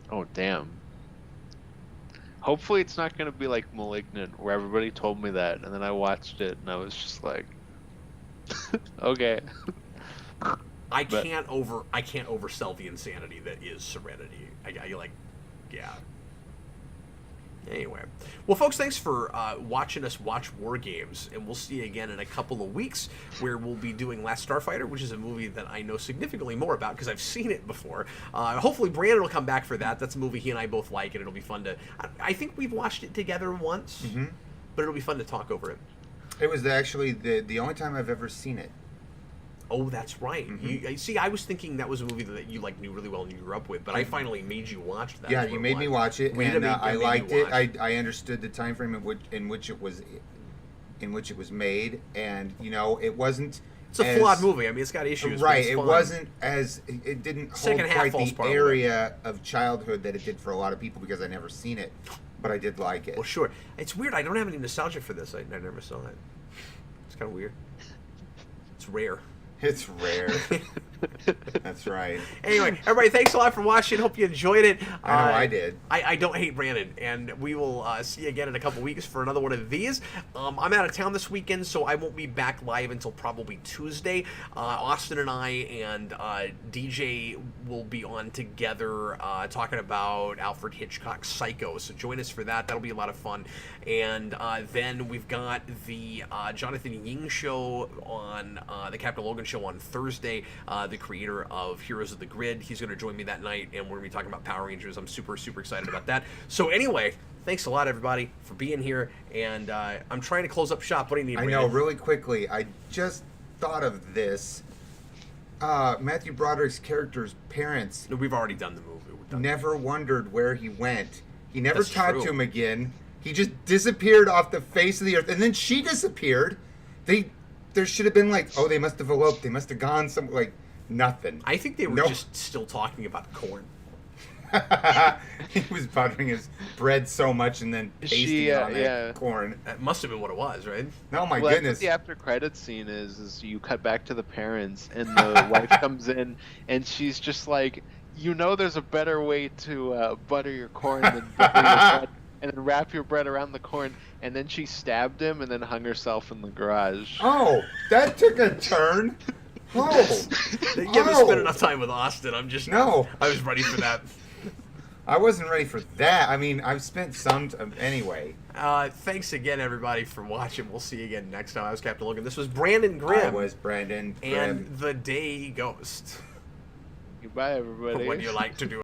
Oh, damn. Hopefully it's not going to be like Malignant, where everybody told me that, and then I watched it, and I was just like, okay. I can't oversell the insanity that is Serenity. I like, yeah. Anyway, well, folks, thanks for watching us watch WarGames, and we'll see you again in a couple of weeks, where we'll be doing Last Starfighter, which is a movie that I know significantly more about because I've seen it before. Hopefully, Brandon will come back for that. That's a movie he and I both like, and it'll be fun to. I think we've watched it together once, but it'll be fun to talk over it. It was actually the only time I've ever seen it. Oh, that's right. See, I was thinking that was a movie that you like knew really well and you grew up with, but I finally made you watch that. Yeah, you made me watch it, and I liked it. I understood the time frame in which it was made, and you know, it wasn't. It's a flawed movie. I mean, it's got issues. Right. But it's it fun. wasn't as it didn't hold Second half quite falls the apart a area of childhood that it did for a lot of people because I never seen it, but I did like it. Well, sure. It's weird. I don't have any nostalgia for this. I never saw it. It's kind of weird. It's rare. It's rare. That's right. Anyway, everybody, thanks a lot for watching. Hope you enjoyed it. I know I did. I don't hate Brandon, and we will see you again in a couple weeks for another one of these. I'm out of town this weekend, so I won't be back live until probably Tuesday. Austin and I and DJ will be on together talking about Alfred Hitchcock's Psycho, so join us for that. That'll be a lot of fun. And then we've got the Jonathan Ying show on the Captain Logan show on Thursday. The creator of Heroes of the Grid. He's going to join me that night, and we're going to be talking about Power Rangers. I'm super, super excited about that. So anyway, thanks a lot, everybody, for being here, and I'm trying to close up shop. What do you need, I Brandon? know, really quickly, I just thought of this. Matthew Broderick's character's parents No, we've already done the movie. We're done. never wondered where he went. He never That's talked true. to him again. He just disappeared off the face of the earth, and then she disappeared. There should have been like, oh, they must have eloped. They must have gone somewhere. Like, nothing. I think they were Nope. just still talking about corn. He was buttering his bread so much and then pasting it on that corn. That must have been what it was, right? Oh my Well, that's goodness. what the after credits scene is you cut back to the parents, and the wife comes in, and she's just like, you know, there's a better way to butter your corn than butter your bread, and then wrap your bread around the corn, and then she stabbed him and then hung herself in the garage. Oh, that took a turn. Oh. You haven't spent enough time with Austin. I'm just... No. I was ready for that. I wasn't ready for that. I mean, I've spent some anyway. Thanks again, everybody, for watching. We'll see you again next time. I was Captain Logan. This was Brandon Grimm. I was Brandon Grimm. And the Day Ghost. Goodbye, everybody. What do you like to do?